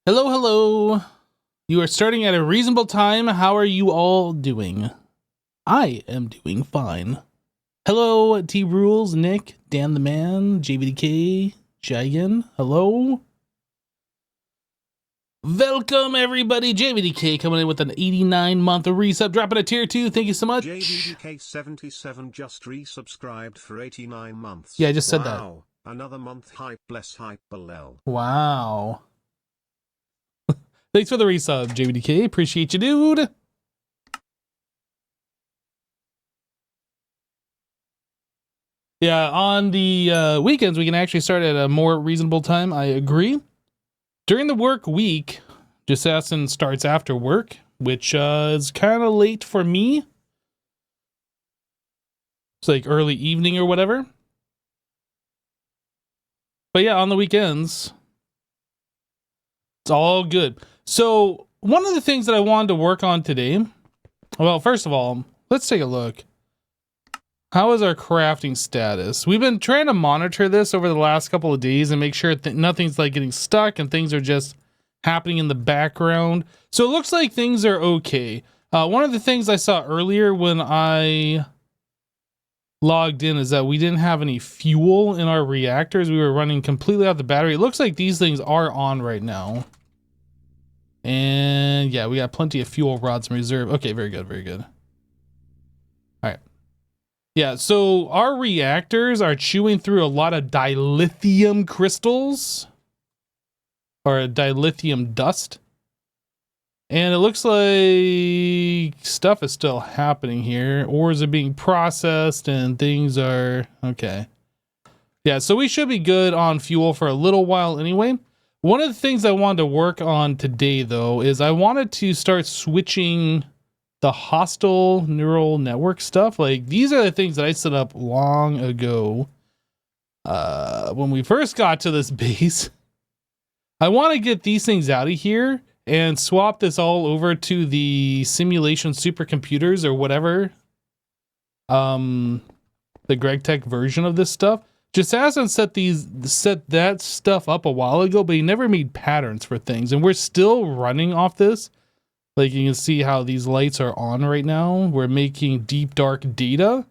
Hello, hello. You are starting at a reasonable time. How are you all doing? I am doing fine. Hello, T Rules, Nick, Dan the Man, JVDK, Jagan. Hello. Welcome, everybody. JVDK coming in with an 89-month resub, dropping a tier 2. Thank you so much. JVDK77 just resubscribed for 89 months. Yeah, I just said that. Wow, another month hype, bless hype, Balel. Wow. Thanks for the resub, JVDK. Appreciate you, dude. Yeah, on the weekends, we can actually start at a more reasonable time. I agree. During the work week, Jassassin starts after work, which is kind of late for me. It's like early evening or whatever. But yeah, on the weekends, it's all good. So one of the things that I wanted to work on today, well, first of all, let's take a look. How is our crafting status? We've been trying to monitor this over the last couple of days and make sure that nothing's like getting stuck and things are just happening in the background. So it looks like things are okay. One of the things I saw earlier when I logged in is that we didn't have any fuel in our reactors. We were running completely out the battery. It looks like these things are on right now. And yeah, we got plenty of fuel rods in reserve. Okay, very good, very good. All right. Yeah, so our reactors are chewing through a lot of dilithium crystals or dilithium dust. And it looks like stuff is still happening here. Ores are being processed and things are okay. Yeah, so we should be good on fuel for a little while anyway. One of the things I wanted to work on today, though, is I wanted to start switching the hostile neural network stuff. Like, these are the things that I set up long ago when we first got to this base. I want to get these things out of here and swap this all over to the simulation supercomputers or whatever. The GregTech version of this stuff. Just hasn't set that stuff up a while ago, but he never made patterns for things. And we're still running off this. Like you can see how these lights are on right now. We're making deep dark data.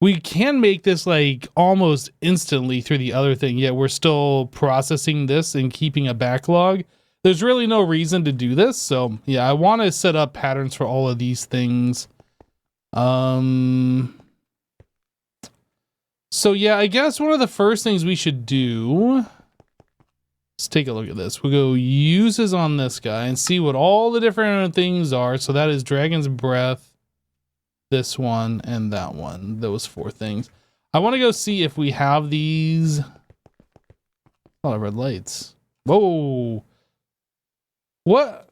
We can make this like almost instantly through the other thing, yet we're still processing this and keeping a backlog. There's really no reason to do this. So yeah, I want to set up patterns for all of these things. So yeah, I guess one of the first things we should do, let's take a look at this. We'll go uses on this guy and see what all the different things are. So that is Dragon's Breath, this one, and that one. Those four things. I want to go see if we have these. A lot of red lights. Whoa. What?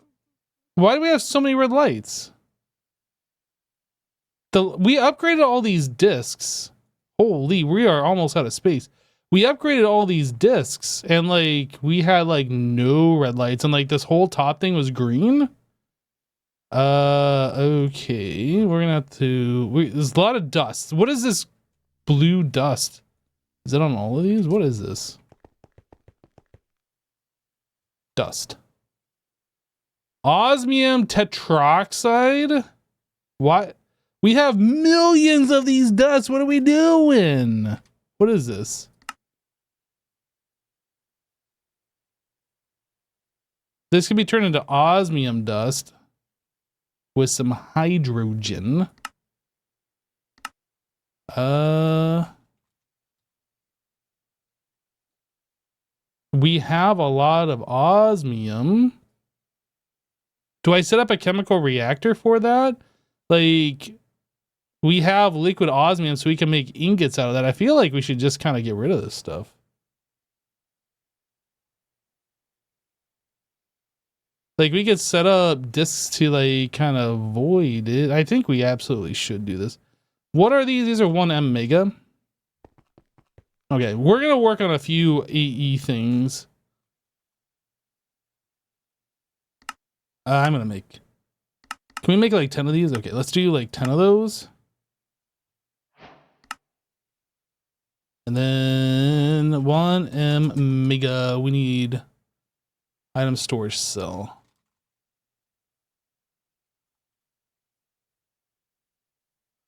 Why do we have so many red lights? We upgraded all these discs. Holy, we are almost out of space. We upgraded all these discs and like we had like no red lights and like this whole top thing was green. Okay, we're gonna have to, there's a lot of dust. What is this blue dust? Is it on all of these? What is this? Dust. Osmium tetroxide? What? We have millions of these dusts. What are we doing? What is this? This can be turned into osmium dust with some hydrogen. We have a lot of osmium. Do I set up a chemical reactor for that? Like, we have liquid osmium, so we can make ingots out of that. I feel like we should just kind of get rid of this stuff. Like, we could set up discs to, like, kind of void it. I think we absolutely should do this. What are these? These are 1M mega. Okay, we're going to work on a few AE things. I'm going to make... Can we make, like, 10 of these? Okay, let's do, like, 10 of those. And then 1M mega. We need Item storage cell.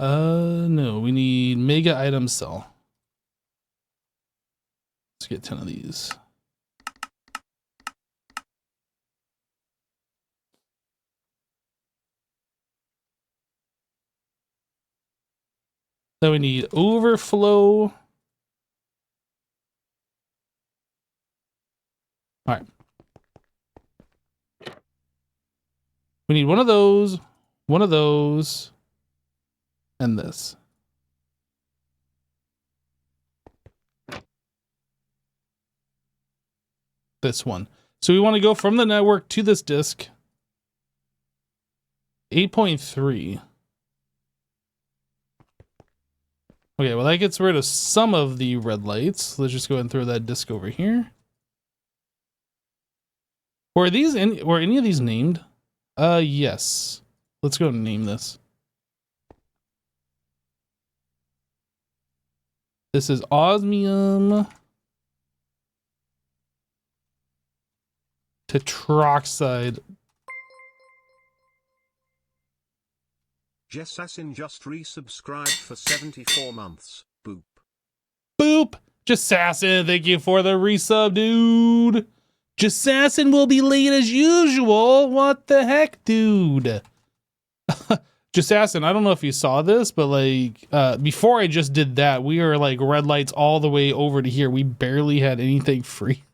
No, we need mega item cell. Let's get 10 of these. Then we need overflow. All right. We need one of those, and this. This one. So we want to go from the network to this disk. 8.3. Okay, well that gets rid of some of the red lights. Let's just go ahead and throw that disk over here. Were any of these named? Yes. Let's go and name this. This is osmium tetroxide. Jessassin just resubscribed for 74 months. Boop. Boop! Jessassin, thank you for the resub, dude. Jessassin will be late as usual. What the heck, dude? Jessassin, I don't know if you saw this, but like before I just did that, we were like red lights all the way over to here. We barely had anything free.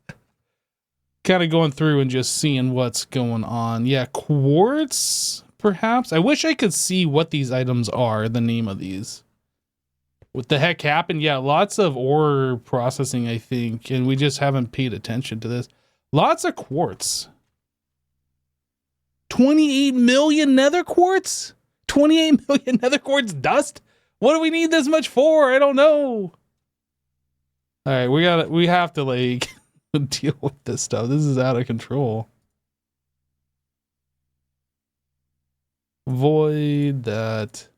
Kind of going through and just seeing what's going on. Yeah, quartz, perhaps. I wish I could see what these items are, the name of these. What the heck happened? Yeah, lots of ore processing, I think, and we just haven't paid attention to this. Lots of quartz. 28 million nether quartz? 28 million nether quartz dust? What do we need this much for? I don't know. All right, we have to like deal with this stuff. This is out of control. Void that.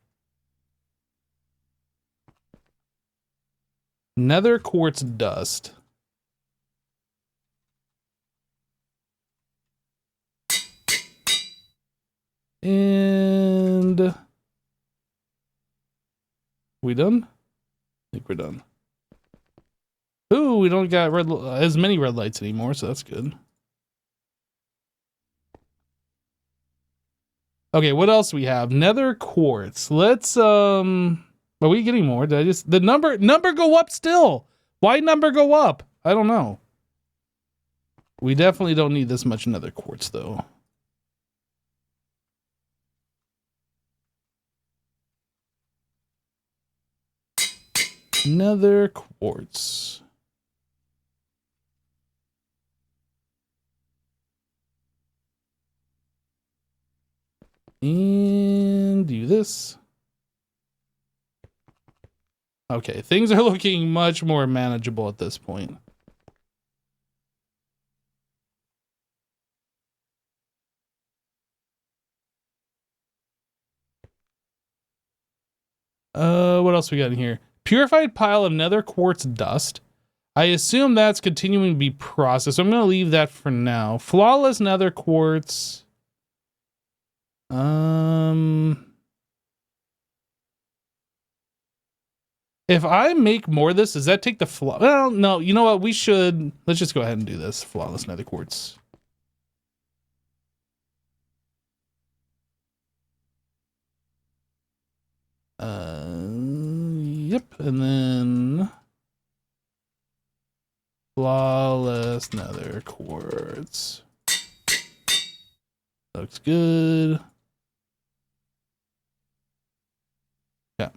Nether quartz dust. And we done? I think we're done. Ooh, we don't got as many red lights anymore, so that's good. Okay, what else do we have? Nether quartz. Let's are we getting more? Did I just the number go up still? Why number go up? I don't know. We definitely don't need this much nether quartz though. Nether quartz. And do this. Okay, things are looking much more manageable at this point. What else we got in here? Purified pile of nether quartz dust. I assume that's continuing to be processed. So I'm going to leave that for now. Flawless nether quartz. If I make more of this, does that take the well, no, you know what? We should, let's just go ahead and do this. Flawless nether quartz. Yep, and then flawless nether quartz. Looks good. Yeah.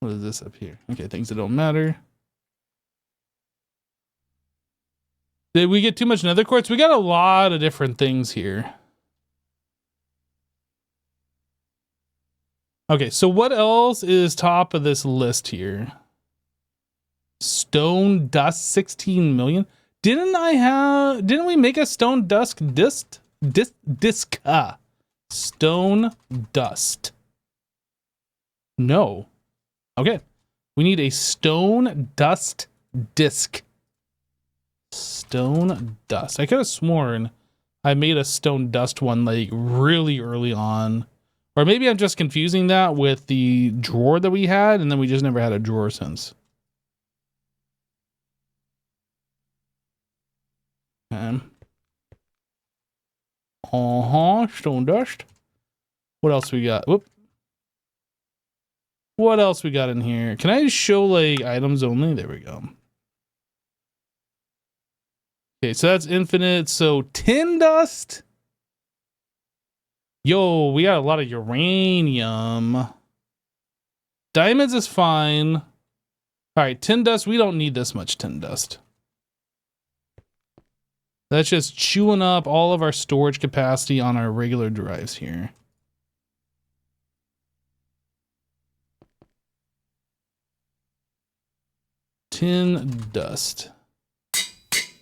What is this up here? Okay, things that don't matter. Did we get too much nether quartz? We got a lot of different things here. Okay, so what else is top of this list here? Stone dust, 16 million. Didn't we make a stone dust disc? Stone dust. No. Okay. We need a stone dust disk. Stone dust. I could have sworn I made a stone dust one like really early on. Or maybe I'm just confusing that with the drawer that we had, and then we just never had a drawer since. Stone dust. What else we got? Whoop. What else we got in here? Can I show like items only? There we go. Okay, so that's infinite. So tin dust. Yo, we got a lot of uranium. Diamonds is fine. All right, tin dust. We don't need this much tin dust. That's just chewing up all of our storage capacity on our regular drives here. Tin dust.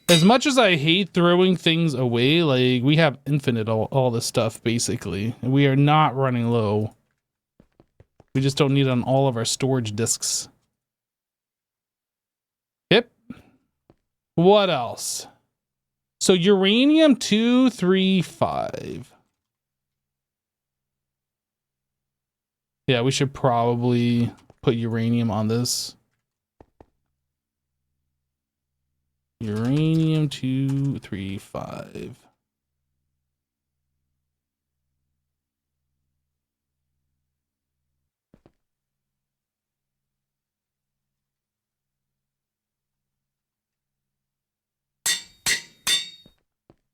As much as I hate throwing things away, like we have infinite all this stuff basically. And we are not running low. We just don't need it on all of our storage disks. Yep. What else? So uranium 235. Yeah, we should probably put uranium on this. Uranium 235.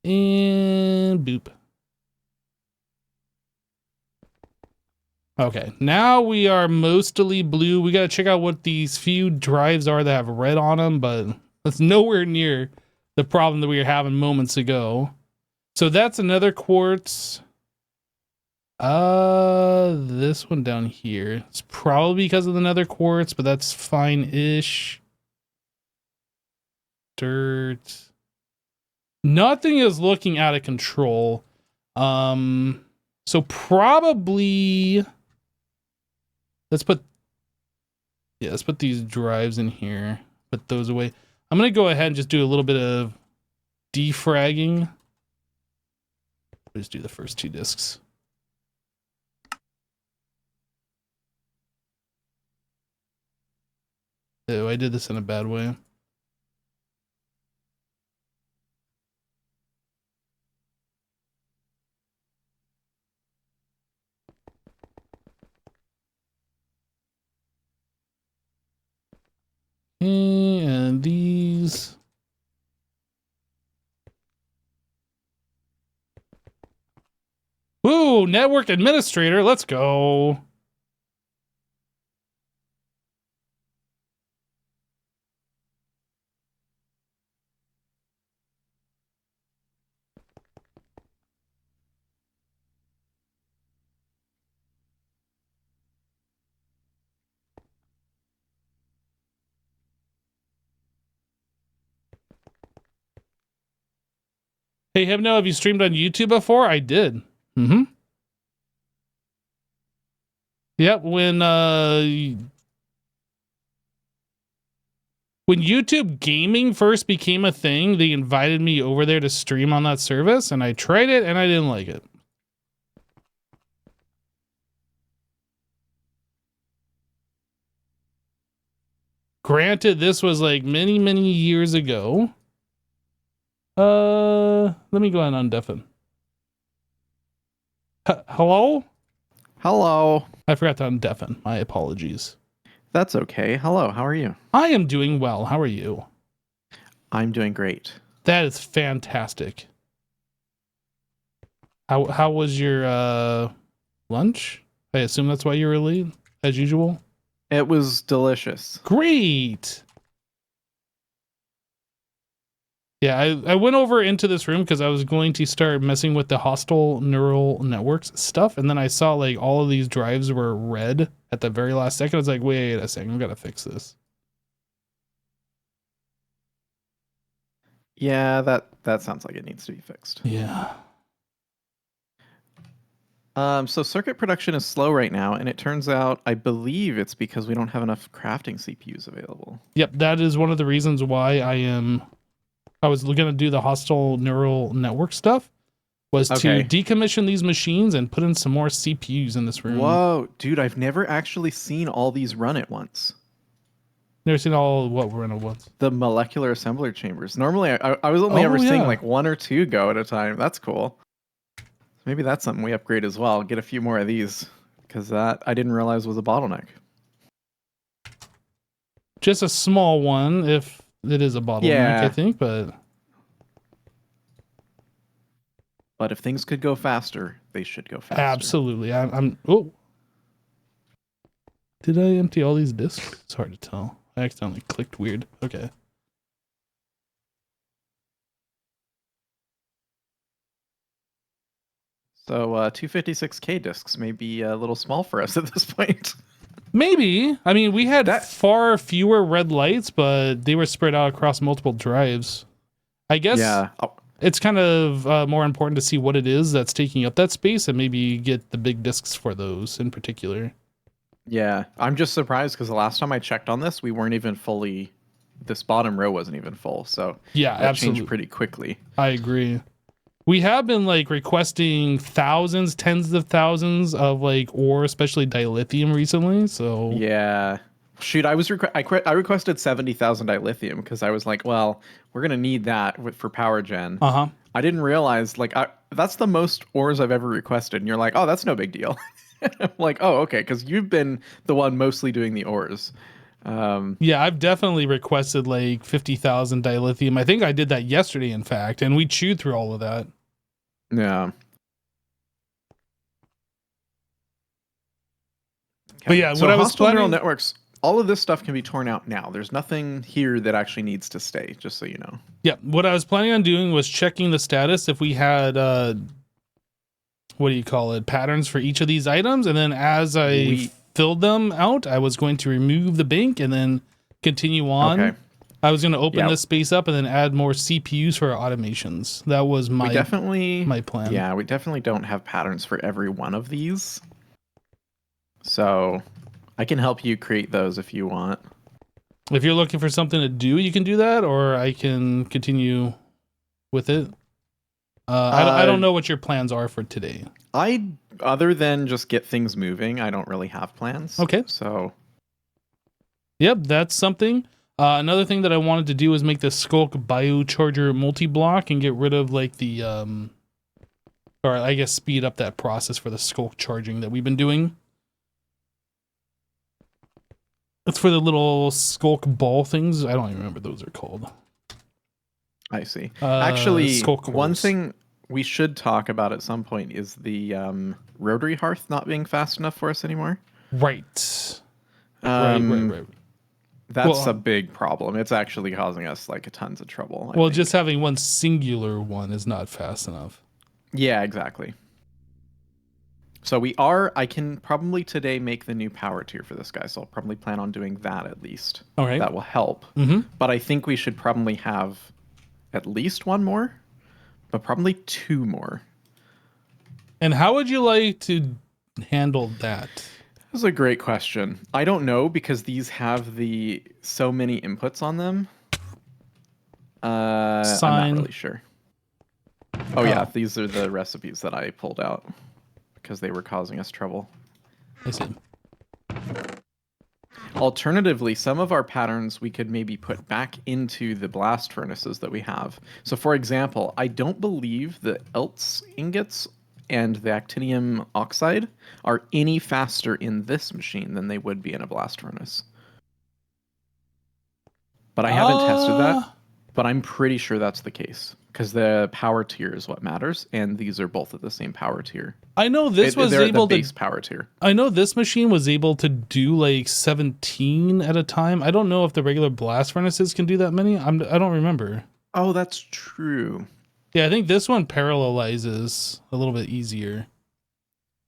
And boop. Okay, now we are mostly blue. We got to check out what these few drives are that have red on them, but that's nowhere near the problem that we were having moments ago. So that's another quartz. This one down here. It's probably because of the nether quartz, but that's fine-ish. Dirt. Nothing is looking out of control. So probably let's put these drives in here. Put those away. I'm gonna go ahead and just do a little bit of defragging. Just do the first two disks. Oh, I did this in a bad way. And these. Woo, network administrator, let's go. Hey, have you streamed on YouTube before? I did. Mm-hmm. Yep, when YouTube gaming first became a thing, they invited me over there to stream on that service, and I tried it and I didn't like it. Granted, this was like many, many years ago. Let me go ahead and undeafen. Hello? Hello. I forgot to undeafen. My apologies. That's okay. Hello, how are you? I am doing well. How are you? I'm doing great. That is fantastic. How was your lunch? I assume that's why you were late, as usual. It was delicious. Great. Yeah, I went over into this room because I was going to start messing with the hostile neural networks stuff, and then I saw like all of these drives were red at the very last second. I was like, wait a second, I've got to fix this. Yeah, that sounds like it needs to be fixed. Yeah. So circuit production is slow right now, and it turns out, I believe it's because we don't have enough crafting CPUs available. Yep, that is one of the reasons why I was going to do the hostile neural network stuff, was Okay. to decommission these machines and put in some more CPUs in this room. Whoa, dude, I've never actually seen all these run at once. Never seen all what we're in at once. The molecular assembler chambers. Normally, I was only ever seeing like 1 or 2 go at a time. That's cool. Maybe that's something we upgrade as well. Get a few more of these, because that I didn't realize was a bottleneck. Just a small one, if it is a bottleneck, I think, but if things could go faster, they should go faster. absolutely. Oh, did I empty all these disks? It's hard to tell. I accidentally clicked weird. Okay. So 256K disks may be a little small for us at this point. Maybe. I mean, we had far fewer red lights, but they were spread out across multiple drives. I guess it's kind of more important to see what it is that's taking up that space and maybe get the big disks for those in particular. Yeah, I'm just surprised because the last time I checked on this, we weren't even fully, this bottom row wasn't even full. So yeah, that changed pretty quickly. I agree. We have been like requesting thousands, tens of thousands of like ore, especially dilithium recently. So yeah, shoot, I requested 70,000 dilithium because I was like, well, we're gonna need that for power gen. I didn't realize like that's the most ores I've ever requested, and you're like, oh, that's no big deal. I'm like, oh, okay, because you've been the one mostly doing the ores. Yeah, I've definitely requested like 50,000 dilithium. I think I did that yesterday, in fact, and we chewed through all of that. Yeah. Okay. But yeah, so what I was hostile neural planning, networks, all of this stuff can be torn out now. There's nothing here that actually needs to stay, just so you know. yeah, what I was planning on doing was checking the status if we had what do you call it, patterns for each of these items, and then as I filled them out, I was going to remove the bank and then continue on. Okay. I was going to open this space up and then add more CPUs for our automations. That was my plan. Yeah, we definitely don't have patterns for every one of these. So I can help you create those if you want. If you're looking for something to do, you can do that, or I can continue with it. I don't know what your plans are for today. Other than just get things moving, I don't really have plans. Okay. So. Yep, that's something. Another thing that I wanted to do is make the Skulk biocharger multi-block and get rid of like the, or I guess speed up that process for the Skulk charging that we've been doing. It's for the little Skulk ball things. I don't even remember what those are called. I see. Actually, one cores. thing we should talk about at some point is the rotary hearth not being fast enough for us anymore. Right. Right. That's a big problem. It's actually causing us like tons of trouble. Well, just having one singular one is not fast enough. Yeah, exactly. So I can probably today make the new power tier for this guy. So I'll probably plan on doing that at least. All right. That will help. But I think we should probably have at least one more, but probably 2 more. And how would you like to handle that? That's a great question. I don't know because these have so many inputs on them. I'm not really sure. Oh yeah, these are the recipes that I pulled out because they were causing us trouble. I see. Alternatively, some of our patterns we could maybe put back into the blast furnaces that we have. So for example, I don't believe the ELTS ingots and the actinium oxide are any faster in this machine than they would be in a blast furnace. But I haven't tested that, but I'm pretty sure that's the case because the power tier is what matters, and these are both at the same power tier. I know this was able to base power tier. I know this machine was able to do like 17 at a time. I don't know if the regular blast furnaces can do that many. I don't remember. Oh, that's true. Yeah, I think this one parallelizes a little bit easier.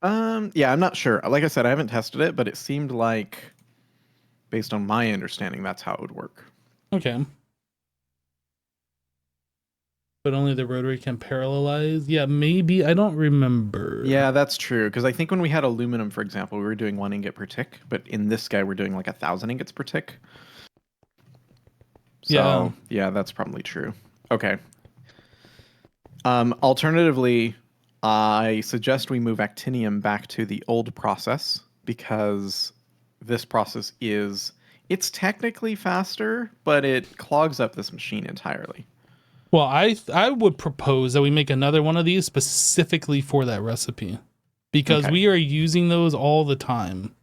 Yeah, I'm not sure. Like I said, I haven't tested it, but it seemed like, based on my understanding, that's how it would work. Okay. but only the rotary can parallelize. Yeah, maybe. I don't remember. Yeah, that's true. Because I think when we had aluminum, for example, we were doing 1 ingot per tick, but in this guy, we're doing like 1,000 ingots per tick. So, yeah, that's probably true. Okay. Alternatively, I suggest we move actinium back to the old process because this process it's technically faster, but it clogs up this machine entirely. Well, I would propose that we make another one of these specifically for that recipe because we are using those all the time.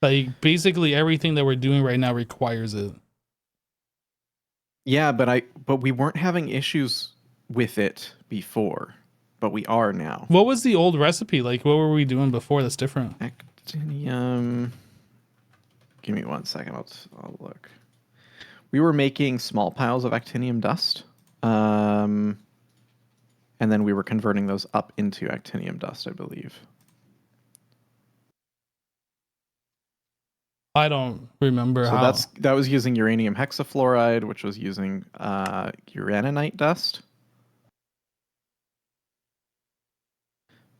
Like basically everything that we're doing right now requires it. Yeah, but we weren't having issues with it before, but we are now. What was the old recipe? Like what were we doing before that's different? Actinium. Give me 1 second. I'll look. We were making small piles of actinium dust. And then we were converting those up into actinium dust, I believe. I don't remember how. So that was using uranium hexafluoride, which was using uraninite dust.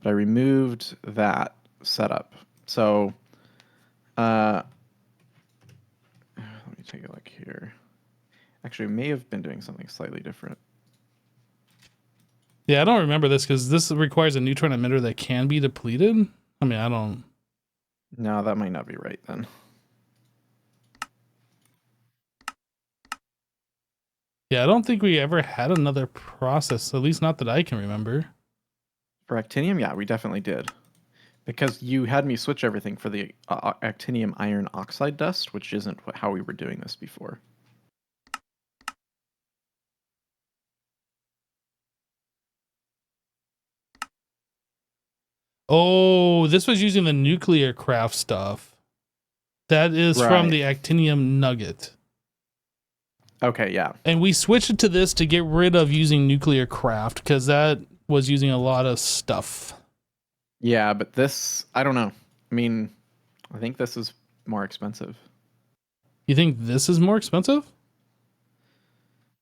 But I removed that setup. So let me take a look here. Actually, we may have been doing something slightly different. Yeah, I don't remember this because this requires a neutron emitter that can be depleted. I mean, I don't. No, that might not be right then. Yeah, I don't think we ever had another process, at least not that I can remember. For actinium, yeah, we definitely did. Because you had me switch everything for the actinium iron oxide dust, which isn't how we were doing this before. Oh, this was using the nuclear craft stuff. That is from the actinium nugget. Okay, yeah. And we switched it to this to get rid of using nuclear craft because that was using a lot of stuff. Yeah, but this, I don't know. I mean, I think this is more expensive. You think this is more expensive?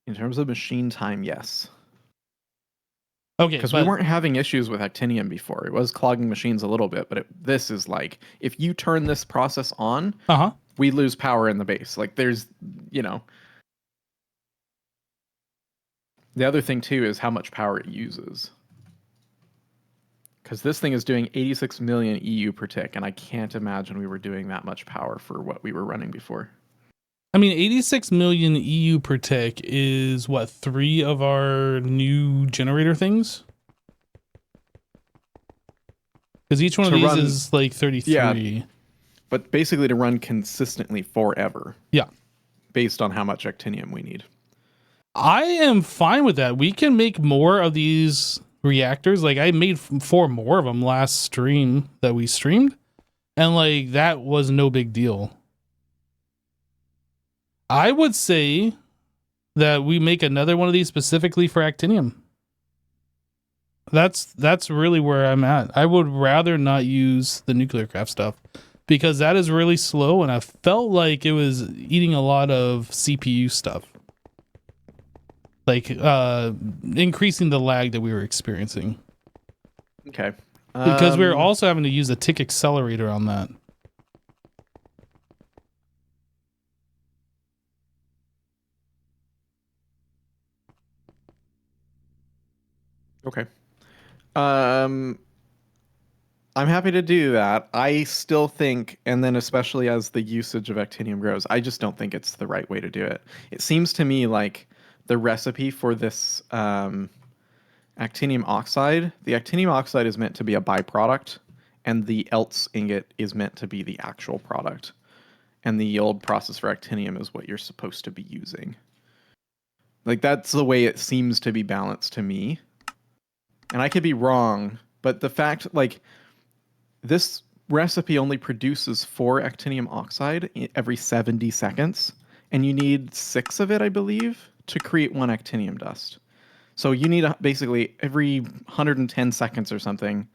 In terms of machine time, yes. Okay, because we weren't having issues with actinium before. It was clogging machines a little bit, but this is like, if you turn this process on, we lose power in the base. Like there's, the other thing too is how much power it uses. Because this thing is doing 86 million EU per tick, and I can't imagine we were doing that much power for what we were running before. I mean, 86 million EU per tick is what, 3 of our new generator things? Because each one of these is like 33. Yeah, but basically to run consistently forever. Yeah. Based on how much actinium we need. I am fine with that. We can make more of these reactors. Like I made 4 more of them last stream that we streamed. And like that was no big deal. I would say that we make another one of these specifically for actinium. That's really where I'm at. I would rather not use the nuclear craft stuff because that is really slow and I felt like it was eating a lot of CPU stuff. Like increasing the lag that we were experiencing. Okay. Because we were also having to use a tick accelerator on that. Okay. I'm happy to do that. I still think, and then especially as the usage of actinium grows, I just don't think it's the right way to do it. It seems to me like the recipe for this actinium oxide, the actinium oxide is meant to be a byproduct, and the else ingot is meant to be the actual product. And the old process for actinium is what you're supposed to be using. Like, that's the way it seems to be balanced to me. And I could be wrong, but the fact, like, this recipe only produces 4 actinium oxide every 70 seconds, and you need 6 of it, I believe, to create 1 actinium dust. So you need basically every 110 seconds or something,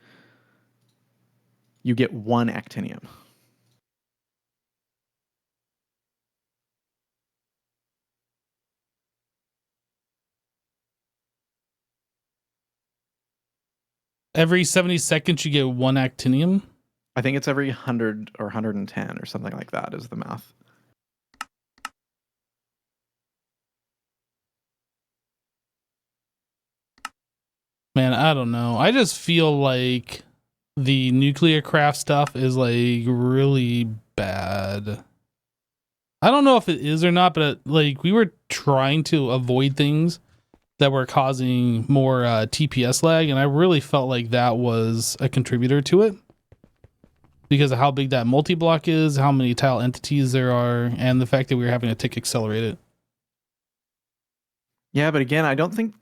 you get 1 actinium. every 70 seconds you get 1 actinium. I think it's every 100 or 110 or something like that is the math. Man, I don't know. I just feel like the nuclear craft stuff is like really bad. I don't know if it is or not, but like we were trying to avoid things that were causing more TPS lag, and I really felt like that was a contributor to it because of how big that multi-block is, how many tile entities there are, and the fact that we were having to tick accelerate it. Yeah, but again, I don't think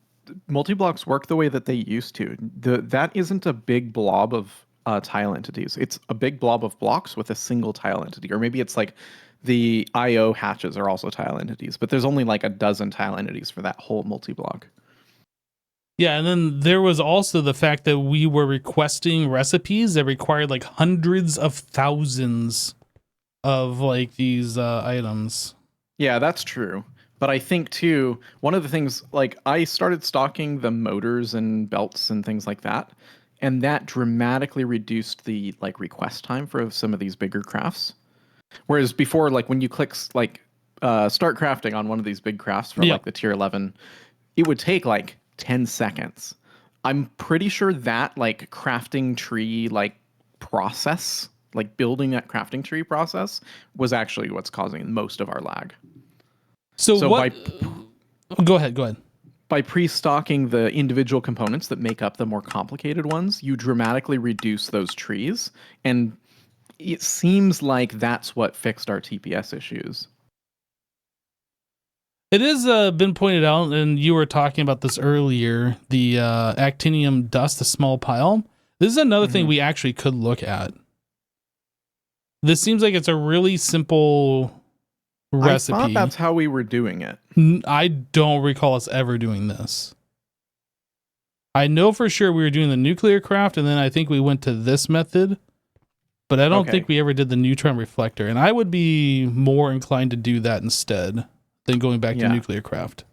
multi-blocks work the way that they used to. That isn't a big blob of tile entities. It's a big blob of blocks with a single tile entity, or maybe it's like the IO hatches are also tile entities, but there's only like a dozen tile entities for that whole multi-block. Yeah, and then there was also the fact that we were requesting recipes that required like hundreds of thousands of like these items. Yeah, that's true. But I think too, one of the things, like I started stocking the motors and belts and things like that, and that dramatically reduced the like request time for some of these bigger crafts. Whereas before, like when you click like start crafting on one of these big crafts for like the tier 11, it would take like 10 seconds. I'm pretty sure that like crafting tree like process, like building that crafting tree process was actually what's causing most of our lag. So what? Go ahead. By pre-stocking the individual components that make up the more complicated ones, you dramatically reduce those trees, and it seems like that's what fixed our TPS issues. It has been pointed out, and you were talking about this earlier, the actinium dust, the small pile. This is another thing we actually could look at. This seems like it's a really simple recipe. I thought that's how we were doing it. I don't recall us ever doing this. I know for sure we were doing the nuclear craft, and then I think we went to this method, but I don't think we ever did the neutron reflector, and I would be more inclined to do that instead than going back to nuclear craft.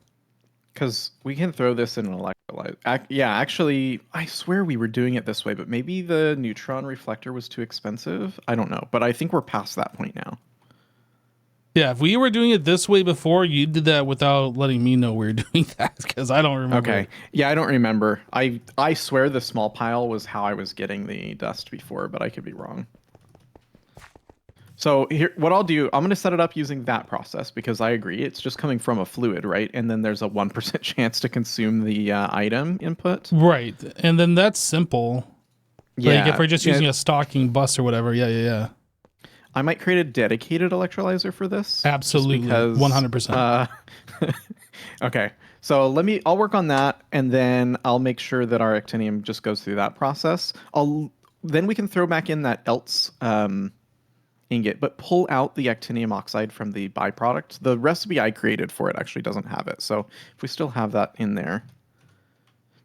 Because we can throw this in an electrolyzer. Yeah, actually, I swear we were doing it this way, but maybe the neutron reflector was too expensive. I don't know, but I think we're past that point now. Yeah, if we were doing it this way before, you did that without letting me know we were doing that, because I don't remember. Okay. Yeah, I don't remember. I swear the small pile was how I was getting the dust before, but I could be wrong. So here, what I'll do, I'm going to set it up using that process because I agree. It's just coming from a fluid, right? And then there's a 1% chance to consume the item input. Right. And then that's simple. Yeah. Like if we're just using a stocking bus or whatever. Yeah. I might create a dedicated electrolyzer for this. Absolutely. Because, 100%. Okay. So I'll work on that, and then I'll make sure that our actinium just goes through that process. Then we can throw back in that else ingot, but pull out the actinium oxide from the byproduct. The recipe I created for it actually doesn't have it. So if we still have that in there,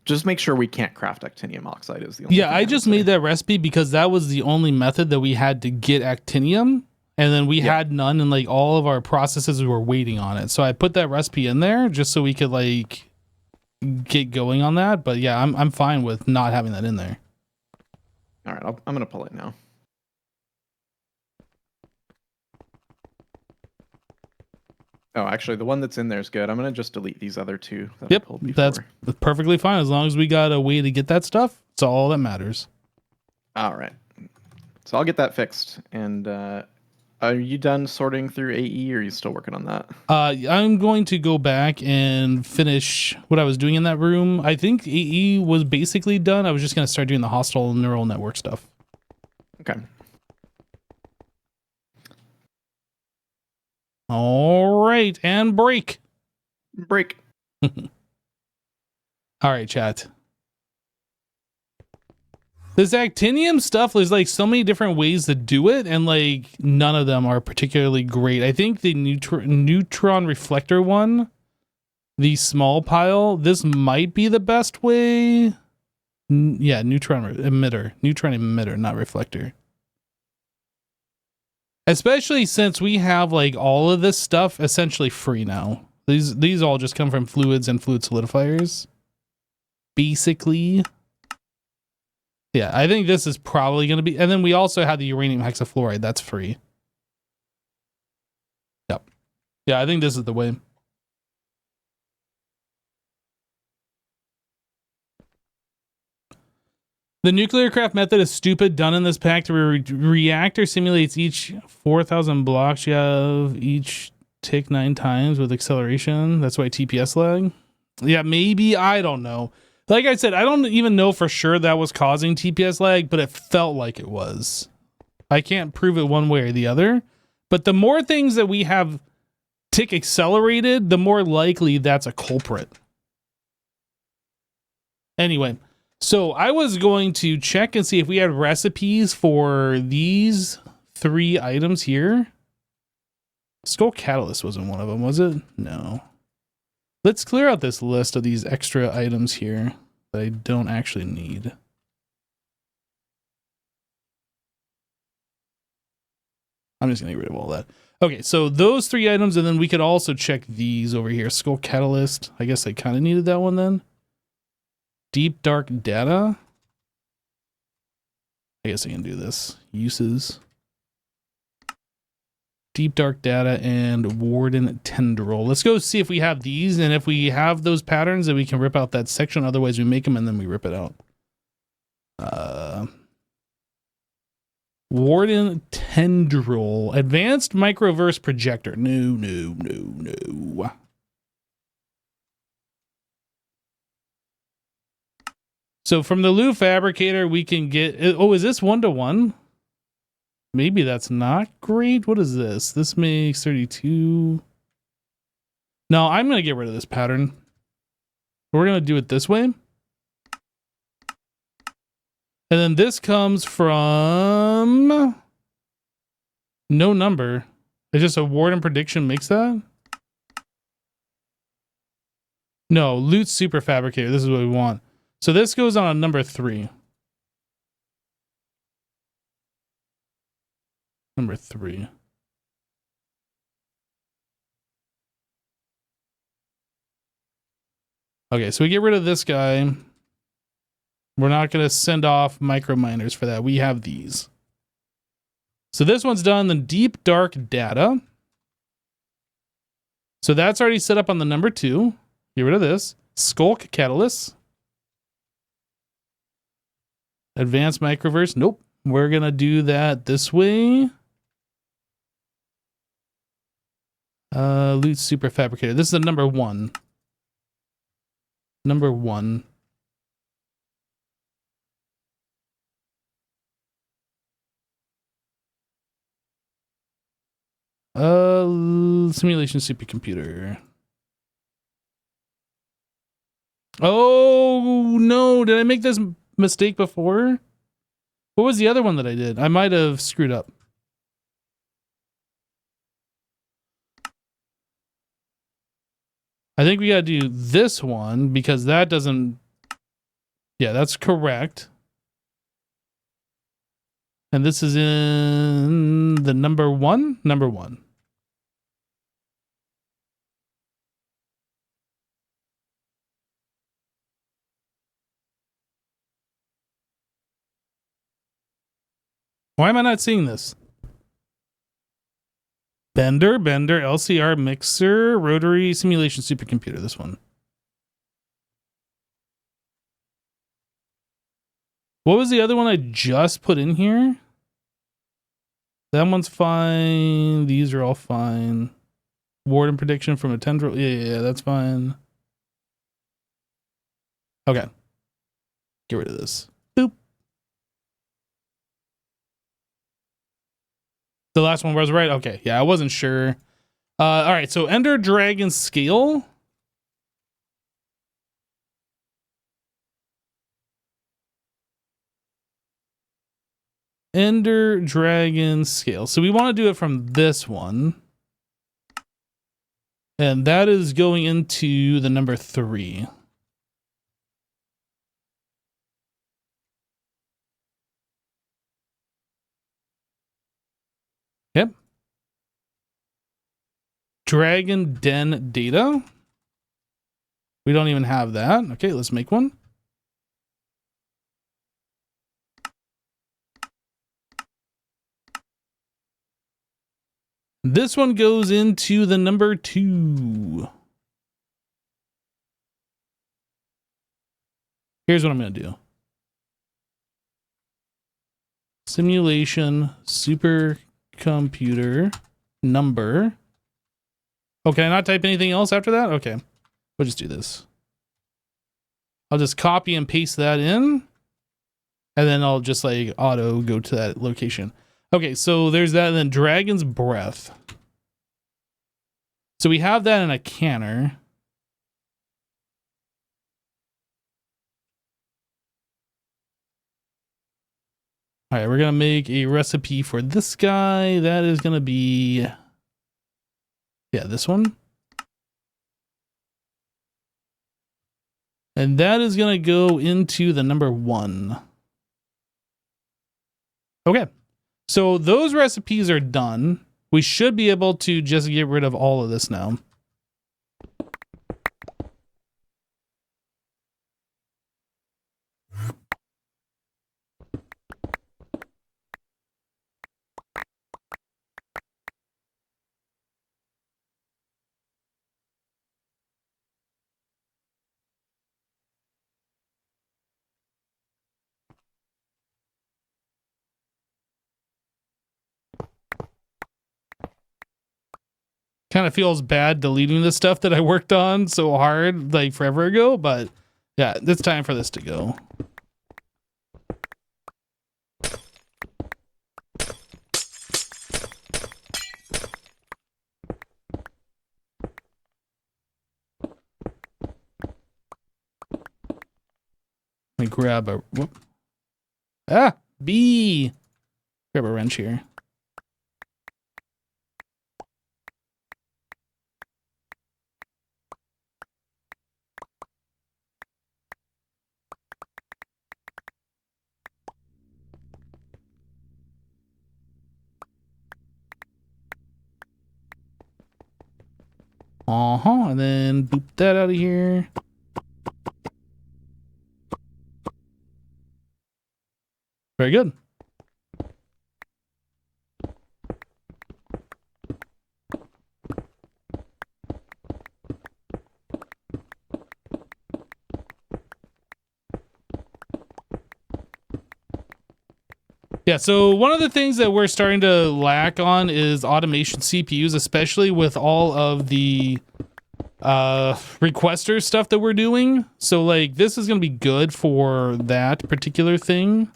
just make sure we can't craft actinium oxide is the only thing I just made that recipe because that was the only method that we had to get actinium, and then we had none, and like all of our processes we were waiting on it. So I put that recipe in there just so we could like get going on that. But yeah, I'm fine with not having that in there. All right, I'm gonna pull it now. Oh, actually, the one that's in there is good. I'm going to just delete these other two that I pulled before. That's perfectly fine. As long as we got a way to get that stuff, it's all that matters. All right. So I'll get that fixed. And are you done sorting through AE, or are you still working on that? I'm going to go back and finish what I was doing in that room. I think AE was basically done. I was just going to start doing the hostile neural network stuff. Okay. All right, and break. All right, chat. This actinium stuff, there's like so many different ways to do it, and like none of them are particularly great. I think the neutron reflector one, the small pile, this might be the best way. Yeah, neutron emitter, not reflector. Especially since we have like all of this stuff essentially free now. These all just come from fluids and fluid solidifiers. Basically. Yeah, I think this is probably going to be... And then we also have the uranium hexafluoride. That's free. Yep. Yeah, I think this is the way. The nuclear craft method is stupid. Done in this pack. The reactor simulates each 4,000 blocks. You have each tick 9 times with acceleration. That's why TPS lag. Yeah, maybe. I don't know. Like I said, I don't even know for sure that was causing TPS lag, but it felt like it was. I can't prove it one way or the other. But the more things that we have tick accelerated, the more likely that's a culprit. Anyway. So I was going to check and see if we had recipes for these 3 items here. Skull Catalyst wasn't one of them, was it? No. Let's clear out this list of these extra items here that I don't actually need. I'm just going to get rid of all that. Okay, so those 3 items, and then we could also check these over here. Skull Catalyst. I guess I kind of needed that one then. Deep dark data. I guess I can do this. Uses. Deep dark data and warden tendril. Let's go see if we have these, and if we have those patterns, then we can rip out that section. Otherwise, we make them and then we rip it out. Warden tendril. Advanced microverse projector. No. So from the loot fabricator, we can get... Oh, is this 1-to-1? Maybe that's not great. What is this? This makes 32. No, I'm going to get rid of this pattern. We're going to do it this way. And then this comes from... No number. It's just a warden prediction makes that? No, loot super fabricator. This is what we want. So this goes on number 3. Number 3. Okay, so we get rid of this guy. We're not going to send off micro miners for that. We have these. So this one's done. The deep dark data. So that's already set up on the number 2. Get rid of this. Skulk Catalyst. Advanced microverse. Nope. We're going to do that this way. Loot super fabricator. This is the number 1. Number 1. Simulation supercomputer. Oh, no. Did I make this mistake before? What was the other one that I did? I might have screwed up. I think we got to do this one because that doesn't... Yeah, that's correct. And this is in the number 1? Number 1. Why am I not seeing this? Bender, LCR mixer, rotary simulation supercomputer. This one. What was the other one I just put in here? That one's fine. These are all fine. Warden prediction from a tendril. Yeah, that's fine. Okay. Get rid of this. Boop. The last one was right. Okay. Yeah, I wasn't sure. All right. So Ender Dragon Scale. Ender Dragon Scale. So we want to do it from this one. And that is going into the number 3. Yep. Dragon Den data. We don't even have that. Okay, let's make one. This one goes into the number 2. Here's what I'm going to do. Simulation supercomputer number. Oh, can I not type anything else after that? Okay. We'll just do this. I'll just copy and paste that in. And then I'll just like auto go to that location. Okay, so there's that. And then Dragon's Breath. So we have that in a canner. All right, we're going to make a recipe for this guy. That is going to be, yeah, this one. And that is going to go into the number 1. Okay, so those recipes are done. We should be able to just get rid of all of this now. Kind of feels bad deleting the stuff that I worked on so hard like forever ago, but yeah, it's time for this to go. Let me grab a whoop. Ah, B. Grab a wrench here. And then boop that out of here. Very good. Yeah, so one of the things that we're starting to lack on is automation CPUs, especially with all of the requester stuff that we're doing. So like this is going to be good for that particular thing.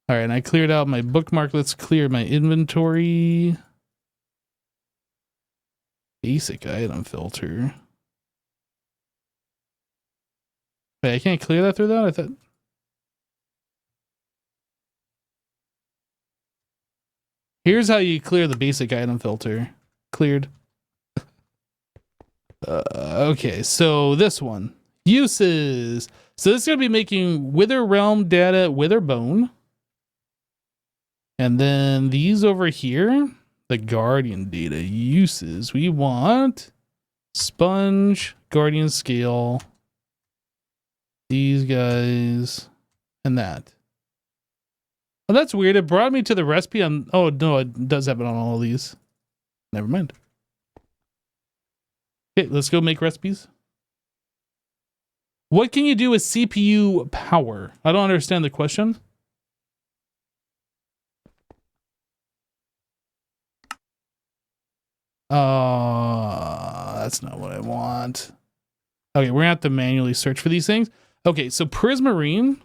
All right, and I cleared out my bookmark. Let's clear my inventory. Basic item filter. Wait, I can't clear that through that? I thought. Here's how you clear the basic item filter. Cleared. Okay, so this one. Uses. So this is going to be making Wither Realm data, Wither Bone. And then these over here, the Guardian data uses. We want Sponge, Guardian Scale, these guys, and that. Oh, that's weird. It brought me to the recipe on... Oh, no, it does have it on all of these. Never mind. Okay, let's go make recipes. What can you do with CPU power? I don't understand the question. That's not what I want. Okay, we're gonna have to manually search for these things. Okay, so Prismarine.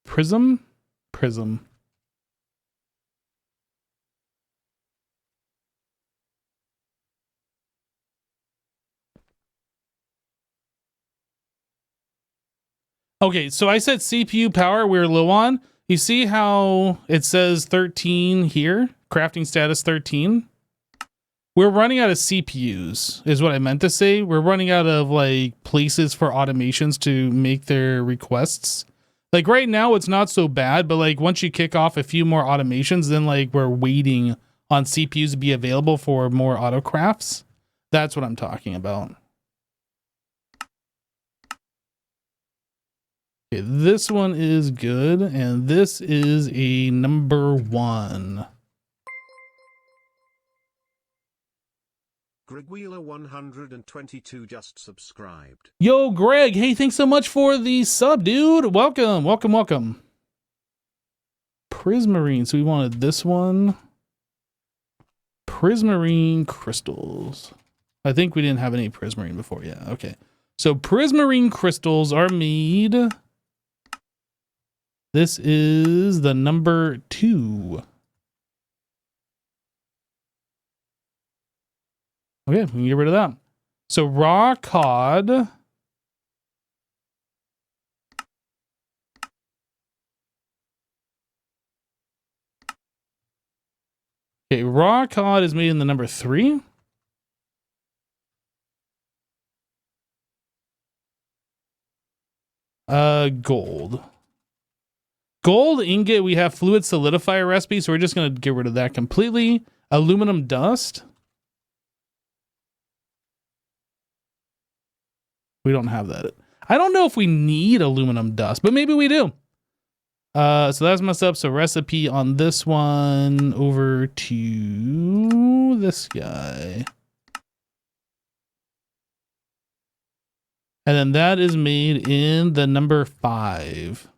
Prism. Okay, so I said CPU power we're low on. You see how it says 13 here? Crafting status 13. We're running out of CPUs, is what I meant to say. We're running out of like places for automations to make their requests. Like right now, it's not so bad, but like once you kick off a few more automations, then like we're waiting on CPUs to be available for more autocrafts. That's what I'm talking about. Okay, this one is good, and this is a number 1. Greg Wheeler 122 just subscribed. Yo, Greg, hey, thanks so much for the sub, dude. Welcome, welcome, welcome. Prismarine, so we wanted this one. Prismarine crystals. I think we didn't have any prismarine before. Yeah, okay. So prismarine crystals are made. This is the number 2. Okay, we can get rid of that. So raw cod. Okay, raw cod is made in the number 3. Gold. Gold ingot, we have fluid solidifier recipe, so we're just going to get rid of that completely. Aluminum dust. We don't have that. I don't know if we need aluminum dust, but maybe we do. So that's messed up. So recipe on this one over to this guy. And then that is made in the number 5.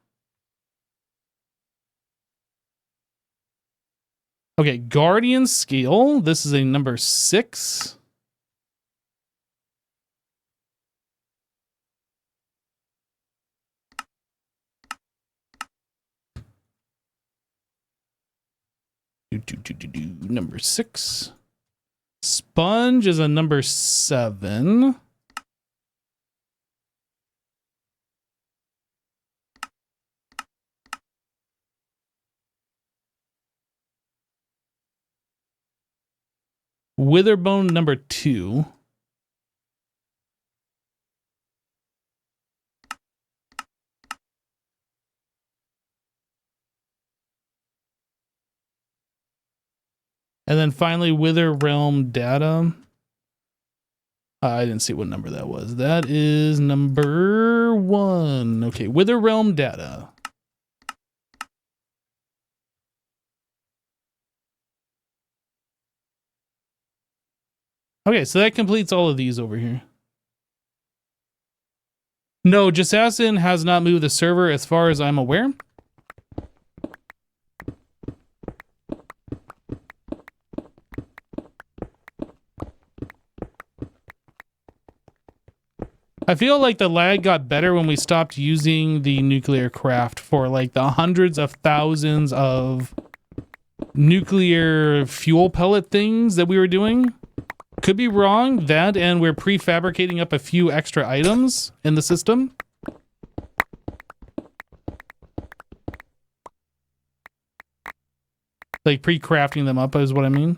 Okay, Guardian Scale. This is a number 6. Number 6. Sponge is a number 7. Witherbone number 2. And then finally, Wither Realm Data. I didn't see what number that was. That is number 1. Okay, Wither Realm Data. Okay, so that completes all of these over here. No, Jassassin has not moved the server as far as I'm aware. I feel like the lag got better when we stopped using the nuclear craft for like the hundreds of thousands of nuclear fuel pellet things that we were doing. Could be wrong, that and we're prefabricating up a few extra items in the system. Like pre-crafting them up is what I mean.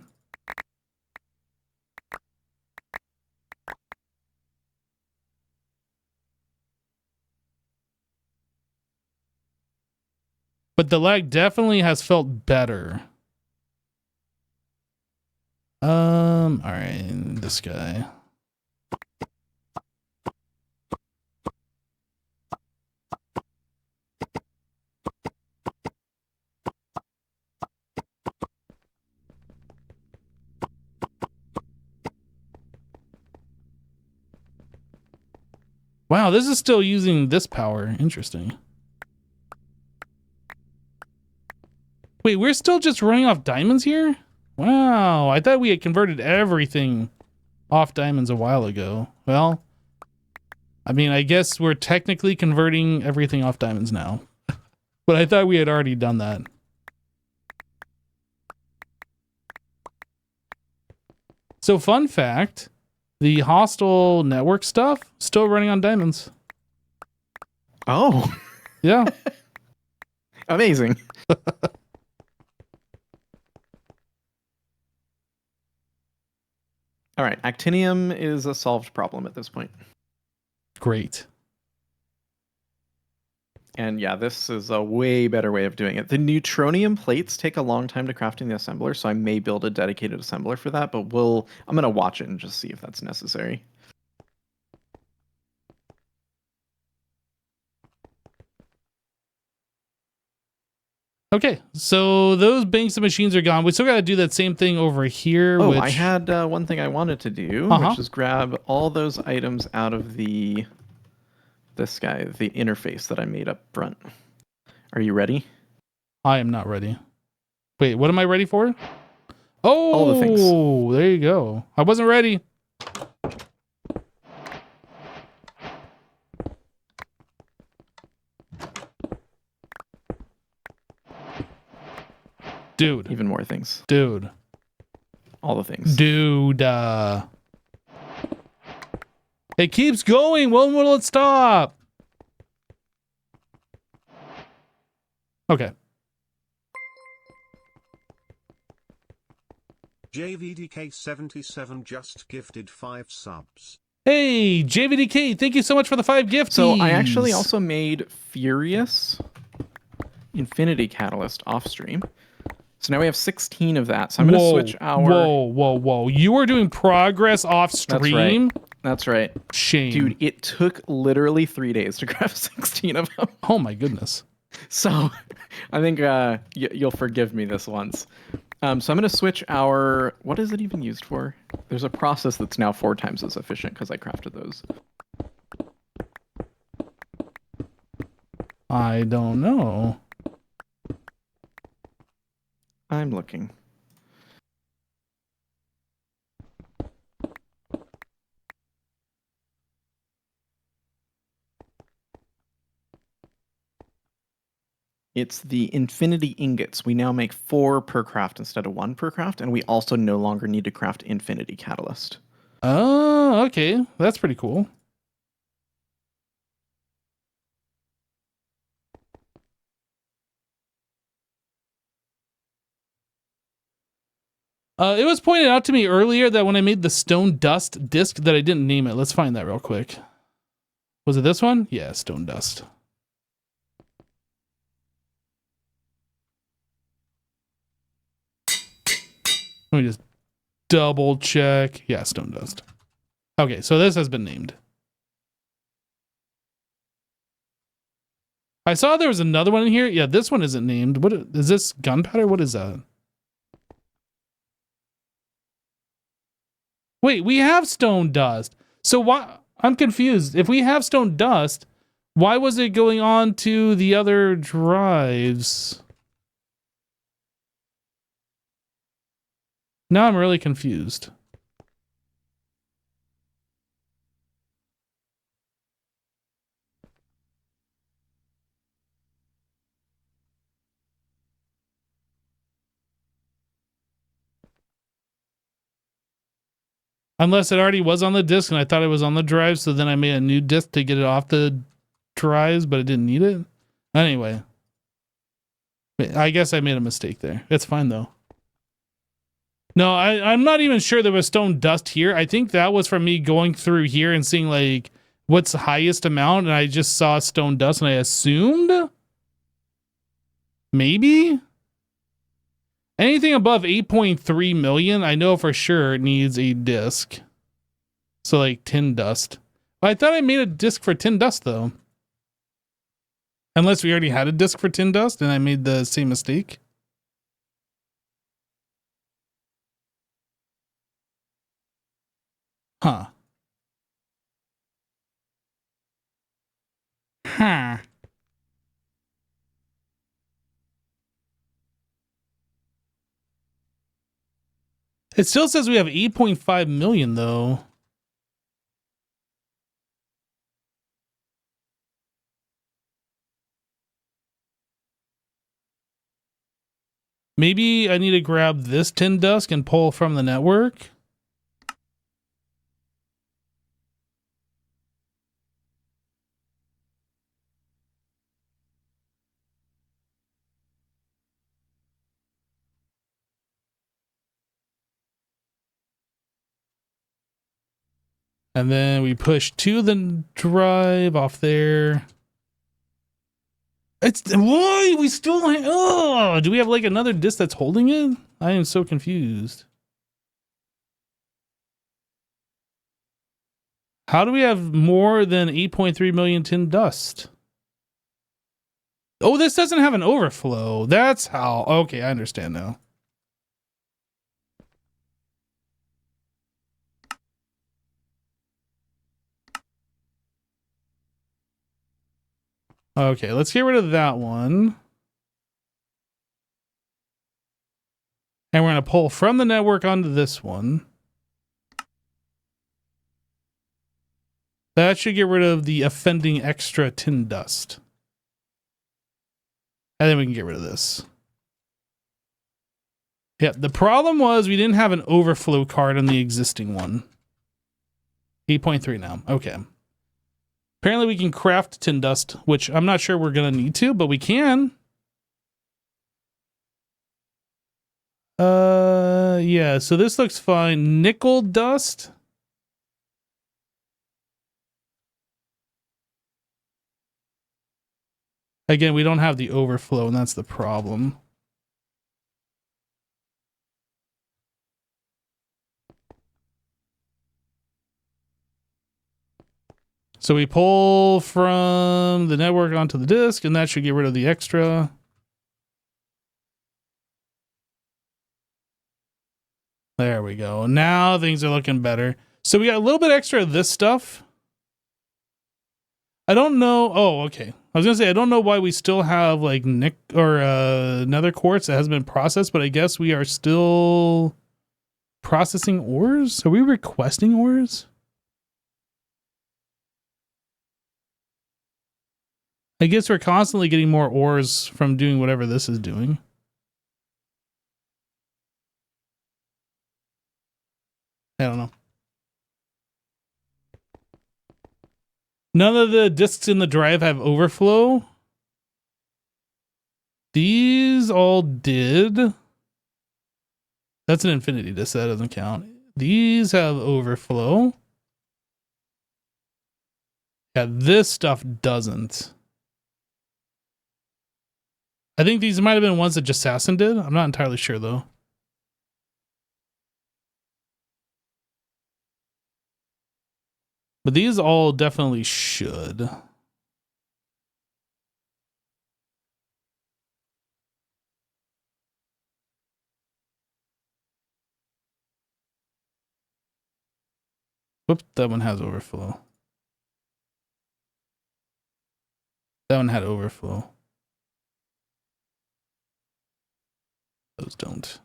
But the lag definitely has felt better. All right, this guy. Wow, this is still using this power. Interesting. Wait, we're still just running off diamonds here? Wow, I thought we had converted everything off diamonds a while ago. Well, I mean, I guess we're technically converting everything off diamonds now. But I thought we had already done that. So fun fact, the hostile network stuff, still running on diamonds. Oh. Yeah. Amazing. All right, actinium is a solved problem at this point. Great. And yeah, this is a way better way of doing it. The neutronium plates take a long time to craft in the assembler, so I may build a dedicated assembler for that, but I'm going to watch it and just see if that's necessary. Okay, so those banks of machines are gone. We still got to do that same thing over here. Oh, which... I had one thing I wanted to do, which is grab all those items out of this guy, the interface that I made up front. Are you ready? I am not ready. Wait, what am I ready for? Oh, all the things. There you go. I wasn't ready. Dude. Even more things. Dude. All the things. Dude. It keeps going. When will it stop? Okay. JVDK77 just gifted 5 subs. Hey, JVDK, thank you so much for the 5 gifts. So I actually also made Furious Infinity Catalyst off stream. So now we have 16 of that. So I'm going to switch our... Whoa. You are doing progress off stream? That's right. Shame. Dude, it took literally 3 days to grab 16 of them. Oh my goodness. So I think you'll forgive me this once. So I'm going to switch our... What is it even used for? There's a process that's now 4 times as efficient because I crafted those. I don't know. I'm looking. It's the infinity ingots. We now make 4 per craft instead of 1 per craft, and we also no longer need to craft infinity catalyst. Oh, okay. That's pretty cool. It was pointed out to me earlier that when I made the stone dust disc that I didn't name it. Let's find that real quick. Was it this one? Yeah, stone dust. Let me just double check. Yeah, stone dust. Okay, so this has been named. I saw there was another one in here. Yeah, this one isn't named. What is this? Gunpowder? What is that? Wait, we have stone dust. So why? I'm confused. If we have stone dust, why was it going on to the other drives? Now I'm really confused. Unless it already was on the disk and I thought it was on the drive, so then I made a new disk to get it off the drives, but I didn't need it. Anyway. I guess I made a mistake there. It's fine though. No, I'm not even sure there was stone dust here. I think that was from me going through here and seeing like what's the highest amount, and I just saw stone dust and I assumed maybe anything above 8.3 million, I know for sure needs a disc. So like tin dust. I thought I made a disc for tin dust though. Unless we already had a disc for tin dust and I made the same mistake. Huh. Huh. It still says we have 8.5 million though. Maybe I need to grab this tin dust and pull from the network. And then we push to the drive off there. It's why we still oh, do we have like another disc that's holding it? I am so confused. How do we have more than 8.3 million tin dust? Oh, this doesn't have an overflow. That's how. Okay, I understand now. Okay, let's get rid of that one. And we're going to pull from the network onto this one. That should get rid of the offending extra tin dust. And then we can get rid of this. Yeah, the problem was we didn't have an overflow card on the existing one. 8.3 now. Okay. Apparently we can craft tin dust, which I'm not sure we're going to need to, but we can. Yeah, so this looks fine. Nickel dust. Again, we don't have the overflow, and that's the problem. So we pull from the network onto the disk, and that should get rid of the extra. There we go. Now things are looking better. So we got a little bit extra of this stuff. I don't know. Oh, okay. I was going to say, I don't know why we still have like nether quartz that hasn't been processed, but I guess we are still processing ores. Are we requesting ores? I guess we're constantly getting more ores from doing whatever this is doing. I don't know. None of the disks in the drive have overflow. These all did. That's an infinity disk, so that doesn't count. These have overflow. Yeah, this stuff doesn't. I think these might have been ones that just Assassin did. I'm not entirely sure though. But these all definitely should. Whoop, that one has overflow. That one had overflow. Those don't.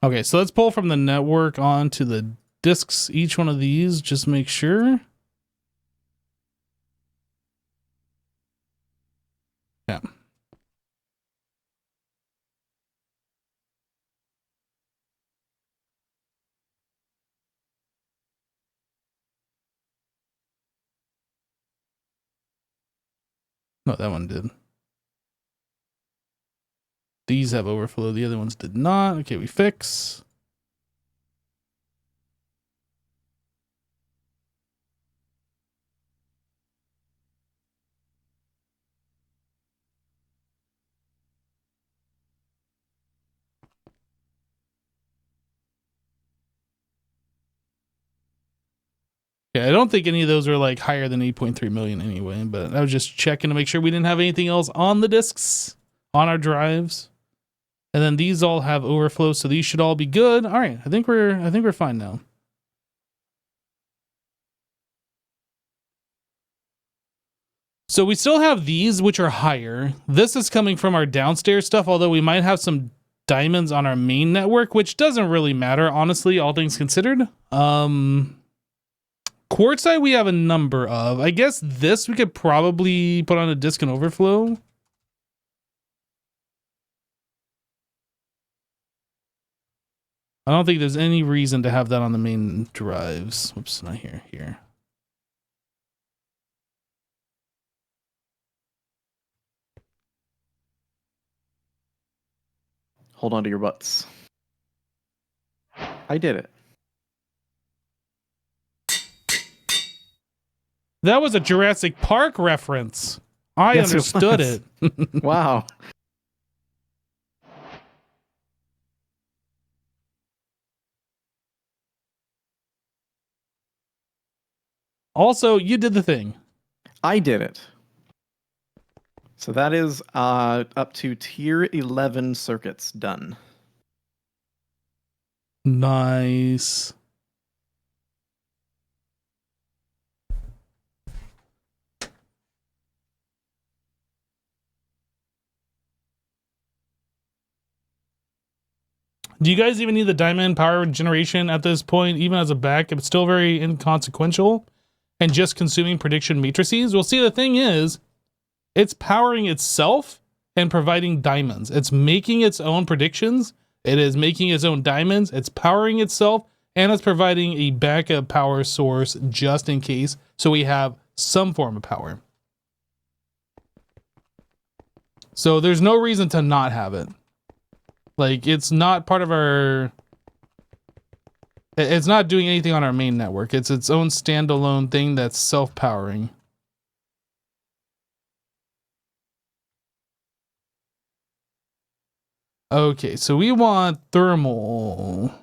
Okay, so let's pull from the network onto the disks. Each one of these, just make sure. Yeah. No, that one did. These have overflow. The other ones did not. Okay, we fix. Yeah, I don't think any of those are like higher than 8.3 million anyway, but I was just checking to make sure we didn't have anything else on the disks, on our drives. And then these all have overflow, so these should all be good. All right, I think we're fine now. So we still have these, which are higher. This is coming from our downstairs stuff, although we might have some diamonds on our main network, which doesn't really matter, honestly, all things considered. Quartzite we have a number of. I guess this we could probably put on a disk and overflow. I don't think there's any reason to have that on the main drives. Whoops, not here. Here. Hold on to your butts. I did it. That was a Jurassic Park reference. I understood it. Wow. Also, you did the thing. I did it. So that is up to tier 11 circuits done. Nice. Do you guys even need the diamond power generation at this point, even as a backup? It's still very inconsequential and just consuming prediction matrices. Well, see, the thing is, it's powering itself and providing diamonds. It's making its own predictions. It is making its own diamonds. It's powering itself, and it's providing a backup power source just in case. So we have some form of power. So there's no reason to not have it. Like, it's not part of our... It's not doing anything on our main network. It's its own standalone thing that's self-powering. Okay, so we want thermal.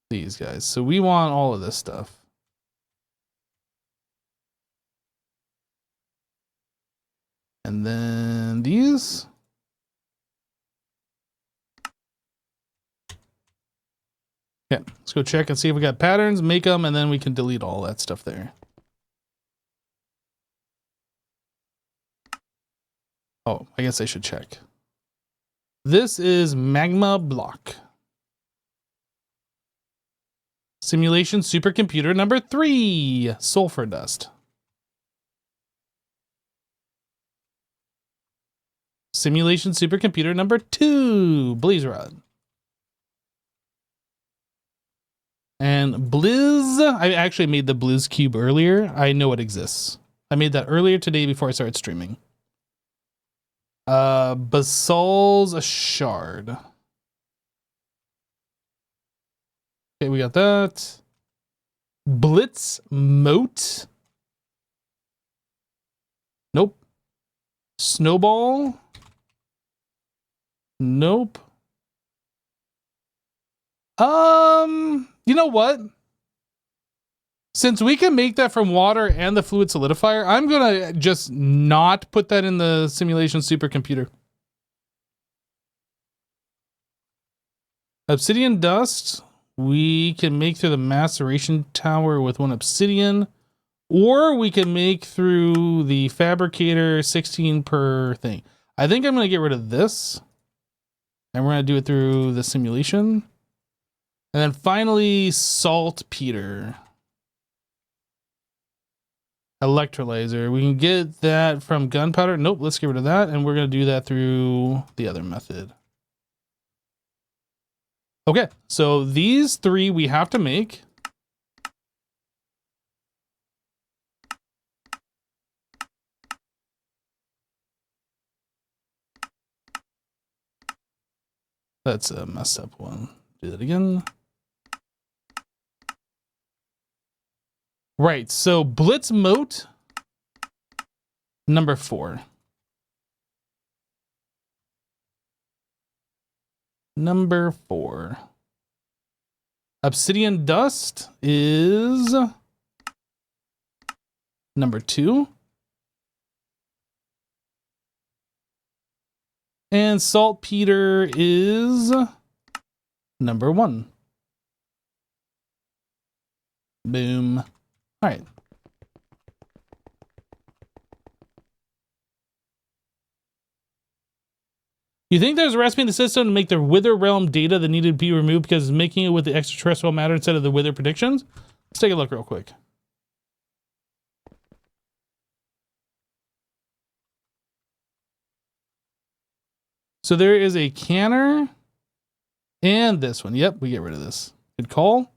These guys. So we want all of this stuff. And then these. Okay, let's go check and see if we got patterns, make them, and then we can delete all that stuff there. Oh, I guess I should check. This is magma block. Simulation supercomputer number 3, sulfur dust. Simulation supercomputer number 2, blaze rod. And Blizz, I actually made the Blizz cube earlier. I know it exists. I made that earlier today before I started streaming. Basal's shard. Okay, we got that. Blitz moat. Nope. Snowball. Nope. You know what? Since we can make that from water and the fluid solidifier, I'm gonna just not put that in the simulation supercomputer. Obsidian dust, we can make through the maceration tower with 1 obsidian, or we can make through the fabricator 16 per thing. I think I'm gonna get rid of this, and we're gonna do it through the simulation. And then finally, saltpeter. Electrolyzer. We can get that from gunpowder. Nope, let's get rid of that. And we're going to do that through the other method. Okay, so these 3 we have to make. That's a messed up one. Do that again. Right, so Blitz Moat, number 4. Number 4. Obsidian Dust is number 2. And Saltpeter is number 1. Boom. All right. You think there's a recipe in the system to make the Wither Realm data that needed to be removed because it's making it with the extraterrestrial matter instead of the Wither predictions? Let's take a look real quick. So there is a canner and this one. Yep, we get rid of this. Good call.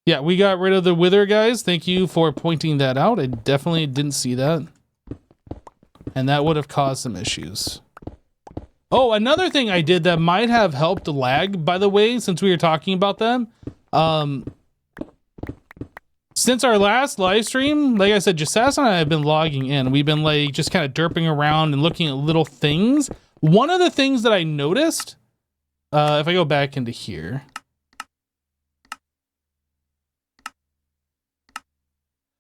Yeah, we got rid of the Wither, guys. Thank you for pointing that out. I definitely didn't see that. and that would have caused some issues. Oh, another thing I did that might have helped lag, by the way, since we were talking about them. Since our last live stream, like I said, Jasas and I have been logging in. We've been like just kind of derping around and looking at little things. One of the things that I noticed, if I go back into here,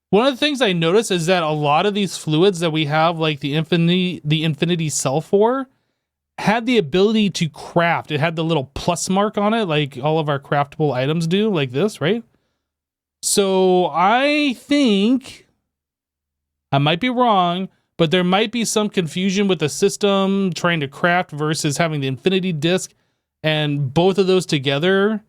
one of the things I noticed is that a lot of these fluids that we have, like the infinity cell for, had the ability to craft. It had the little plus mark on it, like all of our craftable items do, like this, right? So I think, I might be wrong, but there might be some confusion with the system trying to craft versus having the infinity disk, and both of those together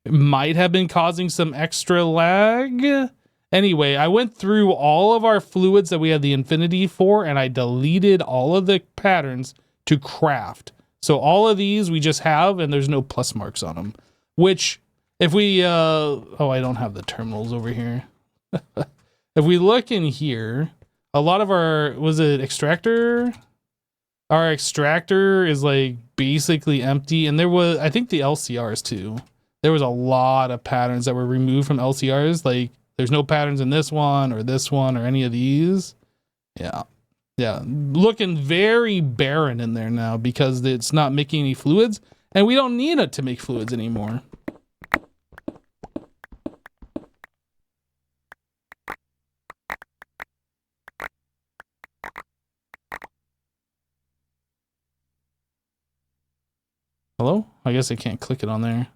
might have been causing some extra lag. Anyway, I went through all of our fluids that we had the infinity for, and I deleted all of the patterns to craft. So all of these we just have, and there's no plus marks on them, which if we, oh, I don't have the terminals over here. If we look in here, a lot of our, was it extractor? Our extractor is like basically empty. And there was, I think the LCRs too. There was a lot of patterns that were removed from LCRs. Like there's no patterns in this one or any of these. Yeah. Yeah. Looking very barren in there now because it's not making any fluids, and we don't need it to make fluids anymore. Hello? I guess I can't click it on there.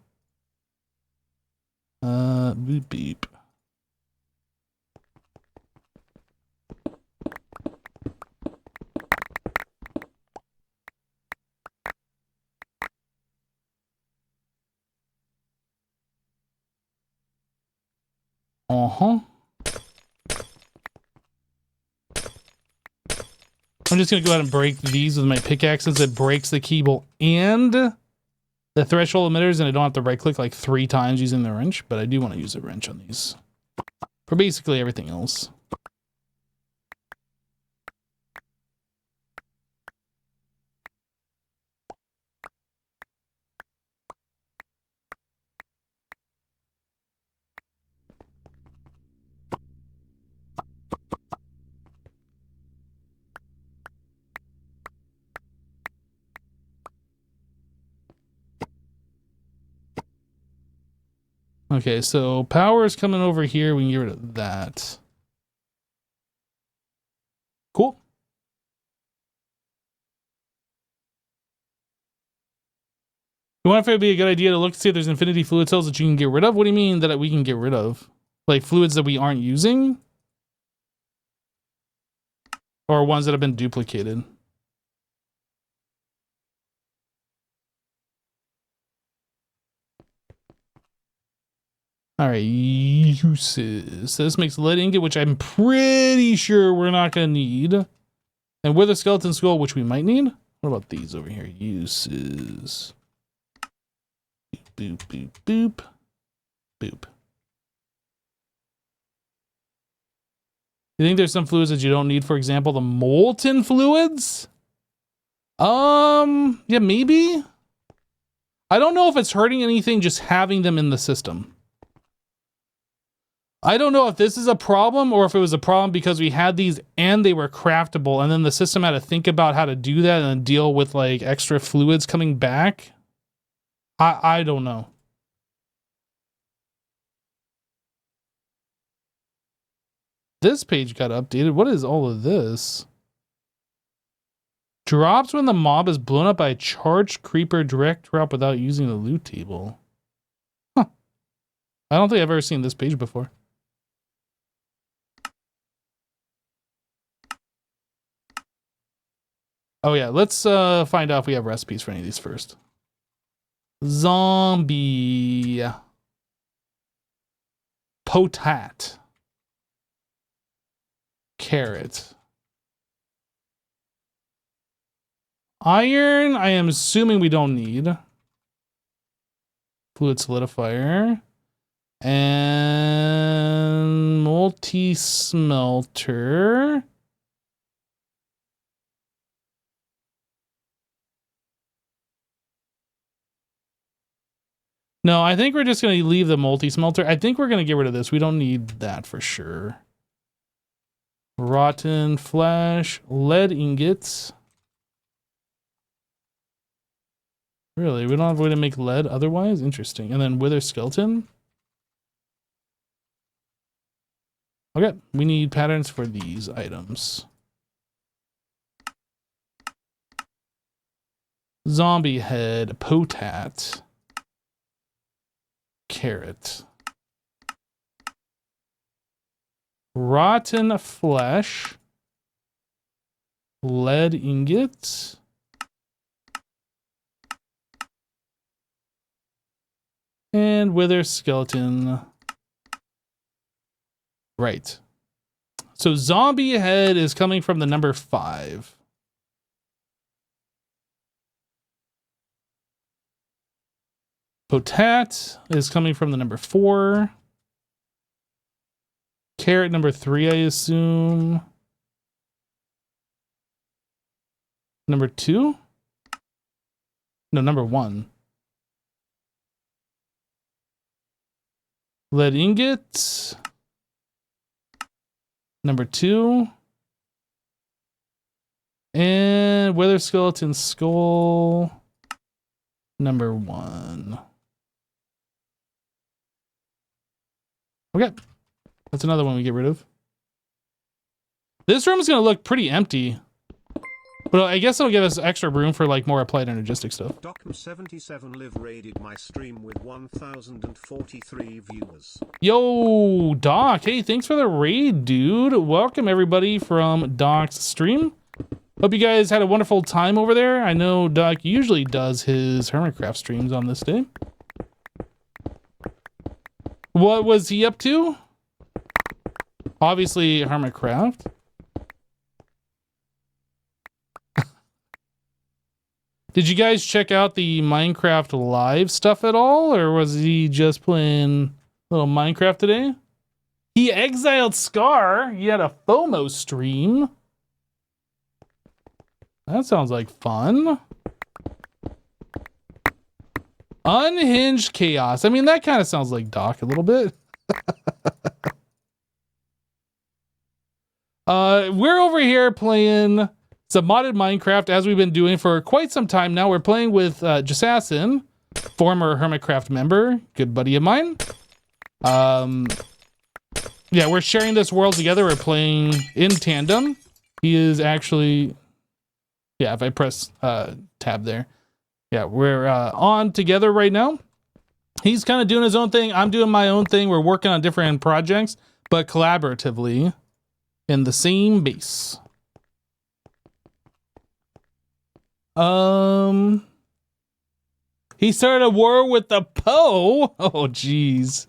Beep beep. Uh-huh. I'm just gonna go ahead and break these with my pickaxe since it breaks the cable and the threshold emitters, and I don't have to right click like 3 times using the wrench, but I do want to use a wrench on these for basically everything else. Okay, so power is coming over here. We can get rid of that. Cool. You wonder if it'd be a good idea to look to see if there's infinity fluid cells that you can get rid of? What do you mean that we can get rid of? Like fluids that we aren't using? Or ones that have been duplicated? All right, uses. So this makes lead ingot, which I'm pretty sure we're not going to need. And with a skeleton skull, which we might need. What about these over here? Uses. Boop, boop, boop, boop. You think there's some fluids that you don't need? For example, the molten fluids? Yeah, maybe. I don't know if it's hurting anything just having them in the system. I don't know if this is a problem or if it was a problem because we had these and they were craftable and then the system had to think about how to do that and deal with like extra fluids coming back. I don't know. This page got updated. What is all of this? Drops when the mob is blown up by a charged creeper, direct drop without using the loot table. Huh. I don't think I've ever seen this page before. Oh yeah, let's find out if we have recipes for any of these first. Zombie. Potat. Carrot. Iron, I am assuming we don't need. Fluid solidifier. And multi-smelter. No, I think we're just going to leave the multi-smelter. I think we're going to get rid of this. We don't need that for sure. Rotten flash, lead ingots. Really? We don't have a way to make lead otherwise? Interesting. And then wither skeleton. Okay, we need patterns for these items. Zombie head, potat. Carrot. Rotten flesh. Lead ingots. And wither skeleton. Right. So zombie head is coming from the number 5. Potat is coming from the number 4. Carrot number 3, I assume. Number 2? No, number 1. Lead ingot. Number 2. And wither skeleton skull. Number 1. Okay. That's another one we get rid of. This room is going to look pretty empty. But I guess it'll give us extra room for like more applied energistic stuff. Docm77 Live raided my stream with 1,043 viewers. Yo, Doc. Hey, thanks for the raid, dude. Welcome everybody from Doc's stream. Hope you guys had a wonderful time over there. I know Doc usually does his Hermitcraft streams on this day. What was he up to? Obviously, Hermitcraft. Did you guys check out the Minecraft live stuff at all? Or was he just playing a little Minecraft today? He exiled Scar. He had a FOMO stream. That sounds like fun. Unhinged Chaos. I mean, that kind of sounds like Doc a little bit. We're over here playing some modded Minecraft, as we've been doing for quite some time now. We're playing with Jasassin, former Hermitcraft member, good buddy of mine. Yeah, we're sharing this world together. We're playing in tandem. He is actually, yeah, if I press tab there. Yeah, we're on together right now. He's kind of doing his own thing. I'm doing my own thing. We're working on different projects, but collaboratively in the same base. He started a war with the Poe. Oh, geez.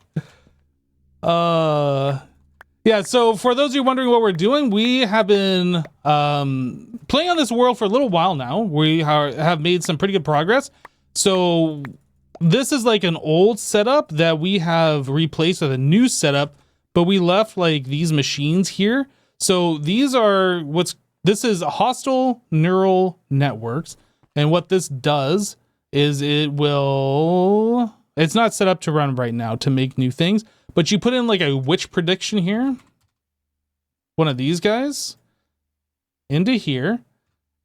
Yeah, so for those of you wondering what we're doing, we have been playing on this world for a little while now. We have made some pretty good progress. So this is like an old setup that we have replaced with a new setup, but we left like these machines here. So these are this is hostile neural networks. And what this does is it's not set up to run right now to make new things, but you put in like a witch prediction here, one of these guys, into here,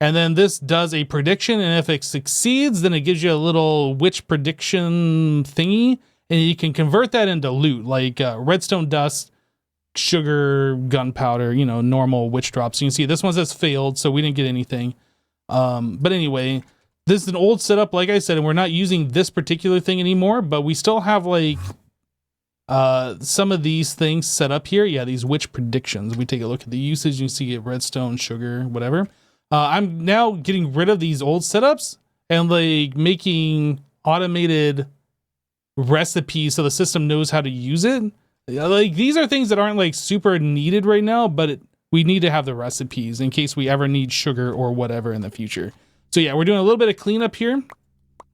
and then this does a prediction, and if it succeeds, then it gives you a little witch prediction thingy, and you can convert that into loot, like redstone dust, sugar, gunpowder, you know, normal witch drops. So you can see this one says failed, so we didn't get anything. But anyway, this is an old setup, like I said, and we're not using this particular thing anymore, but we still have like some of these things set up here. Yeah, these witch predictions. We take a look at the usage, you see it redstone, sugar, whatever. I'm now getting rid of these old setups and like making automated recipes so the system knows how to use it. Like these are things that aren't like super needed right now, but we need to have the recipes in case we ever need sugar or whatever in the future. So yeah, we're doing a little bit of cleanup here,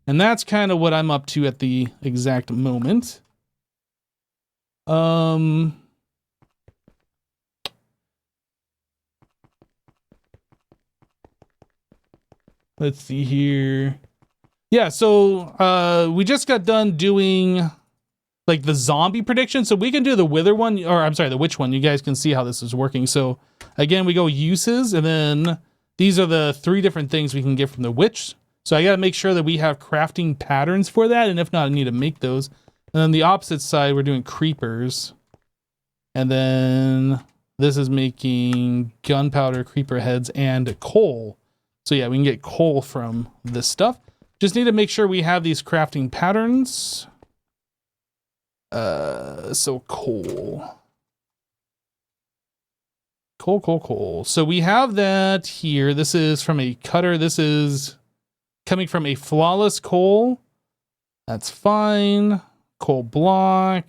and that's kind of what I'm up to at the exact moment. Let's see here. Yeah, so we just got done doing like the zombie prediction, so we can do the wither one, or I'm sorry, the witch one. You guys can see how this is working. So again, we go uses, and then these are the 3 different things we can get from the witch. So I got to make sure that we have crafting patterns for that, and if not, I need to make those. And then the opposite side, we're doing creepers. And then this is making gunpowder, creeper heads, and coal. So yeah, we can get coal from this stuff. Just need to make sure we have these crafting patterns. So coal. Coal. So we have that here. This is from a cutter. This is coming from a flawless coal. That's fine. Coal block.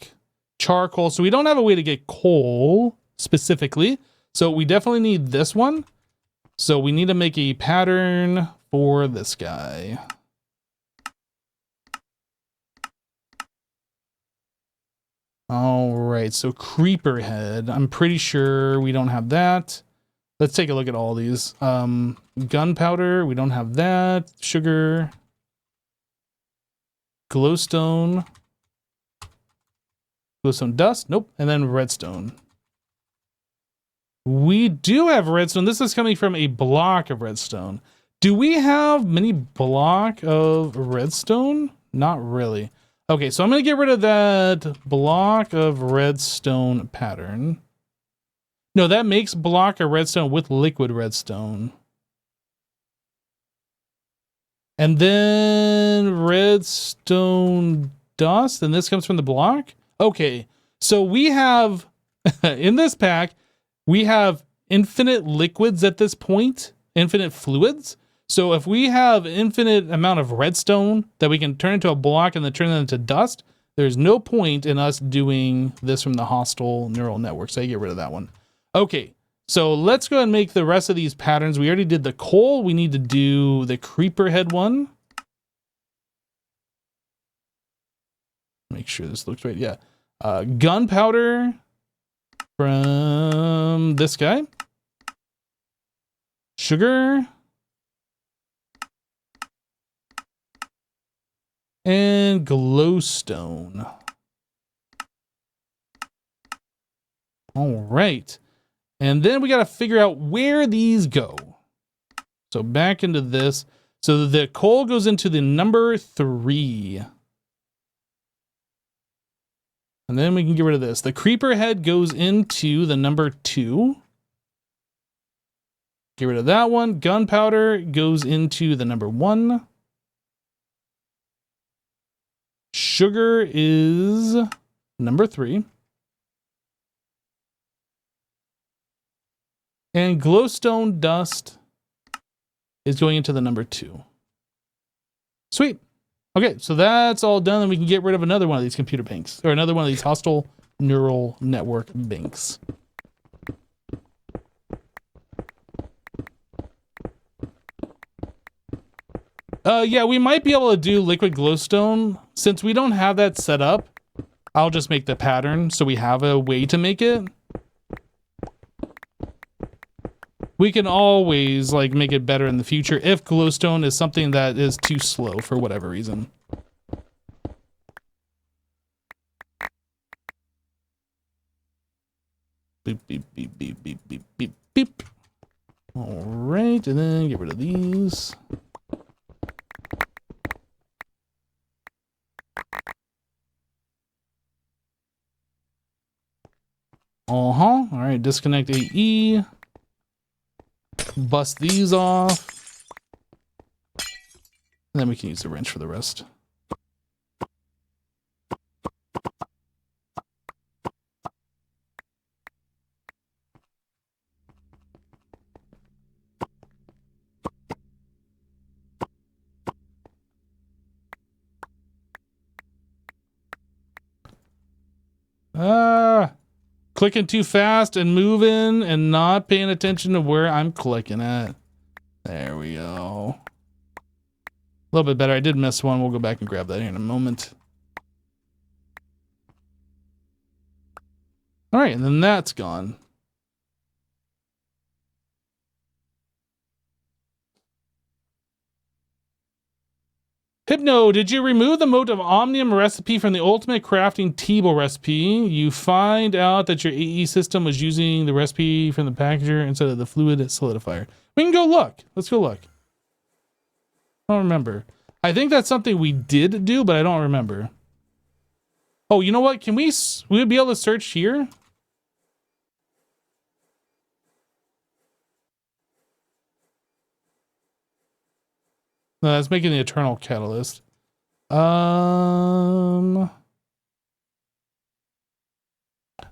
Charcoal. So we don't have a way to get coal specifically. So we definitely need this one. So we need to make a pattern for this guy. All right, so creeper head. I'm pretty sure we don't have that. Let's take a look at all these. Gunpowder, we don't have that. Sugar. Glowstone. Glowstone dust, nope. And then redstone. We do have redstone. This is coming from a block of redstone. Do we have many block of redstone? Not really. Okay, so I'm going to get rid of that block of redstone pattern. No, that makes block of redstone with liquid redstone. And then redstone dust, and this comes from the block? Okay, so we have, in this pack, we have infinite liquids at this point, infinite fluids. So if we have infinite amount of redstone that we can turn into a block and then turn it into dust, there's no point in us doing this from the hostile neural network. So I get rid of that one. Okay, so let's go ahead and make the rest of these patterns. We already did the coal. We need to do the creeper head one. Make sure this looks right. Yeah. Gunpowder from this guy. Sugar. And glowstone. All right. And then we got to figure out where these go. So back into this. So the coal goes into the number 3. And then we can get rid of this. The creeper head goes into the number 2. Get rid of that one. Gunpowder goes into the number 1. Sugar is number 3. And glowstone dust is going into the number 2. Sweet. Okay, so that's all done, and we can get rid of another one of these computer banks, or another one of these hostile neural network banks. Yeah, we might be able to do liquid glowstone. Since we don't have that set up, I'll just make the pattern so we have a way to make it. We can always like make it better in the future if glowstone is something that is too slow for whatever reason. Beep, beep, beep, beep, beep, beep, beep, beep. All right, and then get rid of these. All right, disconnect AE. Bust these off. And then we can use the wrench for the rest. Clicking too fast and moving and not paying attention to where I'm clicking at. There we go. A little bit better. I did miss one. We'll go back and grab that here in a moment. All right, and then that's gone. Hypno, did you remove the mode of Omnium recipe from the ultimate crafting table recipe? You find out that your AE system was using the recipe from the packager instead of the fluid solidifier. We can go look. Let's go look. I don't remember. I think that's something we did do, but I don't remember. Oh, you know what? Can we be able to search here? No, that's making the Eternal Catalyst. No,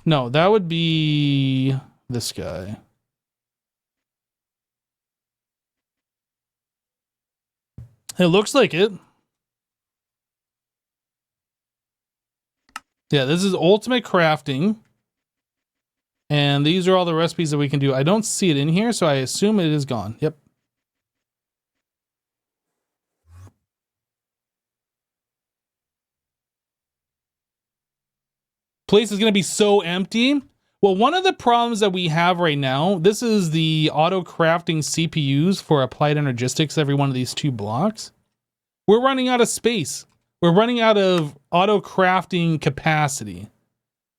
that would be this guy. It looks like it. Yeah, this is ultimate crafting. And these are all the recipes that we can do. I don't see it in here, so I assume it is gone. Yep. Place is going to be so empty. Well, one of the problems that we have right now, this is the auto crafting CPUs for applied energistics, every one of these 2 blocks. We're running out of space. We're running out of auto crafting capacity.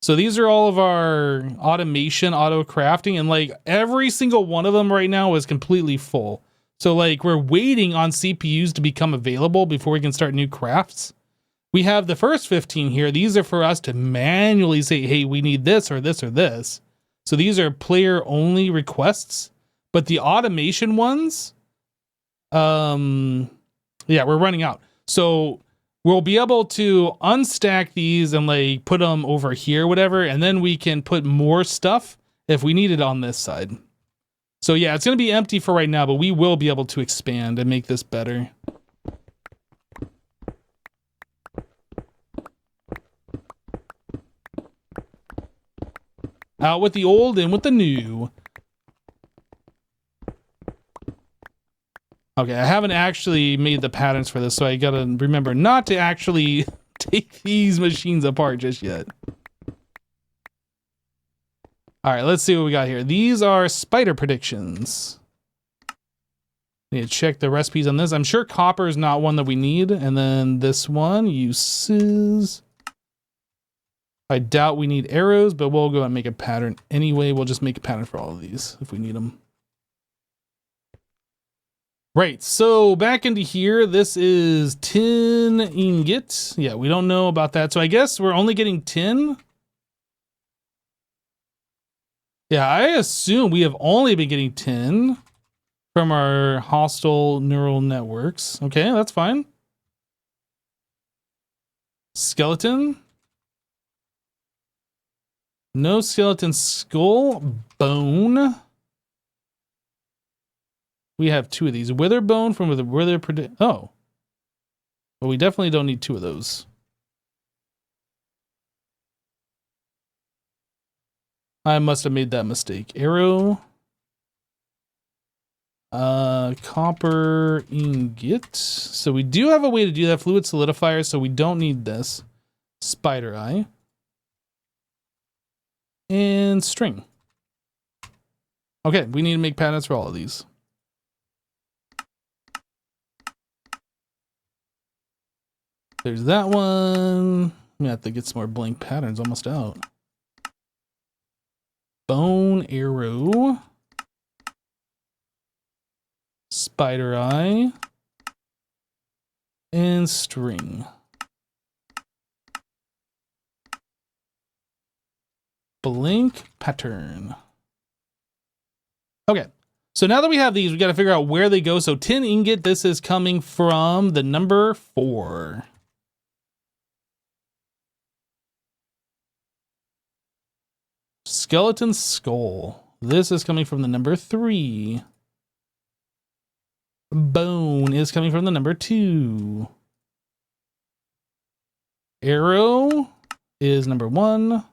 So these are all of our automation, auto crafting, and like every single one of them right now is completely full. So like we're waiting on CPUs to become available before we can start new crafts. We have the first 15 here. These are for us to manually say, hey, we need this or this or this. So these are player only requests, but the automation ones, yeah, we're running out. So we'll be able to unstack these and like put them over here, whatever. And then we can put more stuff if we need it on this side. So yeah, it's going to be empty for right now, but we will be able to expand and make this better. Out with the old, in with the new. Okay, I haven't actually made the patterns for this, so I gotta remember not to actually take these machines apart just yet. Alright, let's see what we got here. These are spider predictions. Need to check the recipes on this. I'm sure copper is not one that we need. And then this one, uses... I doubt we need arrows, but we'll go and make a pattern anyway. We'll just make a pattern for all of these if we need them. Right, so back into here, this is tin ingot. Yeah, we don't know about that. So I guess we're only getting tin. Yeah, I assume we have only been getting tin from our hostile neural networks. Okay, that's fine. Skeleton. No skeleton skull. Bone. We have 2 of these. Wither bone from the wither predict. Oh. Well, we definitely don't need 2 of those. I must have made that mistake. Arrow. Copper ingot. So we do have a way to do that. Fluid solidifier, so we don't need this. Spider eye. And string. Okay, we need to make patterns for all of these. There's that one. We have to get some more blank patterns, almost out. Bone arrow. Spider eye. And string. Blank pattern. Okay, so now that we have these, we got to figure out where they go. So tin ingot, this is coming from the number 4. Skeleton skull. This is coming from the number 3. Bone is coming from the number 2. Arrow is number 1.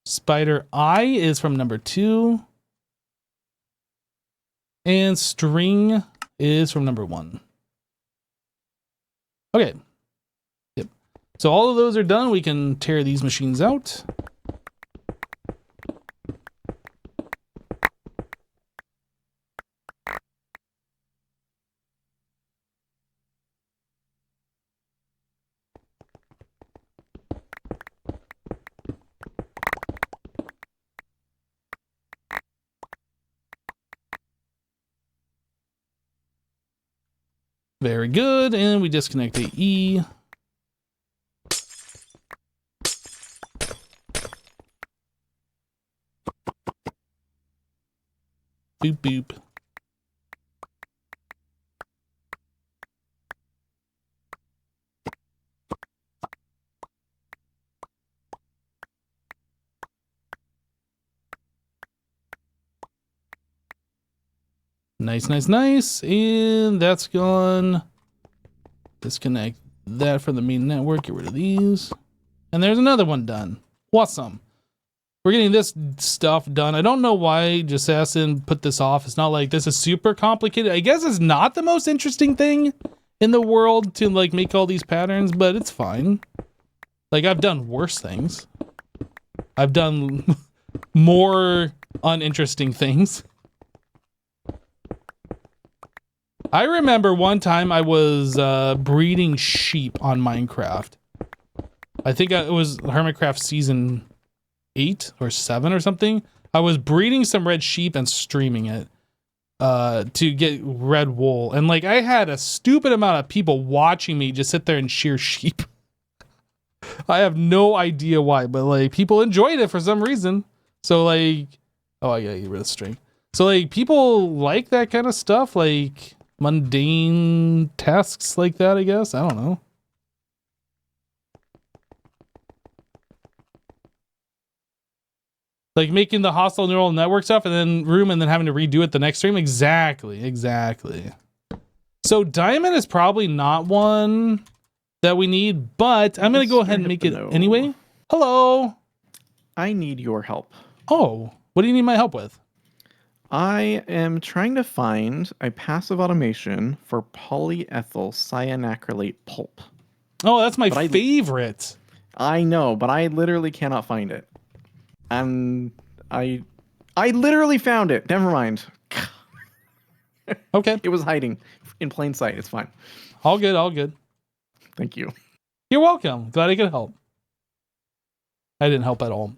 Spider eye is from number 2. And string is from number 1. Okay. Yep. So all of those are done. We can tear these machines out. Very good. And we disconnect the E. Boop, boop. Nice, nice, nice. And that's gone. Disconnect that from the main network. Get rid of these. And there's another one done. Awesome. We're getting this stuff done. I don't know why Jassassin put this off. It's not like this is super complicated. I guess it's not the most interesting thing in the world to like make all these patterns, but it's fine. Like I've done worse things. I've done more uninteresting things. I remember one time I was breeding sheep on Minecraft. I think it was Hermitcraft season 8 or 7 or something. I was breeding some red sheep and streaming it to get red wool. And like I had a stupid amount of people watching me just sit there and shear sheep. I have no idea why, but like people enjoyed it for some reason. So like, oh, I gotta get rid of string. So like people like that kind of stuff, like mundane tasks like that, I guess. I don't know. Like making the hostile neural network stuff and then and then having to redo it the next stream. Exactly. So diamond is probably not one that we need, but I'm going to go ahead and make it anyway. Hello. I need your help. Oh, what do you need my help with? I am trying to find a passive automation for polyethyl cyanacrylate pulp. Oh, that's my favorite. I know, but I literally cannot find it. And I literally found it. Never mind. Okay. It was hiding in plain sight. It's fine. All good, all good. Thank you. You're welcome. Glad I could help. I didn't help at all.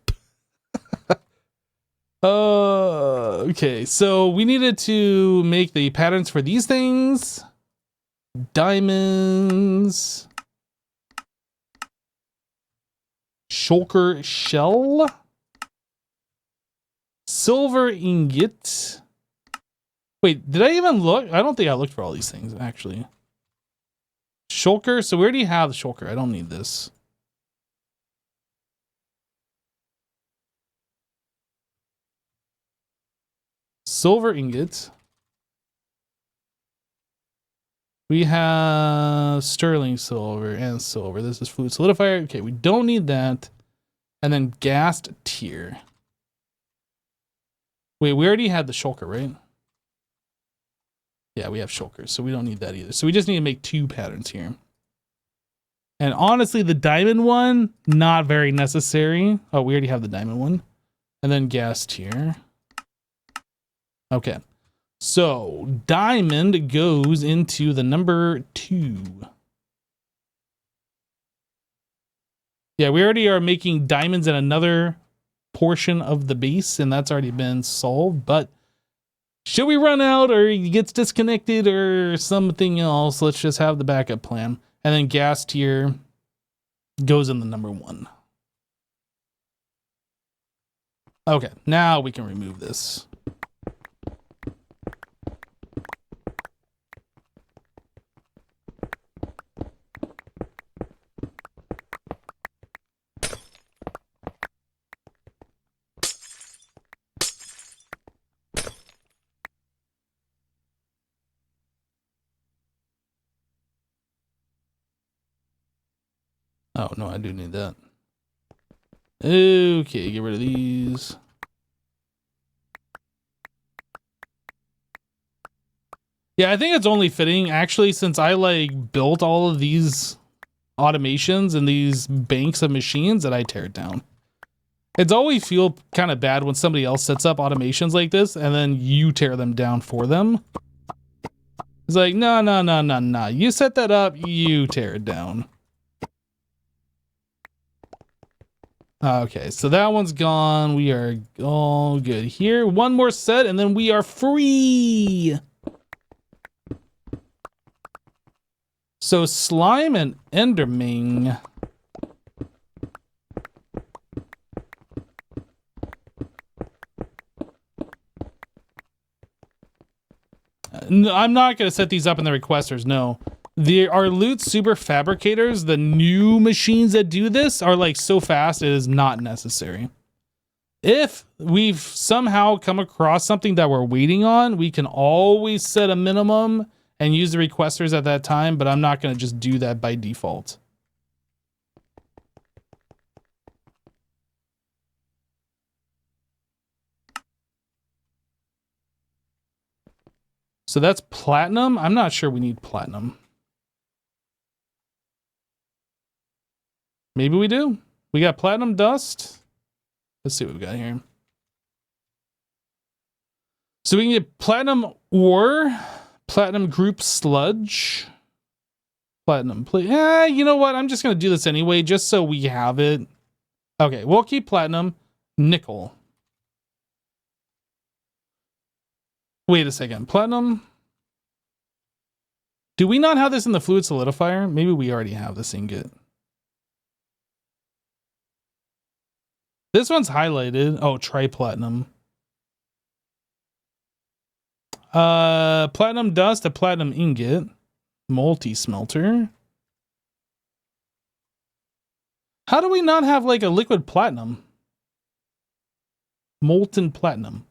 Okay, so we needed to make the patterns for these things. Diamonds. Shulker shell. Silver ingot. Wait, did I even look? I don't think I looked for all these things, actually. Shulker. So we already have the shulker. I don't need this. Silver ingot. We have sterling silver and silver. This is fluid solidifier. Okay, we don't need that. And then gassed tier. Wait, we already had the shulker, right? Yeah, we have shulkers, so we don't need that either. So we just need to make 2 patterns here. And honestly, the diamond one, not very necessary. Oh, we already have the diamond one. And then gas tier. Okay. So diamond goes into the number 2. Yeah, we already are making diamonds in another portion of the base, and that's already been solved. But should we run out or it gets disconnected or something else, let's just have the backup plan. And then gas tier goes in the number 1. Okay, now we can remove this. Oh, no, I do need that. Okay, get rid of these. Yeah, I think it's only fitting, actually, since I, like, built all of these automations and these banks of machines that I tear it down. It's always feel kind of bad when somebody else sets up automations like this and then you tear them down for them. It's like, no. You set that up, you tear it down. Okay, so that one's gone. We are all good here. One more set and then we are free. So slime and enderming. No, I'm not going to set these up in the requesters, no. Our loot super fabricators, the new machines that do this, are like so fast it is not necessary. If we've somehow come across something that we're waiting on, we can always set a minimum and use the requesters at that time, but I'm not going to just do that by default. So that's platinum. I'm not sure we need platinum. Maybe we do. We got platinum dust. Let's see what we've got here. So we can get platinum ore, platinum group sludge, platinum plate. You know what? I'm just going to do this anyway, just so we have it. Okay, we'll keep platinum, nickel. Wait a second. Platinum. Do we not have this in the fluid solidifier? Maybe we already have this ingot. This one's highlighted. Oh, tri-platinum. Platinum dust, a platinum ingot. Multi-smelter. How do we not have like a liquid platinum? Molten platinum.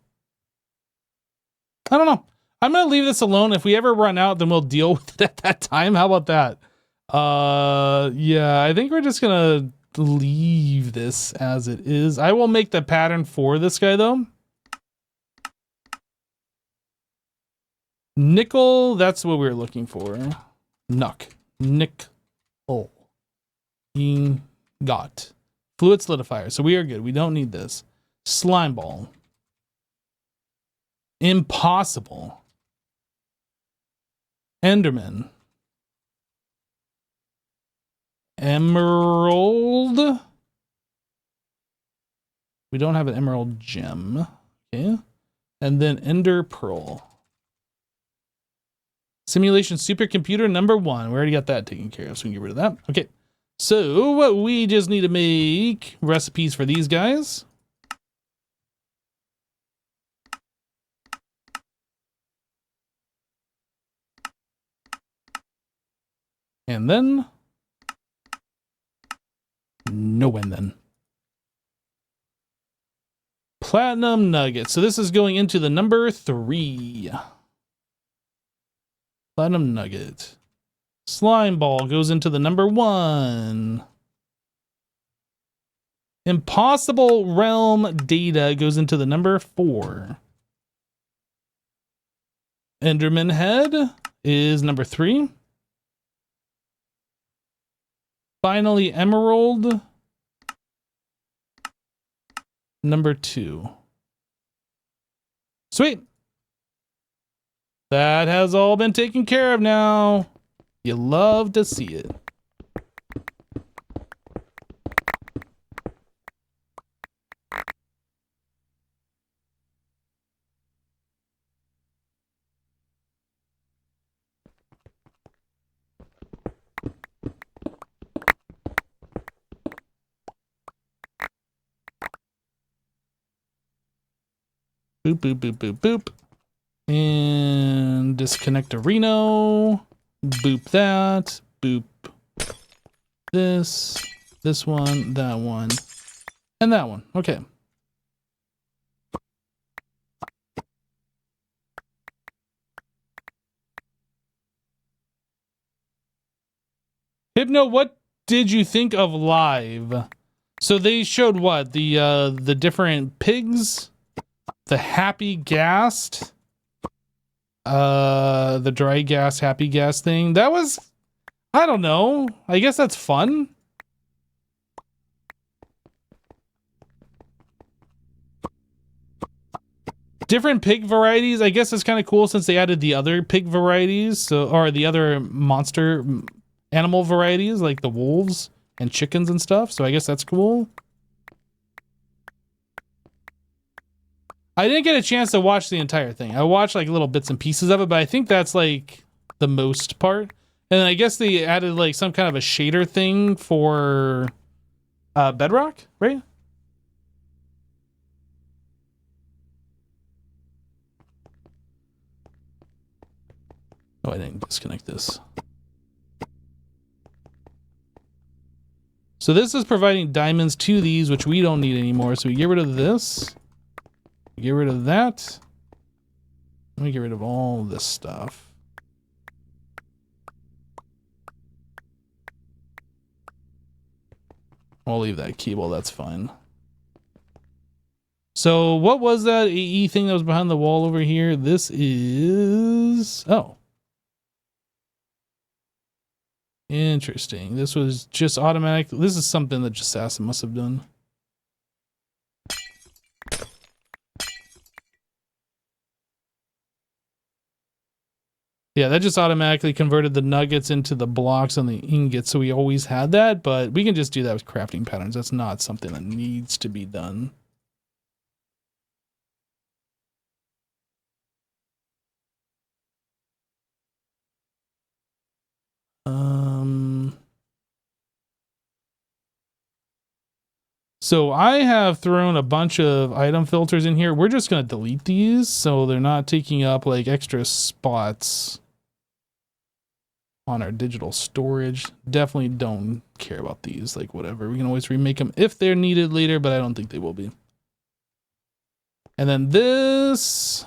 I don't know. I'm going to leave this alone. If we ever run out, then we'll deal with it at that time. How about that? Yeah, I think we're just going to leave this as it is. I will make the pattern for this guy though. Nickel, that's what we're looking for. Nickel. Got. Fluid solidifier. So we are good. We don't need this. Slime ball. Impossible. Enderman. Emerald. We don't have an emerald gem. Okay. And then ender pearl. Simulation supercomputer number 1. We already got that taken care of, so we can get rid of that. Okay. So we just need to make recipes for these guys. And then no and then. Platinum nugget. So this is going into the number 3. Platinum nugget. Slime ball goes into the number 1. Impossible realm data goes into the number 4. Enderman head is number 3. Finally, emerald, number 2. Sweet. That has all been taken care of now. You love to see it. Boop, boop, boop, boop, boop. And disconnect a Reno. Boop that. Boop this. This one, that one, and that one. Okay. Hypno, what did you think of live? So they showed what? The different pigs? The happy gassed, the dry gas, happy gas thing. That was, I don't know. I guess that's fun. Different pig varieties. I guess it's kind of cool since they added the other pig varieties. So, or the other monster animal varieties like the wolves and chickens and stuff. So I guess that's cool. I didn't get a chance to watch the entire thing. I watched like little bits and pieces of it, but I think that's like the most part. And I guess they added like some kind of a shader thing for bedrock, right? Oh, I didn't disconnect this. So this is providing diamonds to these, which we don't need anymore. So we get rid of this. Get rid of that. Let me get rid of all this stuff. I'll leave that cable, that's fine. So what was that AE thing that was behind the wall over here? This is... Oh. Interesting. This was just automatic. This is something that just Assassin must have done. Yeah, that just automatically converted the nuggets into the blocks on the ingots, so we always had that, but we can just do that with crafting patterns. That's not something that needs to be done. So I have thrown a bunch of item filters in here. We're just going to delete these so they're not taking up like extra spots on our digital storage. Definitely don't care about these, like whatever. We can always remake them if they're needed later, but I don't think they will be. And then this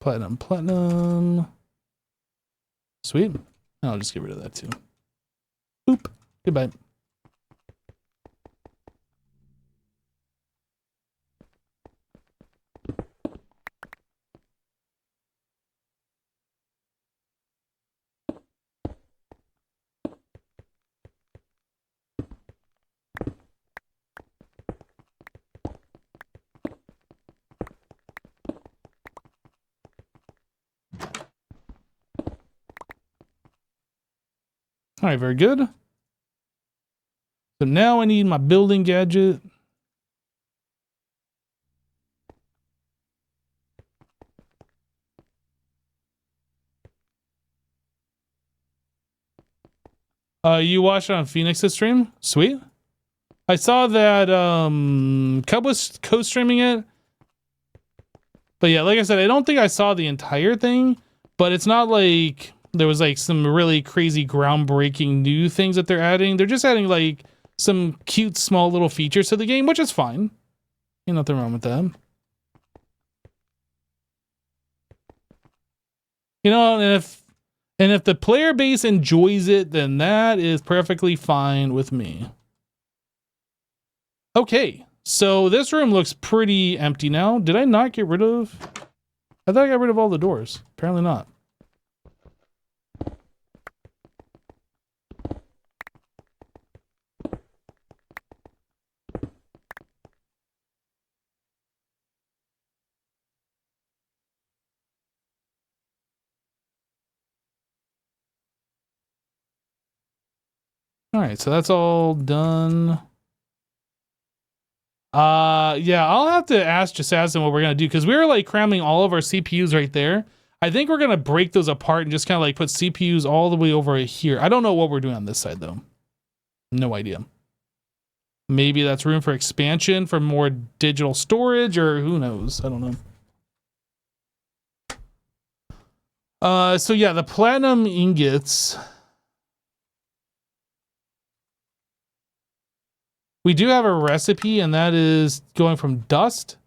platinum. Sweet. I'll just get rid of that too. Boop. Goodbye. All right, very good. So now I need my building gadget. You watched it on Phoenix's stream? Sweet. I saw that Cub was co-streaming it. But yeah, like I said, I don't think I saw the entire thing, but it's not like there was like some really crazy groundbreaking new things that they're adding. They're just adding like some cute small little features to the game, which is fine. Ain't nothing wrong with that. You know, and if the player base enjoys it, then that is perfectly fine with me. Okay, so this room looks pretty empty now. Did I not get rid of... I thought I got rid of all the doors. Apparently not. All right, so that's all done. Yeah, I'll have to ask Assassin what we're gonna do, because we were like cramming all of our CPUs right there. I think we're gonna break those apart and just kind of like put CPUs all the way over here. I don't know what we're doing on this side though. No idea. Maybe that's room for expansion for more digital storage, or who knows? I don't know. So yeah, the platinum ingots. We do have a recipe, and that is going from dust.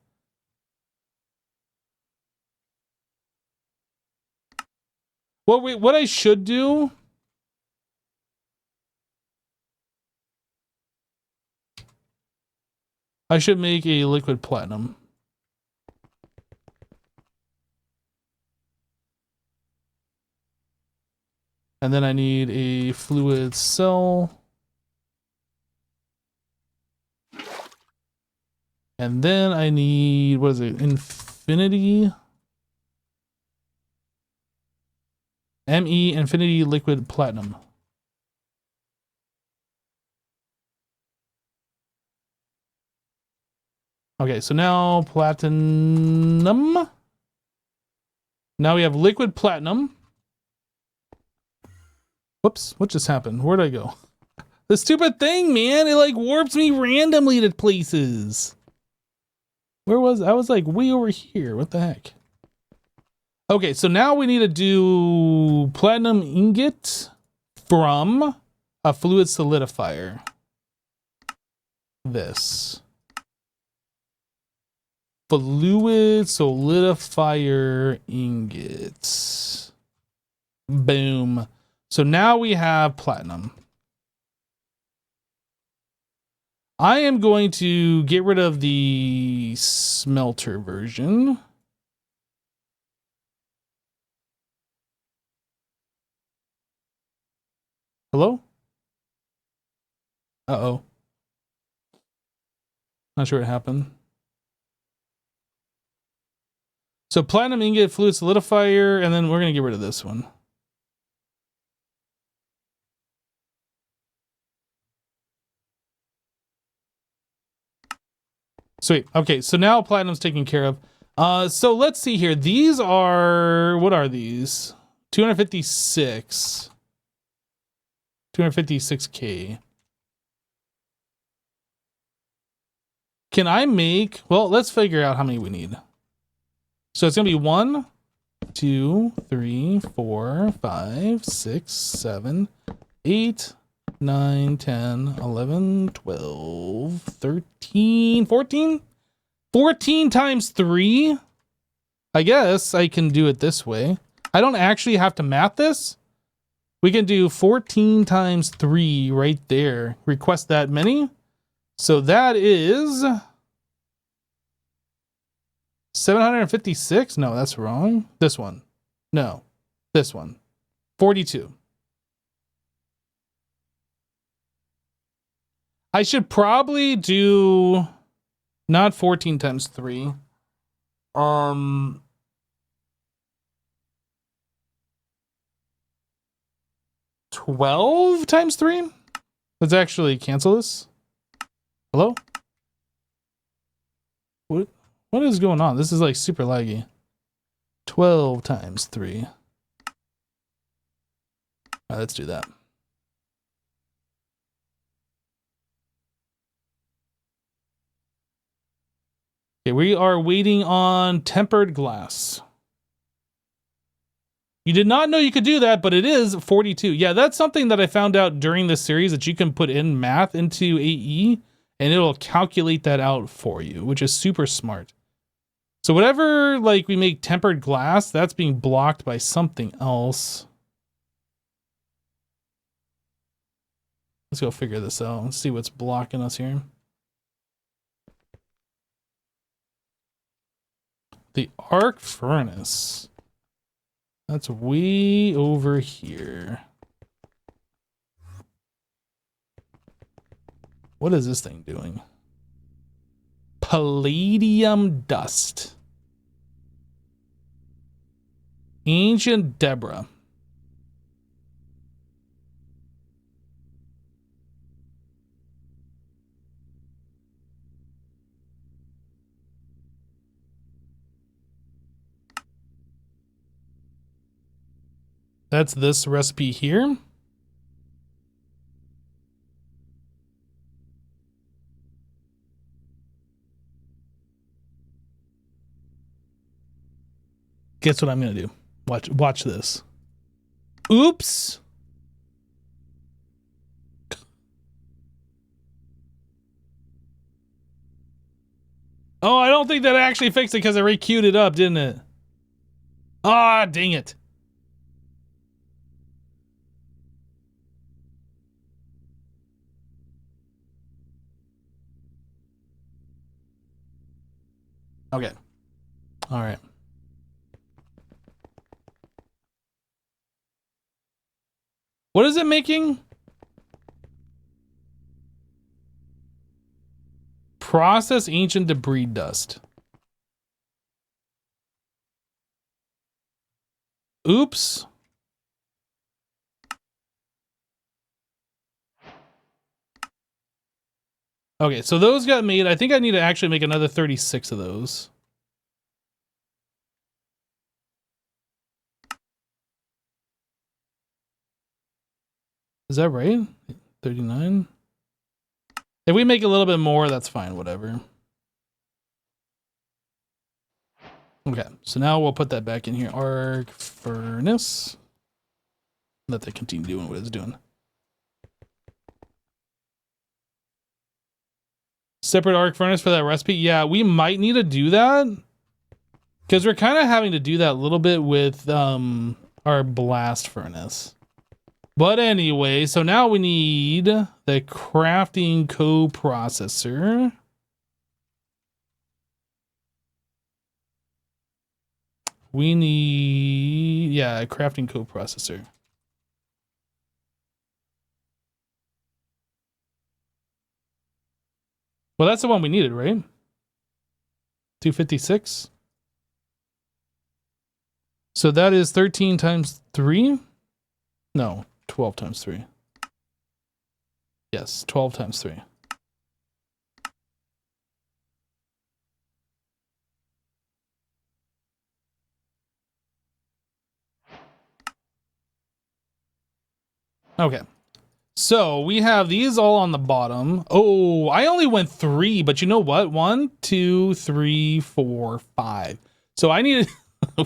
What I should do... I should make a liquid platinum. And then I need a fluid cell. And then I need, what is it? Infinity. ME Infinity Liquid Platinum. Okay, so now platinum. Now we have liquid platinum. Whoops, what just happened? Where'd I go? The stupid thing, man, it like warps me randomly to places. Where was I? Was like way over here. What the heck? Okay, so now we need to do platinum ingot from a fluid solidifier. This. Fluid solidifier ingots. Boom. So now we have platinum. I am going to get rid of the smelter version. Hello? Uh-oh. Not sure what happened. So platinum ingot, fluid solidifier, and then we're going to get rid of this one. Sweet. Okay, so now platinum's taken care of. So let's see here. These are, what are these? 256. 256K. Can I make, well, let's figure out how many we need. So it's going to be 1, 2, 3, 4, 5, 6, 7, 8, 9, 10, 11, 12, 13, 14? 14 times 3? I guess I can do it this way. I don't actually have to math this. We can do 14 times 3 right there. Request that many. So that is 756? No, that's wrong. This one. No, this one. 42. I should probably do not 14 times 3. 12 times 3? Let's actually cancel this. Hello? What is going on? This is like super laggy. 12 times 3. All right, let's do that. Okay, we are waiting on tempered glass. You did not know you could do that, but it is 42. Yeah, that's something that I found out during this series, that you can put in math into AE and it'll calculate that out for you, which is super smart. So whatever, like, we make tempered glass, that's being blocked by something else. Let's go figure this out. Let's see what's blocking us here. The arc furnace. That's way over here. What is this thing doing? Palladium dust. Ancient Deborah. That's this recipe here. Guess what I'm gonna do? Watch this. Oops. Oh, I don't think that actually fixed it because I re-queued it up, didn't it? Ah, dang it. Okay. All right. What is it making? Process ancient debris dust. Oops. Okay, so those got made. I think I need to actually make another 36 of those. Is that right? 39. If we make a little bit more, that's fine, whatever. Okay, so now we'll put that back in here. Arc furnace. Let that continue doing what it's doing. Separate arc furnace for that recipe? Yeah, we might need to do that. Because we're kind of having to do that a little bit with our blast furnace. But anyway, so now we need the crafting coprocessor. We need, yeah, a crafting coprocessor. Well, that's the one we needed, right? 256. So that is 13 times 3? No, 12 times 3. Yes, 12 times 3. Okay. So we have these all on the bottom. Oh, I only went 3, but you know what? 1, 2, 3, 4, 5. So I need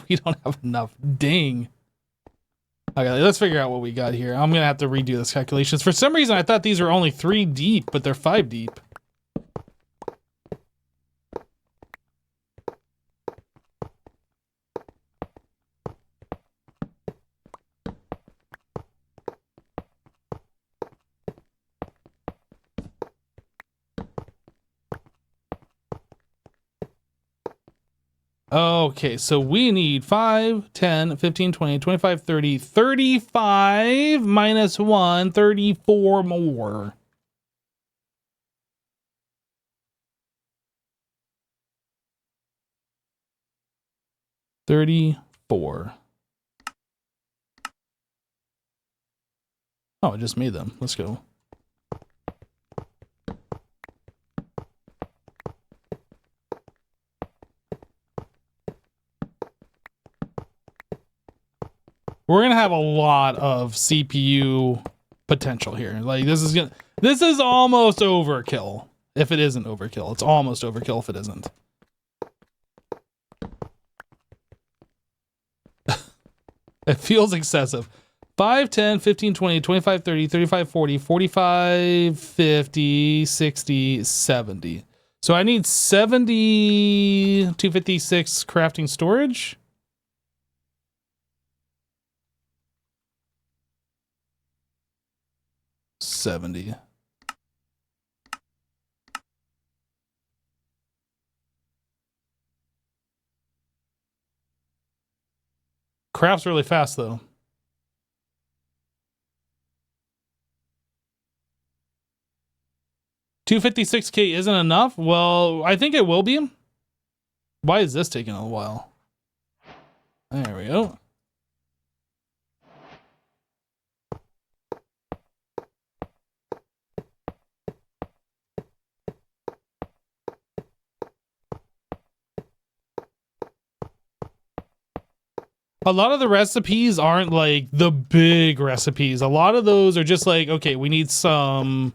we don't have enough. Dang. Okay, let's figure out what we got here. I'm gonna have to redo this calculations. For some reason, I thought these were only 3 deep, but they're 5 deep. Okay, so we need 5, 10, 15, 20, 25, 30, 35 minus 1, 34 more. $34. Oh, I just made them. Let's go. We're gonna have a lot of CPU potential here. Like this is almost overkill. If it isn't overkill, it's almost overkill if it isn't. It feels excessive. 5, 10, 15, 20, 25, 30, 35, 40, 45, 50, 60, 70. So I need 70 256 crafting storage. $70. Crafts really fast though. $256K isn't enough? Well, I think it will be. Why is this taking a while? There we go. A lot of the recipes aren't like the big recipes. A lot of those are just like, okay, we need some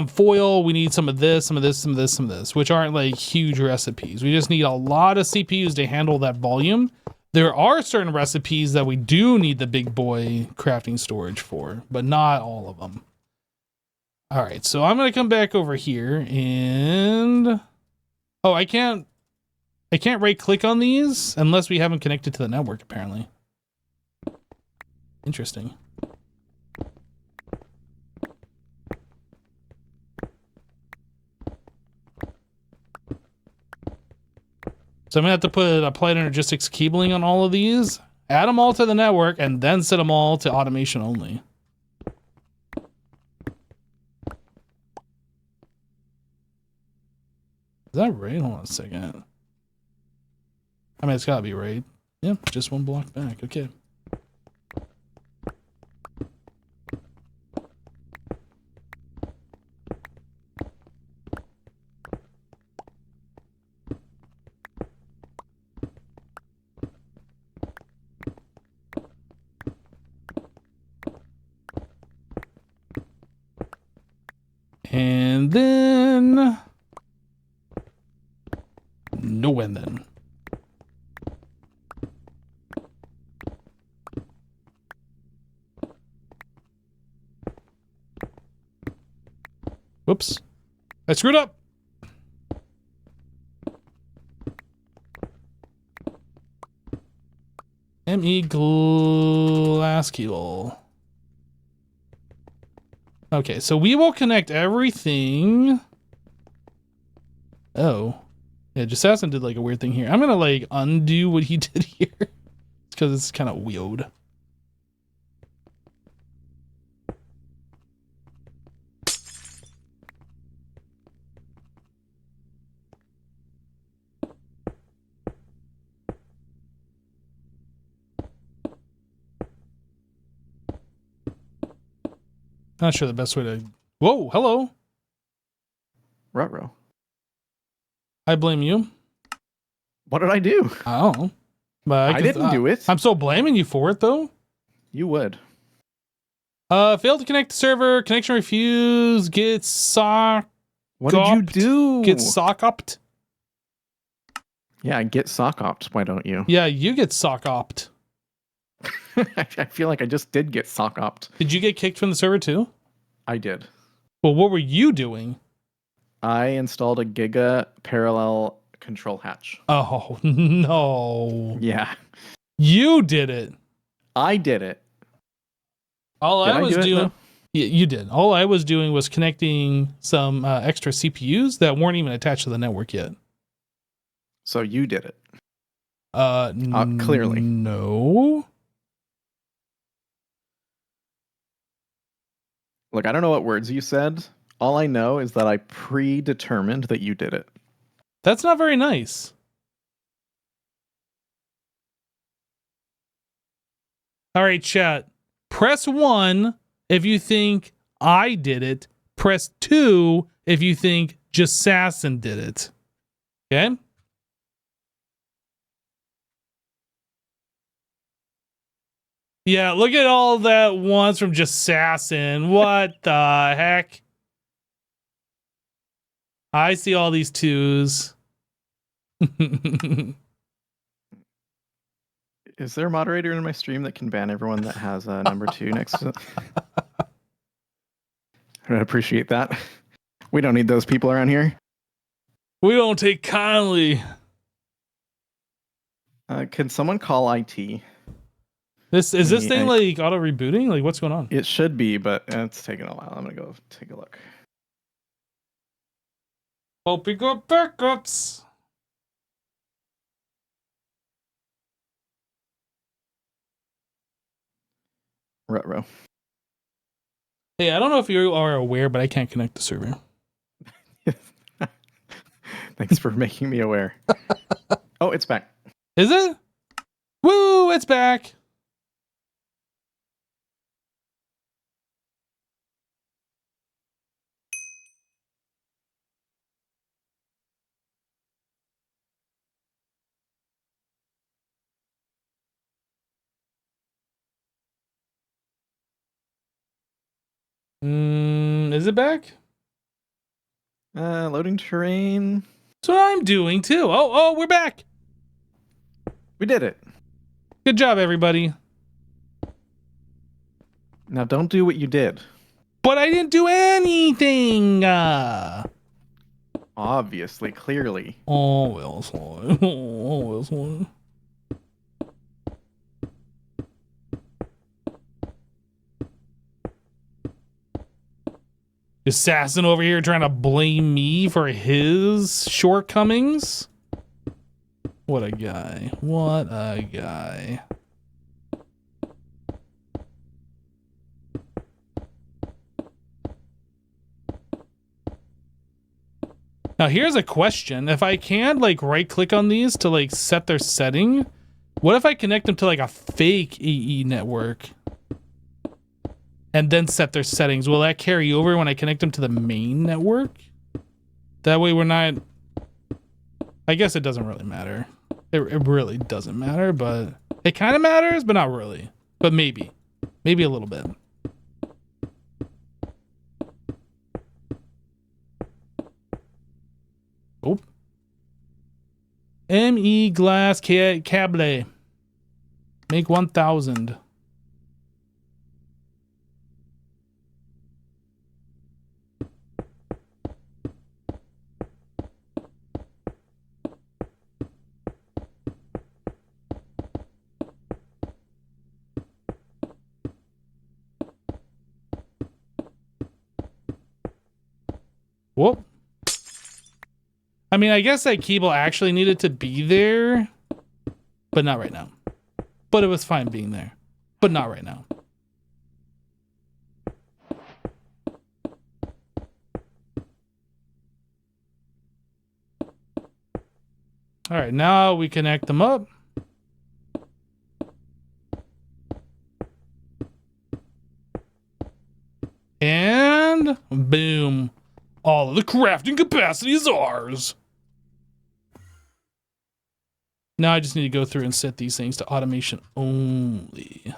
foil, we need some of this, some of this, some of this, some of this, which aren't like huge recipes. We just need a lot of CPUs to handle that volume. There are certain recipes that we do need the big boy crafting storage for, but not all of them. All right, so I'm going to come back over here and... Oh, I can't right click on these unless we haven't connected to the network, apparently. Interesting. So I'm gonna have to put applied energistics cabling on all of these, add them all to the network, and then set them all to automation only. Is that right? Hold on a second. I mean, it's gotta be right. Yep, just one block back. Okay. And then... No, and then. Whoops. I screwed up. ME Glaskeel. Okay, so we will connect everything. Oh. Yeah, Jassassin did like a weird thing here. I'm gonna like undo what he did here. Because it's kind of weird. Not sure the best way to... Whoa, hello. Ruh-roh. I blame you. What did I do? I don't know. But I didn't do it. I'm still blaming you for it, though. You would. Failed to connect the server. Connection refused. Get sock. What did you do? Get sock-opt. Yeah, get sock-opt. Why don't you? Yeah, you get sock-opt. I feel like I just did get sock-opt. Did you get kicked from the server, too? I did. Well, what were you doing? I installed a Giga parallel control hatch. Oh, no. Yeah. You did it. I did it. All Did I I was do it, doing... though? Yeah, you did. All I was doing was connecting some extra CPUs that weren't even attached to the network yet. So you did it. Clearly. No. Look, I don't know what words you said. All I know is that I predetermined that you did it. That's not very nice. All right, chat. Press 1 if you think I did it. Press 2 if you think Jassassin did it. Okay? Yeah, look at all that once from Jassassin. What the heck? I see all these 2s. Is there a moderator in my stream that can ban everyone that has a number 2 next to it? I'd appreciate that. We don't need those people around here. We don't take kindly. Can someone call IT? Is this thing like auto rebooting? Like what's going on? It should be, but it's taking a while. I'm gonna go take a look. Hope you got backups. Ruh-roh. Hey, I don't know if you are aware, but I can't connect the server. Thanks for making me aware. Oh, it's back. Is it? Woo, it's back. Is it back? Loading terrain. That's what I'm doing too. Oh, we're back. We did it. Good job, everybody. Now don't do what you did. But I didn't do anything. Obviously, clearly. Oh, well, sorry. Oh, well, sorry. Assassin over here trying to blame me for his shortcomings. What a guy. What a guy. Now here's a question. If I can like right click on these to like set their setting, what if I connect them to like a fake AE network and then set their settings? Will that carry over when I connect them to the main network? That way we're not... I guess it doesn't really matter. It really doesn't matter, but it kind of matters, but not really. But maybe. Maybe a little bit. ME glass cable. Make 1,000. Whoop. I mean, I guess that cable actually needed to be there, but not right now. But it was fine being there, but not right now. All right, now we connect them up. And boom. All of the crafting capacity is ours. Now I just need to go through and set these things to automation only.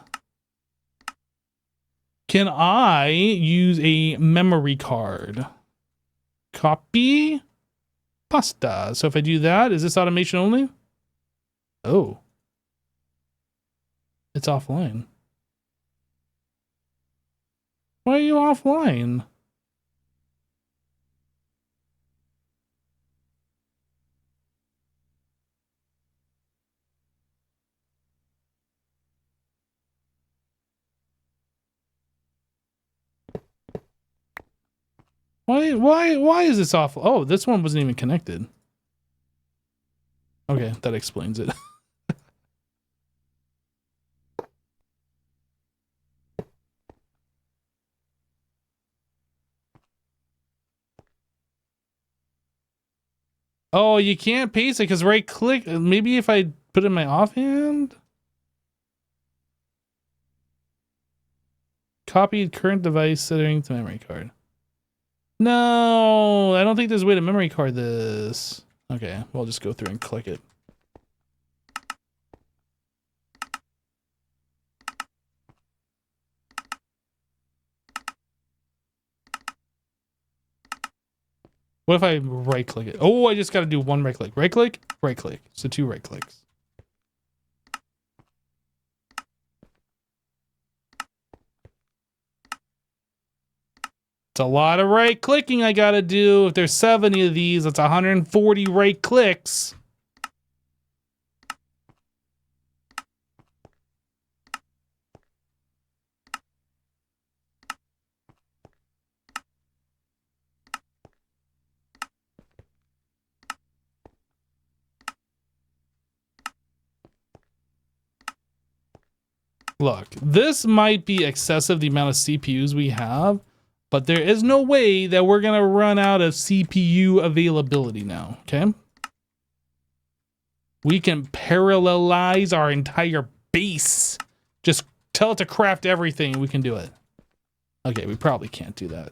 Can I use a memory card? Copy. Pasta. So if I do that, is this automation only? Oh. It's offline. Why are you offline? Why is this off? Oh, this one wasn't even connected. Okay, that explains it. Oh, you can't paste it because right click. Maybe if I put it in my offhand. Copied current device setting to memory card. No, I don't think there's a way to memory card this. Okay, we'll just go through and click it. What if I right click it? Oh, I just got to do one right click. Right click, right click. So 2 right clicks. It's a lot of right clicking I got to do. If there's 70 of these, that's 140 right clicks. Look, this might be excessive, the amount of CPUs we have, but there is no way that we're going to run out of CPU availability now, okay? We can parallelize our entire base. Just tell it to craft everything, we can do it. Okay, we probably can't do that.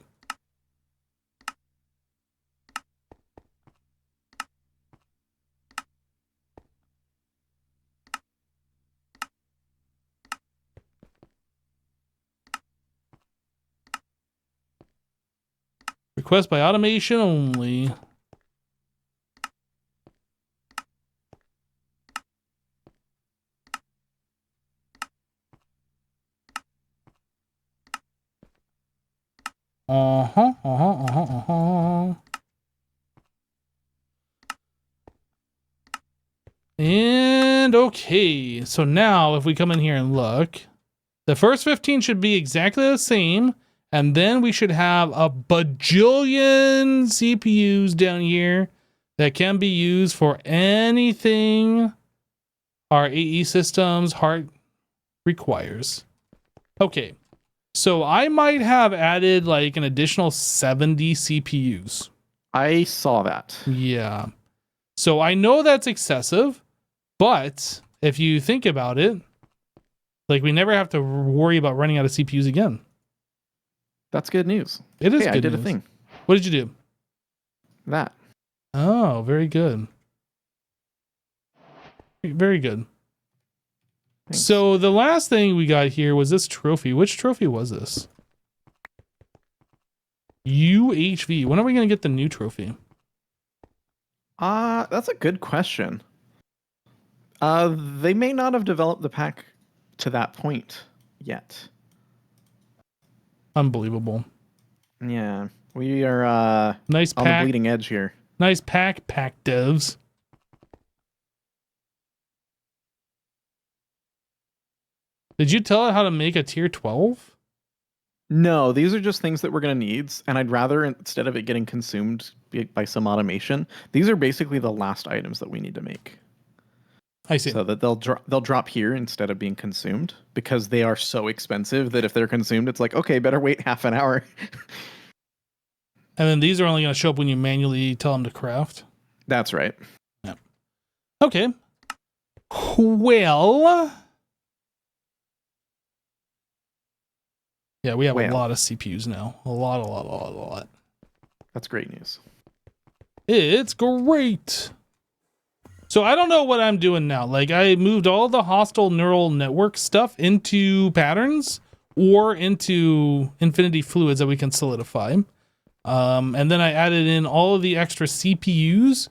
Request by automation only. And okay, so now if we come in here and look, the first 15 should be exactly the same. And then we should have a bajillion CPUs down here that can be used for anything our AE systems heart requires. Okay, so I might have added like an additional 70 CPUs. I saw that. Yeah. So I know that's excessive, but if you think about it, like we never have to worry about running out of CPUs again. That's good news. It is hey, good I did news. a thing. What did you do? That. Oh, very good. Very good. Thanks. So the last thing we got here was this trophy. Which trophy was this? UHV. When are we going to get the new trophy? That's a good question. They may not have developed the pack to that point yet. Unbelievable. Yeah, we are nice on the bleeding edge here. Nice pack devs. Did you tell it how to make a tier 12? No, these are just things that we're going to need, and I'd rather, instead of it getting consumed by some automation, these are basically the last items that we need to make. I see. So that they'll drop here instead of being consumed, because they are so expensive that if they're consumed, it's like, okay, better wait half an hour. And then these are only going to show up when you manually tell them to craft? That's right. Yeah. Okay. Well... Yeah, we have a lot of CPUs now. A lot. That's great news. It's great. So I don't know what I'm doing now. Like, I moved all the hostile neural network stuff into patterns or into infinity fluids that we can solidify. And then I added in all of the extra CPUs.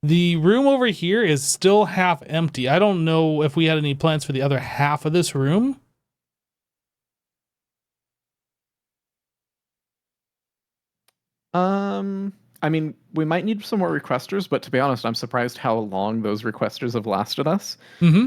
The room over here is still half empty. I don't know if we had any plans for the other half of this room. I mean, we might need some more requesters, but to be honest, I'm surprised how long those requesters have lasted us. Mm-hmm.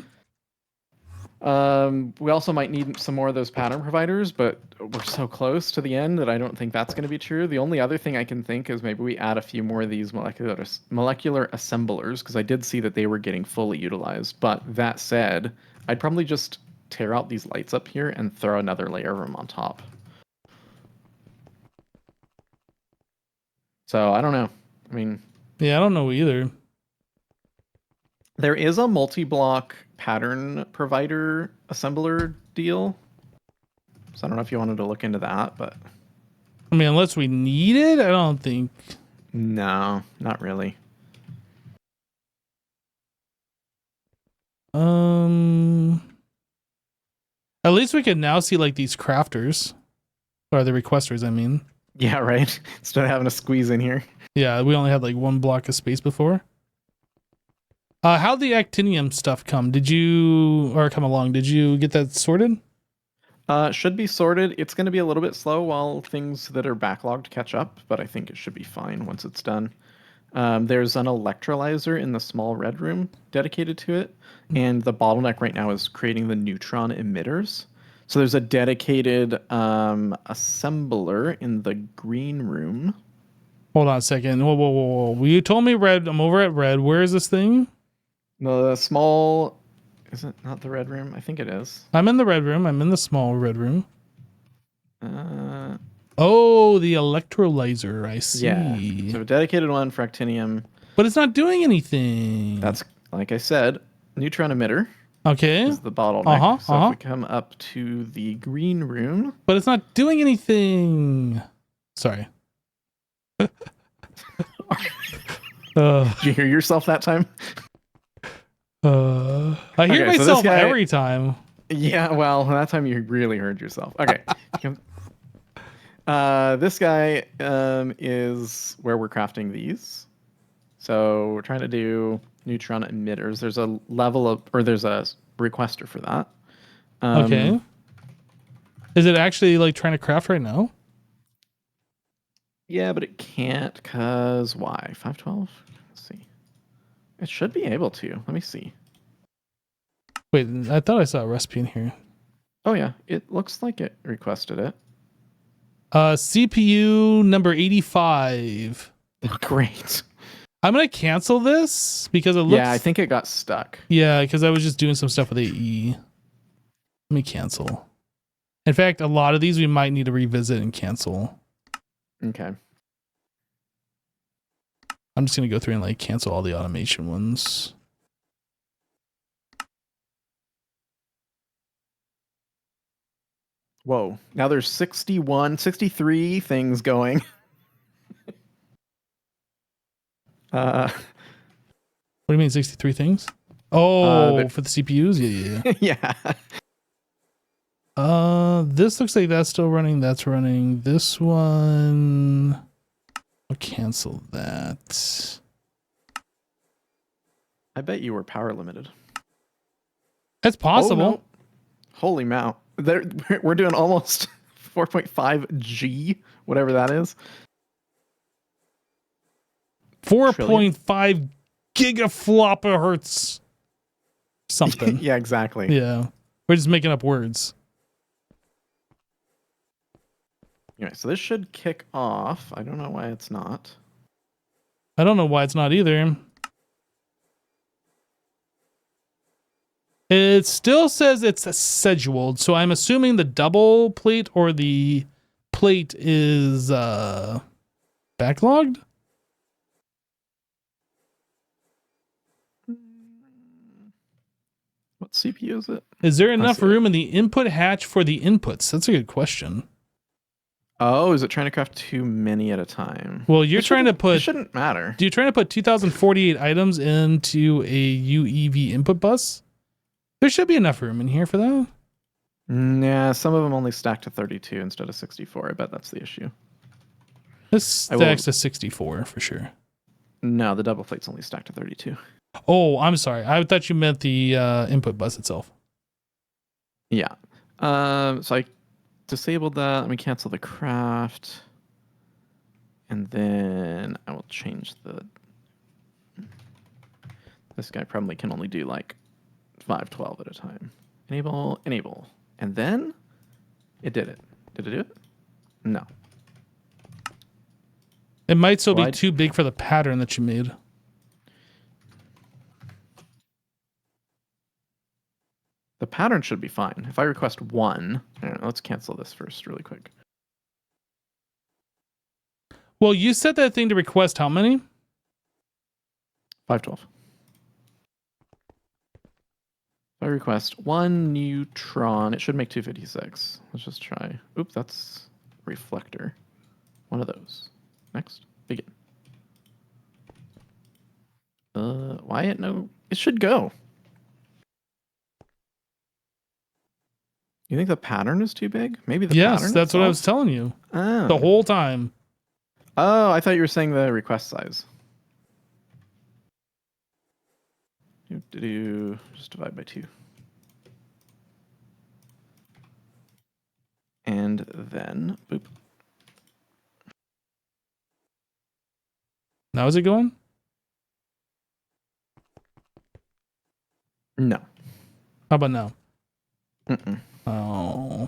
We also might need some more of those pattern providers, but we're so close to the end that I don't think that's going to be true. The only other thing I can think is maybe we add a few more of these molecular assemblers, because I did see that they were getting fully utilized. But that said, I'd probably just tear out these lights up here and throw another layer of them on top. So I don't know. I mean... Yeah, I don't know either. There is a multi-block pattern provider assembler deal. So I don't know if you wanted to look into that, but... I mean, unless we need it, I don't think... No, not really. At least we can now see, like, these crafters. Or the requesters, I mean. Yeah, right. Instead of having to squeeze in here. Yeah, we only had like one block of space before. How'd the actinium stuff come? Did you get that sorted? Should be sorted. It's going to be a little bit slow while things that are backlogged catch up, but I think it should be fine once it's done. There's an electrolyzer in the small red room dedicated to it, and the bottleneck right now is creating the neutron emitters. So there's a dedicated assembler in the green room. Hold on a second. Whoa. You told me red. I'm over at red. Where is this thing? The small... Is it not the red room? I think it is. I'm in the red room. I'm in the small red room. Oh, the electrolyzer. I see. Yeah. So a dedicated one for actinium. But it's not doing anything. That's, like I said, neutron emitter. Okay. Is the bottleneck. So if we come up to the green room. But it's not doing anything. Sorry. Did you hear yourself that time? I hear myself every time. Yeah, well, that time you really heard yourself. Okay. This guy is where we're crafting these. So we're trying to do neutron emitters. There's a level of, or there's a requester for that. Okay. Is it actually like trying to craft right now? Yeah, but it can't, because why? 512? Let's see. It should be able to. Let me see. Wait, I thought I saw a recipe in here. Oh, yeah. It looks like it requested it. CPU number 85. Great. I'm going to cancel this because it looks... Yeah, I think it got stuck. Yeah, because I was just doing some stuff with AE. Let me cancel. In fact, a lot of these we might need to revisit and cancel. Okay. I'm just going to go through and like cancel all the automation ones. Whoa. Now there's 63 things going. What do you mean 63 things? Oh, for the CPUs? Yeah. Yeah. This looks like that's still running. That's running. This one... I'll cancel that. I bet you were power limited. That's possible. Oh, no. Holy mow. We're doing almost 4.5 G, whatever that is. 4.5 gigaflopperhertz. Something. Yeah, exactly. Yeah. We're just making up words. Anyway, so this should kick off. I don't know why it's not. I don't know why it's not either. It still says it's scheduled, so I'm assuming the double plate or the plate is backlogged. What CPU is it? Is there enough room in the input hatch for the inputs? That's a good question. Oh, is it trying to craft too many at a time? Well, you're trying to put... It shouldn't matter. Do you trying to put 2048 items into a UEV input bus? There should be enough room in here for that. Yeah, some of them only stack to 32 instead of 64. I bet that's the issue. This stacks to 64 for sure. No, the double plate's only stacked to 32. Oh, I'm sorry. I thought you meant the input bus itself. Yeah. So I disabled that. Let me cancel the craft. And then I will change the... This guy probably can only do like 512 at a time. Enable, enable. And then it did it. Did it do it? No. It might still be too big for the pattern that you made. The pattern should be fine. If I request one, let's cancel this first really quick. Well, you set that thing to request how many? 512. If I request one neutron, it should make 256. Let's just try. Oops, that's reflector. One of those. Next, begin. Why it no? It should go. You think the pattern is too big? Maybe the pattern. Yes, that's what I was telling you. Oh. The whole time. Oh, I thought you were saying the request size. Just divide by 2. And then, boop. Now is it going? No. How about now? Mm-mm. Oh.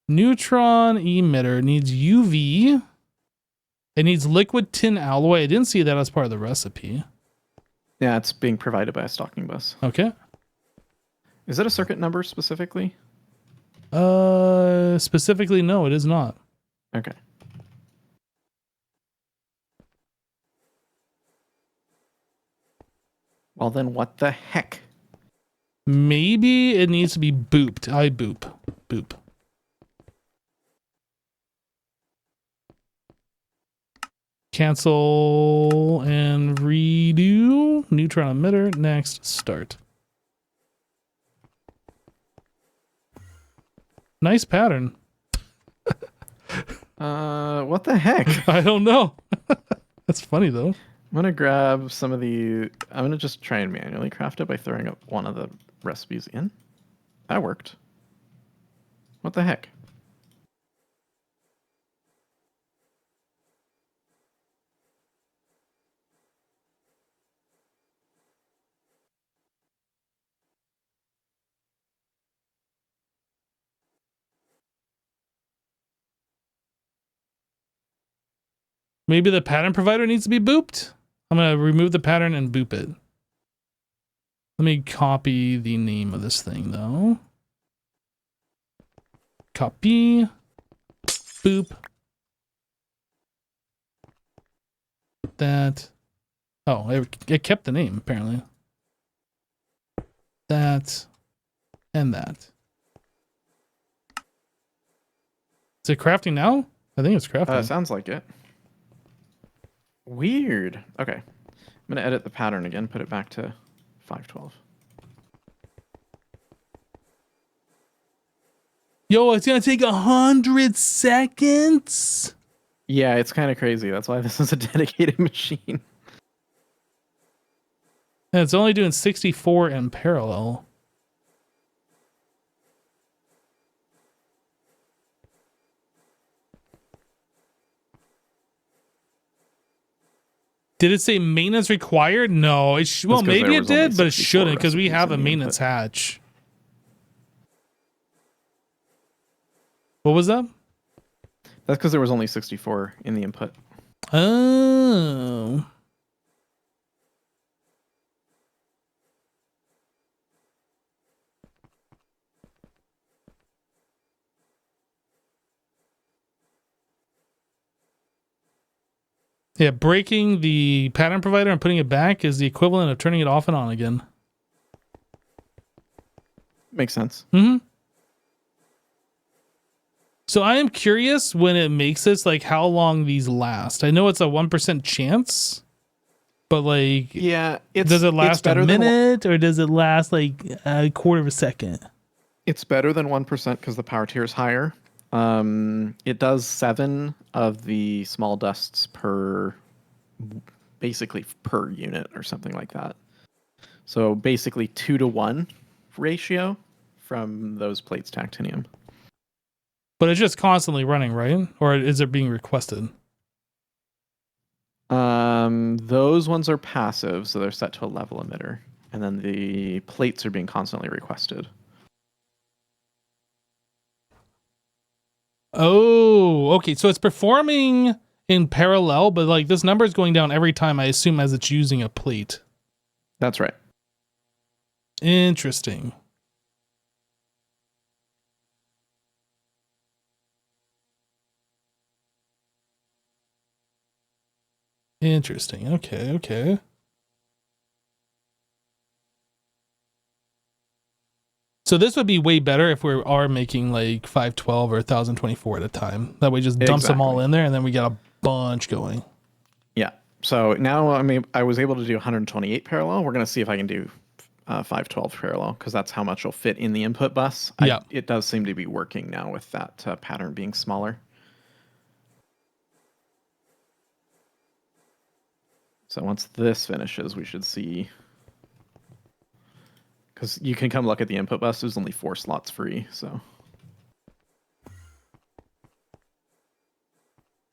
Neutron emitter needs UV. It needs liquid tin alloy. I didn't see that as part of the recipe. Yeah, it's being provided by a stocking bus. Okay. Is it a circuit number specifically? Specifically, no, it is not. Okay. Well, then what the heck? Maybe it needs to be booped. I boop. Boop. Cancel and redo. Neutron emitter. Next. Start. Nice pattern. What the heck? I don't know. That's funny though. I'm gonna grab some of the... I'm gonna just try and manually craft it by throwing up one of the recipes in. That worked. What the heck? Maybe the pattern provider needs to be booped. I'm going to remove the pattern and boop it. Let me copy the name of this thing though. Copy. Boop. That. Oh, it kept the name apparently. That. And that. Is it crafting now? I think it's crafting. Sounds like it. Weird. Okay. I'm going to edit the pattern again, put it back to 512. Yo, it's going to take 100 seconds? Yeah, it's kind of crazy. That's why this is a dedicated machine. And it's only doing 64 in parallel. Did it say maintenance required? No. Well, maybe it did, but it shouldn't because we have a maintenance hatch. What was that? That's because there was only 64 in the input. Oh. Yeah, breaking the pattern provider and putting it back is the equivalent of turning it off and on again. Makes sense. Mm-hmm. So I am curious when it makes this, like how long these last. I know it's a 1% chance, but like, yeah, does it last a minute or does it last like a quarter of a second? It's better than 1% because the power tier is higher. It does 7 of the small dusts basically per unit or something like that. So basically 2-to-1 ratio from those plates to actinium. But it's just constantly running, right? Or is it being requested? Those ones are passive, so they're set to a level emitter. And then the plates are being constantly requested. Oh, okay. So it's performing in parallel, but like this number is going down every time, I assume, as it's using a plate. That's right. Interesting. Interesting. Okay, okay. So this would be way better if we are making like 512 or 1024 at a time. That way just dumps them all in there and then we got a bunch going. Yeah. So now I was able to do 128 parallel. We're going to see if I can do 512 parallel because that's how much will fit in the input bus. Yeah. It does seem to be working now with that pattern being smaller. So once this finishes, we should see, because you can come look at the input bus. There's only 4 slots free. So.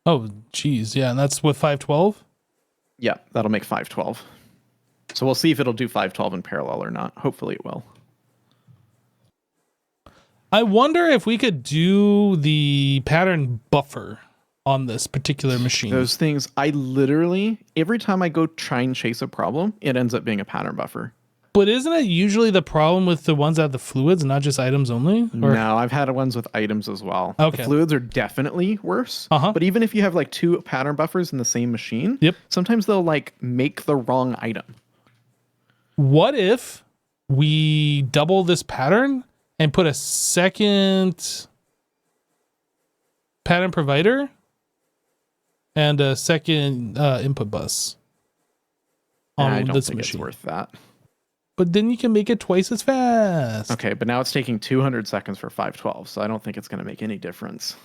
Oh, geez. Yeah. And that's with 512? Yeah, that'll make 512. So we'll see if it'll do 512 in parallel or not. Hopefully it will. I wonder if we could do the pattern buffer on this particular machine. Those things, I literally, every time I go try and chase a problem, it ends up being a pattern buffer. But isn't it usually the problem with the ones that have the fluids and not just items only? Or? No, I've had ones with items as well. Okay. The fluids are definitely worse. But even if you have like 2 pattern buffers in the same machine, sometimes they'll like make the wrong item. What if we double this pattern and put a second pattern provider and a second input bus on I don't this think machine? It's worth that. But then you can make it twice as fast. Okay, but now it's taking 200 seconds for 512, so I don't think it's going to make any difference.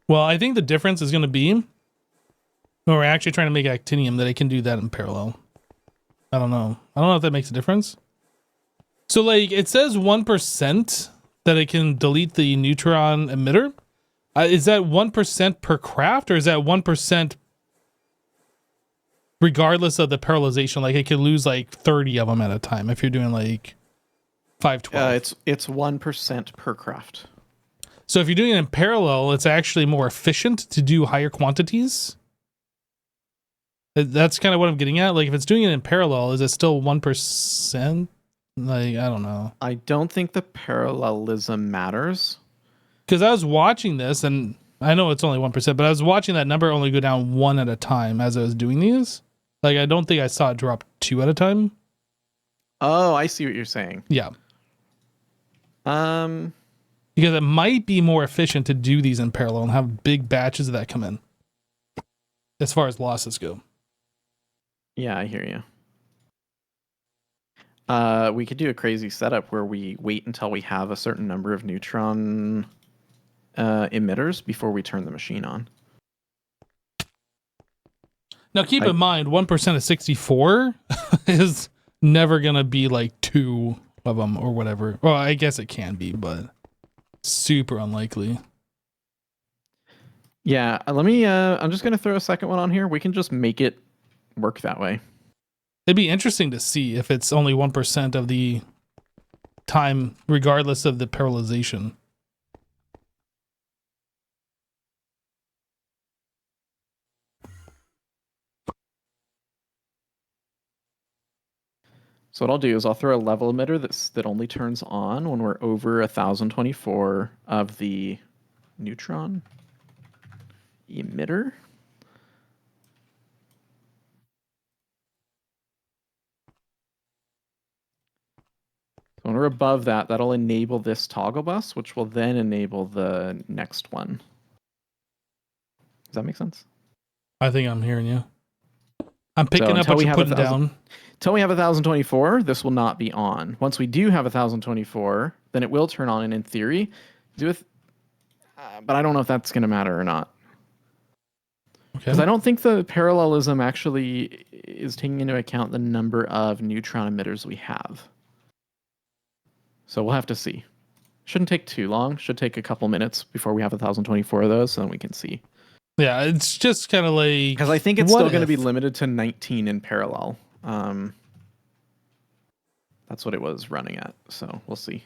Well, I think the difference is going to be when we're actually trying to make actinium that it can do that in parallel. I don't know. I don't know if that makes a difference. So like it says 1% that it can delete the neutron emitter. Is that 1% per craft or is that 1% regardless of the parallelization? Like it could lose like 30 of them at a time if you're doing like 512. It's 1% per craft. So if you're doing it in parallel, it's actually more efficient to do higher quantities. That's kind of what I'm getting at. Like if it's doing it in parallel, is it still 1%? Like, I don't know. I don't think the parallelism matters. Because I was watching this, and I know it's only 1%, but I was watching that number only go down 1 at a time as I was doing these. Like, I don't think I saw it drop 2 at a time. Oh, I see what you're saying. Yeah. Because it might be more efficient to do these in parallel and have big batches of that come in. As far as losses go. Yeah, I hear you. We could do a crazy setup where we wait until we have a certain number of neutron emitters before we turn the machine on. Now keep in mind, 1% of 64 is never going to be like 2 of them or whatever. Well, I guess it can be, but super unlikely. Yeah, let me, I'm just going to throw a second one on here. We can just make it work that way. It'd be interesting to see if it's only 1% of the time, regardless of the parallelization. So what I'll do is I'll throw a level emitter that only turns on when we're over 1024 of the neutron emitter. So when we're above that, that'll enable this toggle bus, which will then enable the next one. Does that make sense? I think I'm hearing you. I'm picking up what you're putting down. Until we have 1024, this will not be on. Once we do have 1024, then it will turn on, and in theory, but I don't know if that's going to matter or not. Because I don't think the parallelism actually is taking into account the number of neutron emitters we have. So we'll have to see. Shouldn't take too long. Should take a couple minutes before we have 1024 of those, so then we can see. Yeah, it's just kind of like... Because I think it's still going to be limited to 19 in parallel. That's what it was running at, so we'll see.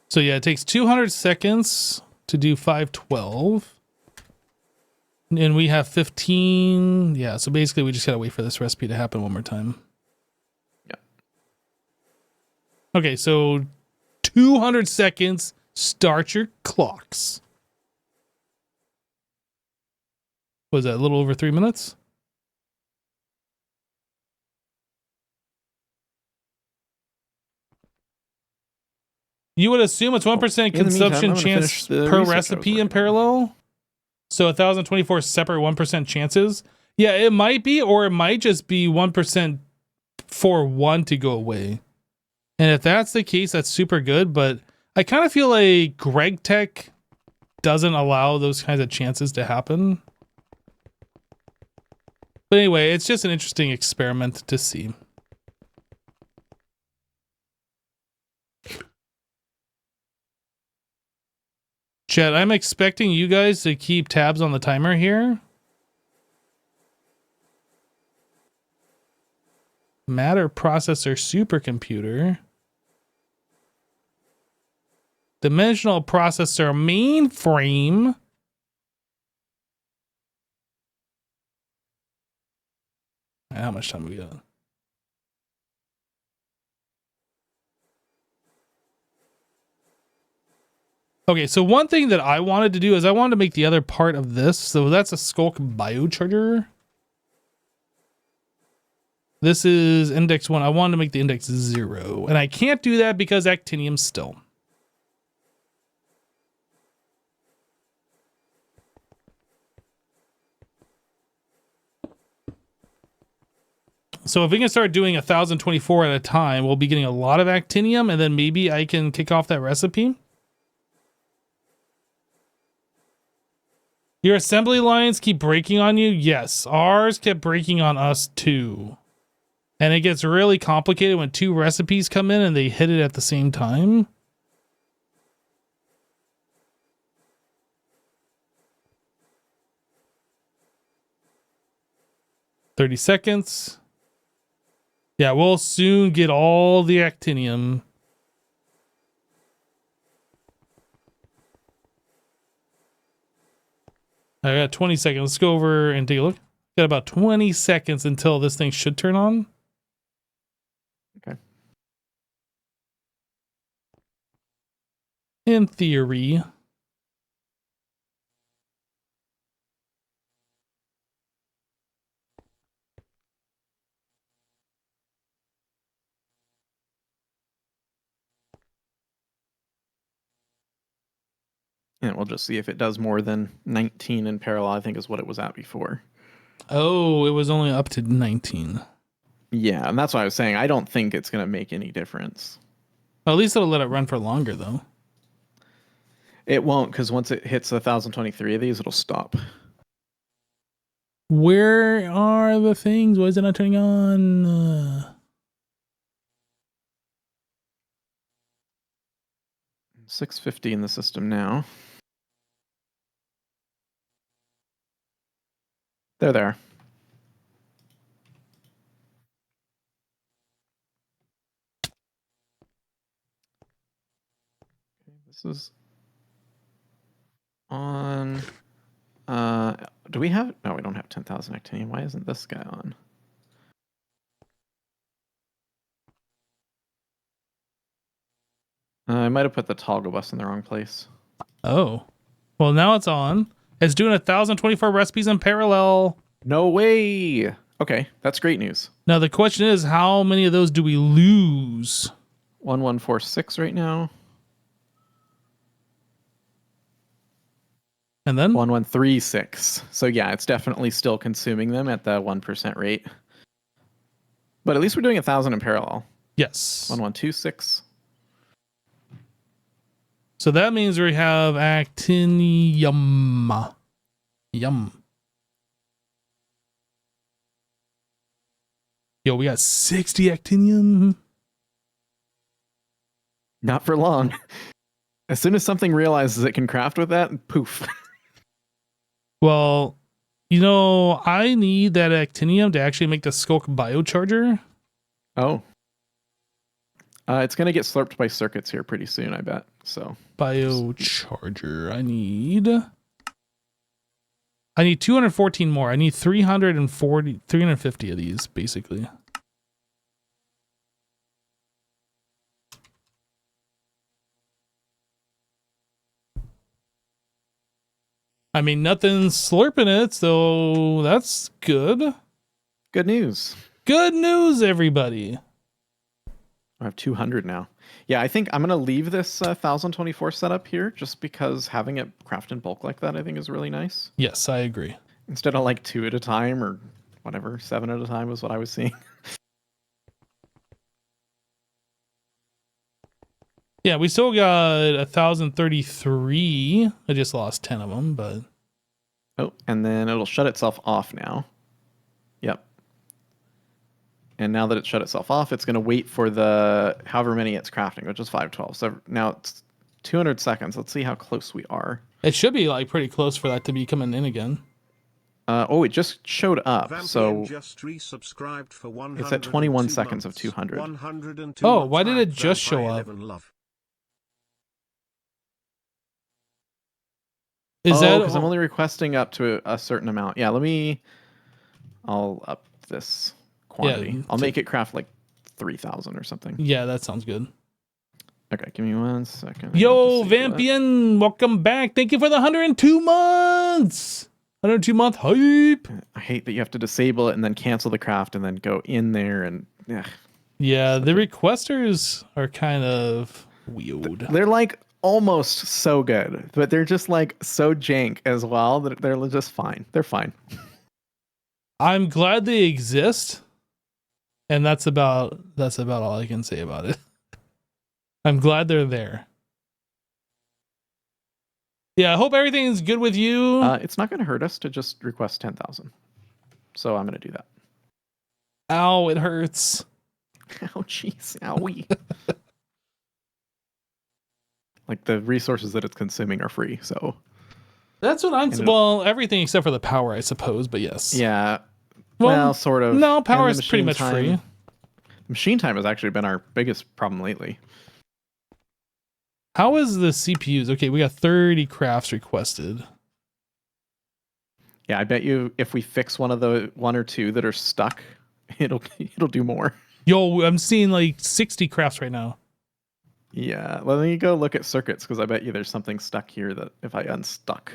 So yeah, it takes 200 seconds to do 512. And we have 15. Yeah, so basically we just got to wait for this recipe to happen one more time. Yeah. Okay, so 200 seconds, start your clocks. Was that a little over 3 minutes? You would assume it's 1% consumption chance per recipe in parallel? So 1024 separate 1% chances? Yeah, it might be, or it might just be 1% for one to go away. And if that's the case, that's super good, but I kind of feel like Greg Tech doesn't allow those kinds of chances to happen. But anyway, it's just an interesting experiment to see. Chat, I'm expecting you guys to keep tabs on the timer here. Matter processor supercomputer. Dimensional processor mainframe. How much time we got? Okay, so one thing that I wanted to do is I wanted to make the other part of this. So that's a Skulk biocharger. This is index 1. I wanted to make the index 0. And I can't do that because Actinium still. So if we can start doing 1024 at a time, we'll be getting a lot of Actinium, and then maybe I can kick off that recipe. Your assembly lines keep breaking on you? Yes, ours kept breaking on us too. And it gets really complicated when two recipes come in and they hit it at the same time. $30 seconds. Yeah, we'll soon get all the Actinium. I got 20 seconds. Let's go over and take a look. Got about 20 seconds until this thing should turn on. Okay. In theory. And we'll just see if it does more than 19 in parallel, I think is what it was at before. Oh, it was only up to 19. Yeah, and that's what I was saying. I don't think it's going to make any difference. Well, at least it'll let it run for longer, though. It won't, because once it hits 1023 of these, it'll stop. Where are the things? Why is it not turning on? 650 in the system now. They're there. This is on. Do we have? No, we don't have 10,000 actinium. Why isn't this guy on? I might have put the toggle bus in the wrong place. Oh, well, now it's on. It's doing 1,024 recipes in parallel. No way. Okay, that's great news. Now the question is, how many of those do we lose? 1146 right now. And then 1136. So yeah, it's definitely still consuming them at the 1% rate. But at least we're doing 1,000 in parallel. yes. 1126. So that means we have actinium. Yum. Yo, we got 60 actinium. Not for long. As soon as something realizes it can craft with that, poof. Well, you know, I need that actinium to actually make the Skulk biocharger. Oh. It's going to get slurped by circuits here pretty soon, I bet. So Biocharger. I need 214 more. I need 350 of these, basically. I mean, nothing's slurping it, so that's good. good news. Good news, everybody. I have 200 now. Yeah, I think I'm going to leave this 1024 setup here just because having it craft in bulk like that, I think is really nice. Yes, I agree. Instead of like 2 at a time or whatever, 7 at a time was what I was seeing. Yeah, we still got 1,033. I just lost 10 of them, but... Oh, and then it'll shut itself off now. Yep. And now that it's shut itself off, it's going to wait for the however many it's crafting, which is 512. So now it's 200 seconds. Let's see how close we are. It should be like pretty close for that to be coming in again. Oh, it just showed up. Vampian so just resubscribed for it's at 21 seconds months. of 200. 102 Oh, why did months it just show Vampire up? 11 love. Is that because I'm only requesting up to a certain amount. Yeah, I'll up this quantity. Yeah, I'll make it craft like 3,000 or something. Yeah, that sounds good. Okay, give me 1 second. Yo, Vampian, welcome back. Thank you for the 102 months. 102 month hype. I hate that you have to disable it and then cancel the craft and then go in there and yeah, the requesters are kind of weird. They're like almost so good, but they're just like so jank as well that they're just fine. They're fine. I'm glad they exist, and that's about all I can say about it. I'm glad they're there. Yeah, I hope everything's good with you. It's not going to hurt us to just request 10,000. So I'm going to do that. Ow, it hurts. Oh, jeez. Owie. Like the resources that it's consuming are free, so. That's what I'm... Well, everything except for the power, I suppose, but yes. Yeah. Well, sort of. No, power is pretty much free. Machine time has actually been our biggest problem lately. How is the CPUs? Okay, we got 30 crafts requested. Yeah, I bet you if we fix one or two that are stuck, it'll do more. Yo, I'm seeing like 60 crafts right now. Yeah, well, then you go look at circuits because I bet you there's something stuck here that if I unstuck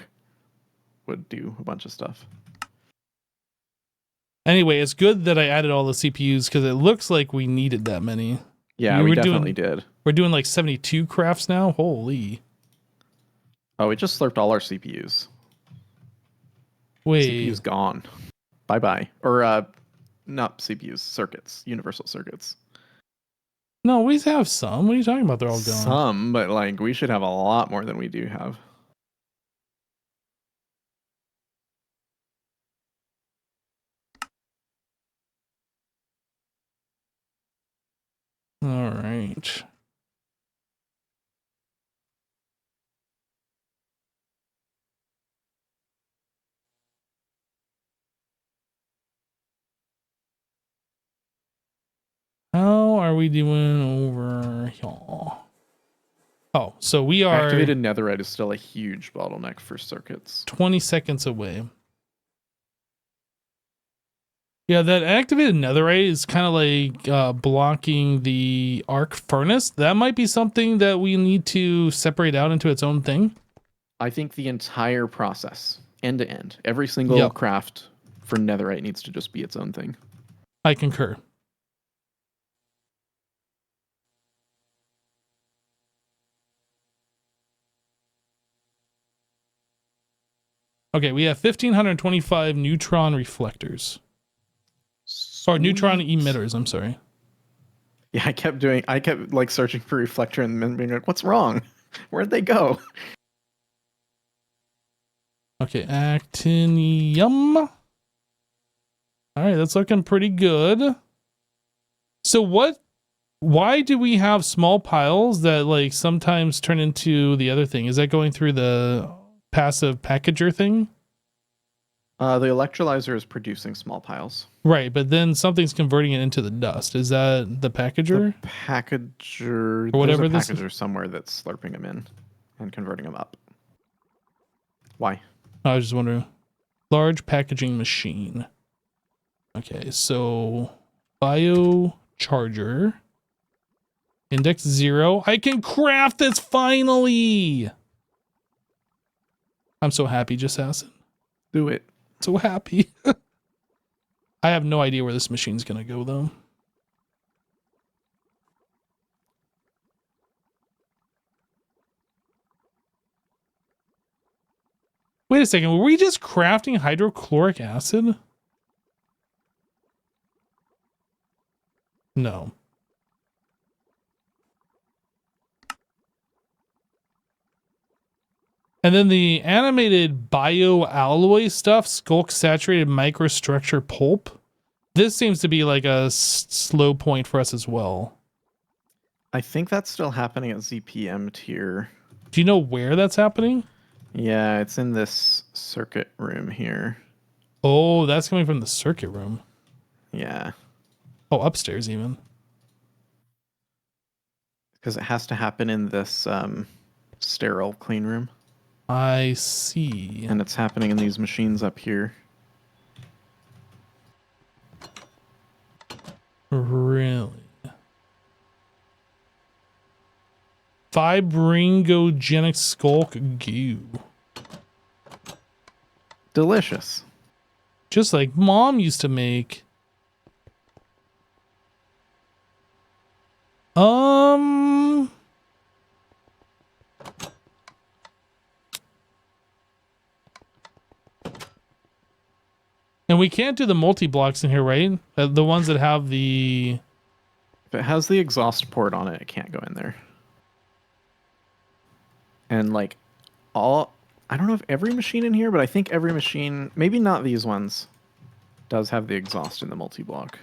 would do a bunch of stuff. Anyway, it's good that I added all the CPUs because it looks like we needed that many. Yeah, we definitely did. We're doing like 72 crafts now. Holy. Oh, it just slurped all our CPUs. Wait. CPU's gone. Bye-bye. Or, not CPUs, circuits. Universal circuits. No, we have some. What are you talking about? They're all gone. Some, but like we should have a lot more than we do have. All right. How are we doing over here? Oh, so we are... Activated netherite is still a huge bottleneck for circuits. 20 seconds away. Yeah, that activated netherite is kind of like blocking the arc furnace. That might be something that we need to separate out into its own thing. I think the entire process, end to end, every single craft for netherite needs to just be its own thing. I concur. Okay, we have 1,525 neutron reflectors. Or neutron emitters, I'm sorry. Yeah, I kept like searching for reflector and then being like, what's wrong? Where'd they go? Okay, actinium. All right, that's looking pretty good. So why do we have small piles that like sometimes turn into the other thing? Is that going through the passive packager thing? The electrolyzer is producing small piles. Right, but then something's converting it into the dust. Is that the packager? The packager, or whatever. There's a packager somewhere that's slurping them in and converting them up. Why? I was just wondering. Large packaging machine. Okay, so biocharger. Index 0. I can craft this finally! I'm so happy, just acid. Do it. So happy. I have no idea where this machine's gonna go though. Wait a second, were we just crafting hydrochloric acid? No. And then the animated bioalloy stuff, skulk saturated microstructure pulp. This seems to be like a slow point for us as well. I think that's still happening at ZPM tier. Do you know where that's happening? Yeah, it's in this circuit room here. Oh, that's coming from the circuit room. Yeah. Oh, upstairs even. Because it has to happen in this sterile clean room. I see. And it's happening in these machines up here. Really? Fibringogenic skulk goo. Delicious. Just like Mom used to make. And we can't do the multi-blocks in here, right? The ones that have the... If it has the exhaust port on it, it can't go in there. And like I don't know if every machine in here, but I think every machine, maybe not these ones, does have the exhaust in the multi-block.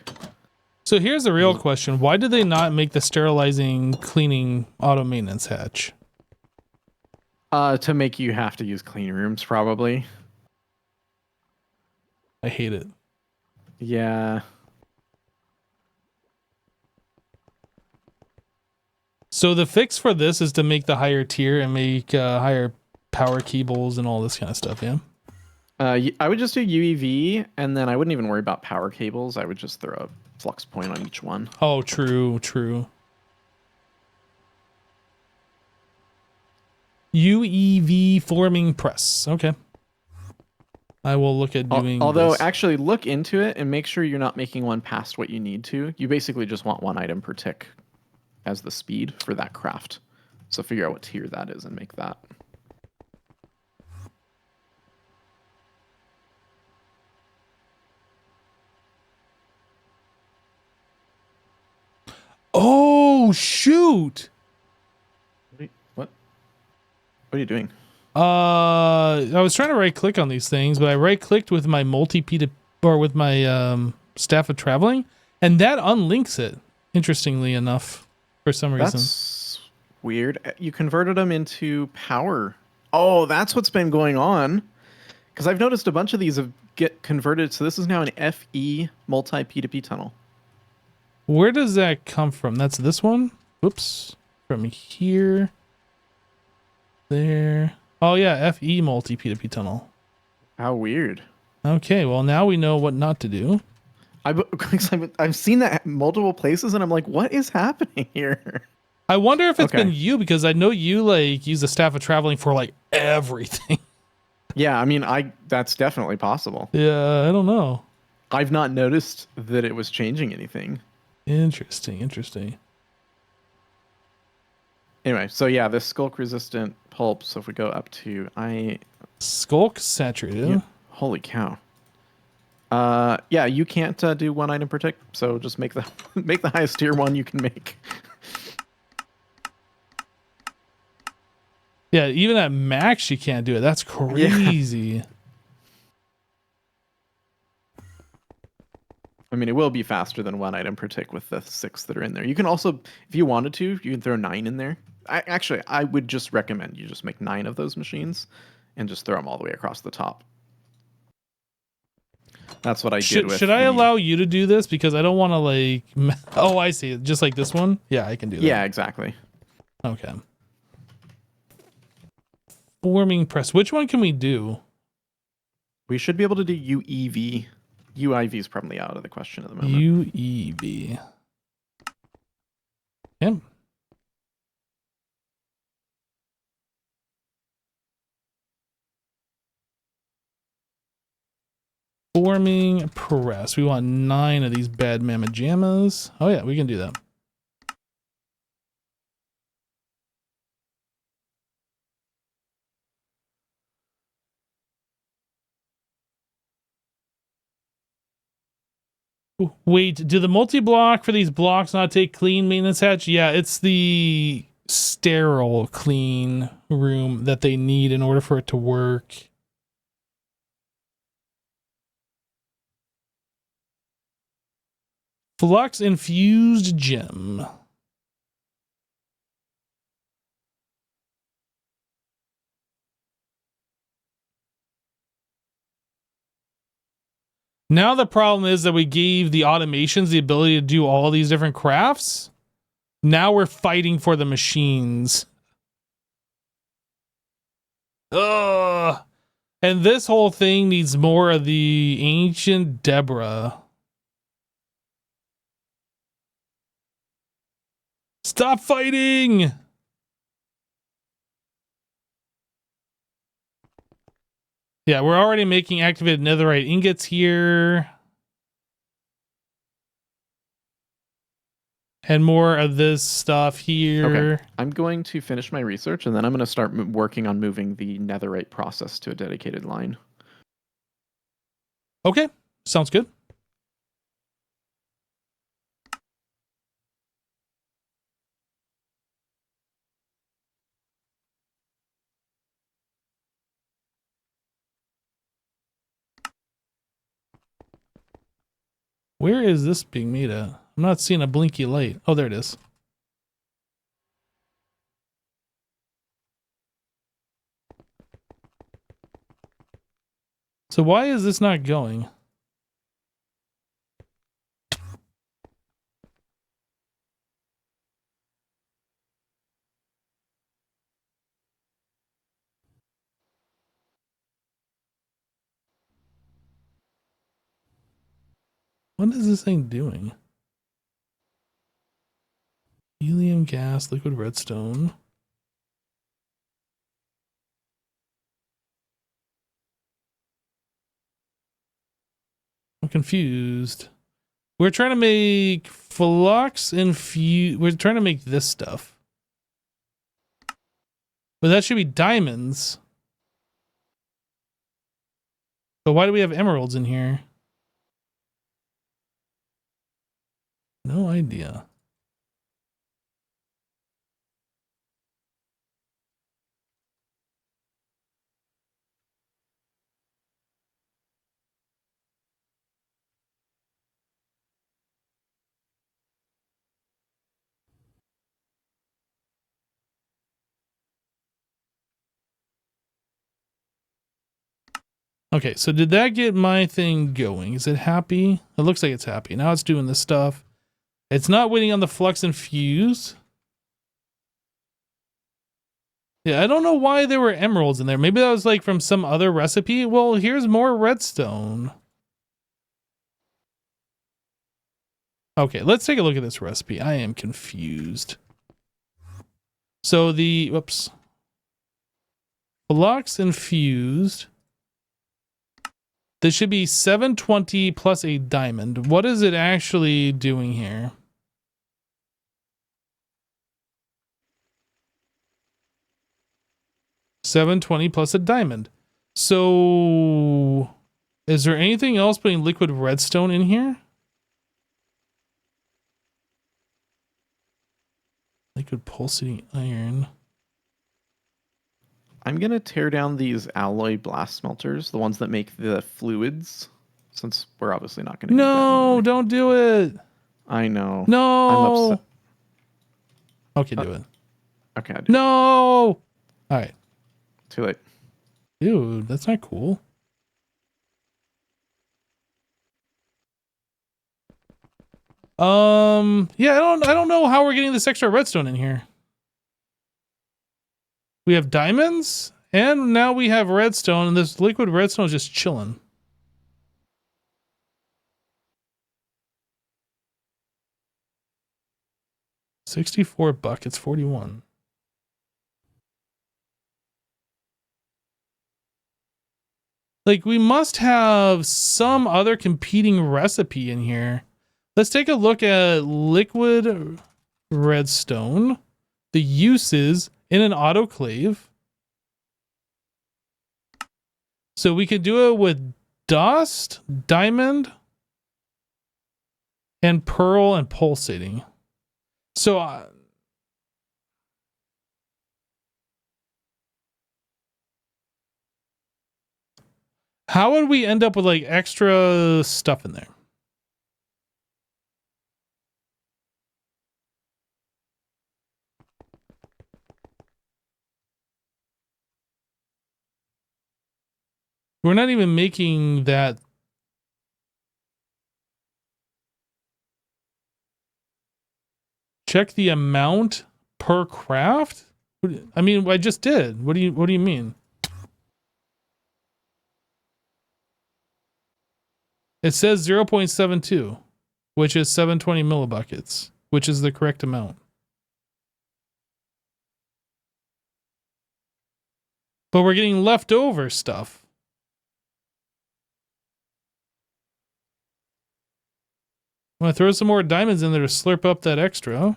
So here's the real question. Why did they not make the sterilizing, cleaning, auto maintenance hatch? To make you have to use clean rooms, probably. I hate it. Yeah. So the fix for this is to make the higher tier and make higher power cables and all this kind of stuff, yeah? I would just do UEV, and then I wouldn't even worry about power cables. I would just throw a flux point on each one. Oh, true, true. UEV forming press. Okay. I will look at doing Although, this. actually, look into it and make sure you're not making one past what you need to. You basically just want one item per tick as the speed for that craft. So figure out what tier that is and make that. Oh, shoot! What are you doing? I was trying to right click on these things, but I right clicked with my or with my staff of traveling, and that unlinks it, interestingly enough. for some reason. That's weird. You converted them into power. Oh, that's what's been going on. Because I've noticed a bunch of these have get converted. So this is now an FE multi P2P tunnel. Where does that come from? That's this one? Whoops. From here. There. Oh, yeah. FE multi P2P tunnel. How weird. Okay. Well, now we know what not to do. I've seen that multiple places and I'm like, what is happening here? I wonder if it's been you, because I know you like use the staff of traveling for like everything. Yeah, I mean, that's definitely possible. Yeah, I don't know. I've not noticed that it was changing anything. Interesting. Anyway, so yeah, this skulk resistant pulp. So if we go up to skulk saturated. Yeah, holy cow. Yeah, you can't do one item per tick, so just make the make the highest tier one you can make. Yeah, even at max you can't do it. That's crazy. Yeah. I mean, it will be faster than one item per tick with the 6 that are in there. You can also, if you wanted to, you can throw 9 in there. I would just recommend you just make 9 of those machines and just throw them all the way across the top. That's what I did with. Should I allow you to do this? Because I don't want to like... Oh, I see. Just like this one? Yeah, I can do that. Yeah, exactly. Okay. Forming press. Which one can we do? We should be able to do UEV. UIV is probably out of the question at the moment. UEV. Yeah. Forming press. We want 9 of these bad mamma jammas. Oh yeah, we can do that. Wait, do the multi-block for these blocks not take clean maintenance hatch? Yeah, it's the sterile clean room that they need in order for it to work. Flux infused gem. Now the problem is that we gave the automations the ability to do all these different crafts. Now we're fighting for the machines. Ugh. And this whole thing needs more of the ancient Deborah. Stop fighting! Yeah, we're already making activated netherite ingots here. And more of this stuff here. Okay. I'm going to finish my research and then I'm going to start working on moving the netherite process to a dedicated line. Okay, sounds good. Where is this being made at? I'm not seeing a blinky light. Oh, there it is. So why is this not going? What is this thing doing? Helium gas, liquid redstone. I'm confused. We're trying to make flux infuse. We're trying to make this stuff. But that should be diamonds. But why do we have emeralds in here? No idea. Okay, so did that get my thing going? Is it happy? It looks like it's happy. Now it's doing this stuff. It's not waiting on the flux and fuse. Yeah, I don't know why there were emeralds in there. Maybe that was like from some other recipe. Well, here's more redstone. Okay, let's take a look at this recipe. I am confused. So the, whoops. Flux infused. This should be 720 plus a diamond. What is it actually doing here? $720 plus a diamond. So is there anything else putting liquid redstone in here? Liquid pulsating iron. I'm going to tear down these alloy blast smelters, the ones that make the fluids, since we're obviously not going to. No, don't do it. I know. No. I'm upset. Okay, do it. Okay, I do. No. All right. Too late. Dude, that's not cool. Yeah, I don't know how we're getting this extra redstone in here. We have diamonds, and now we have redstone, and this liquid redstone is just chilling. $64, 41. Like, we must have some other competing recipe in here. Let's take a look at liquid redstone, the uses in an autoclave. So we could do it with dust, diamond, and pearl and pulsating. So how would we end up with like extra stuff in there? We're not even making that. Check the amount per craft? I mean, I just did. What do you mean? It says 0.72, which is 720 millibuckets, which is the correct amount. But we're getting leftover stuff. I'm gonna throw some more diamonds in there to slurp up that extra.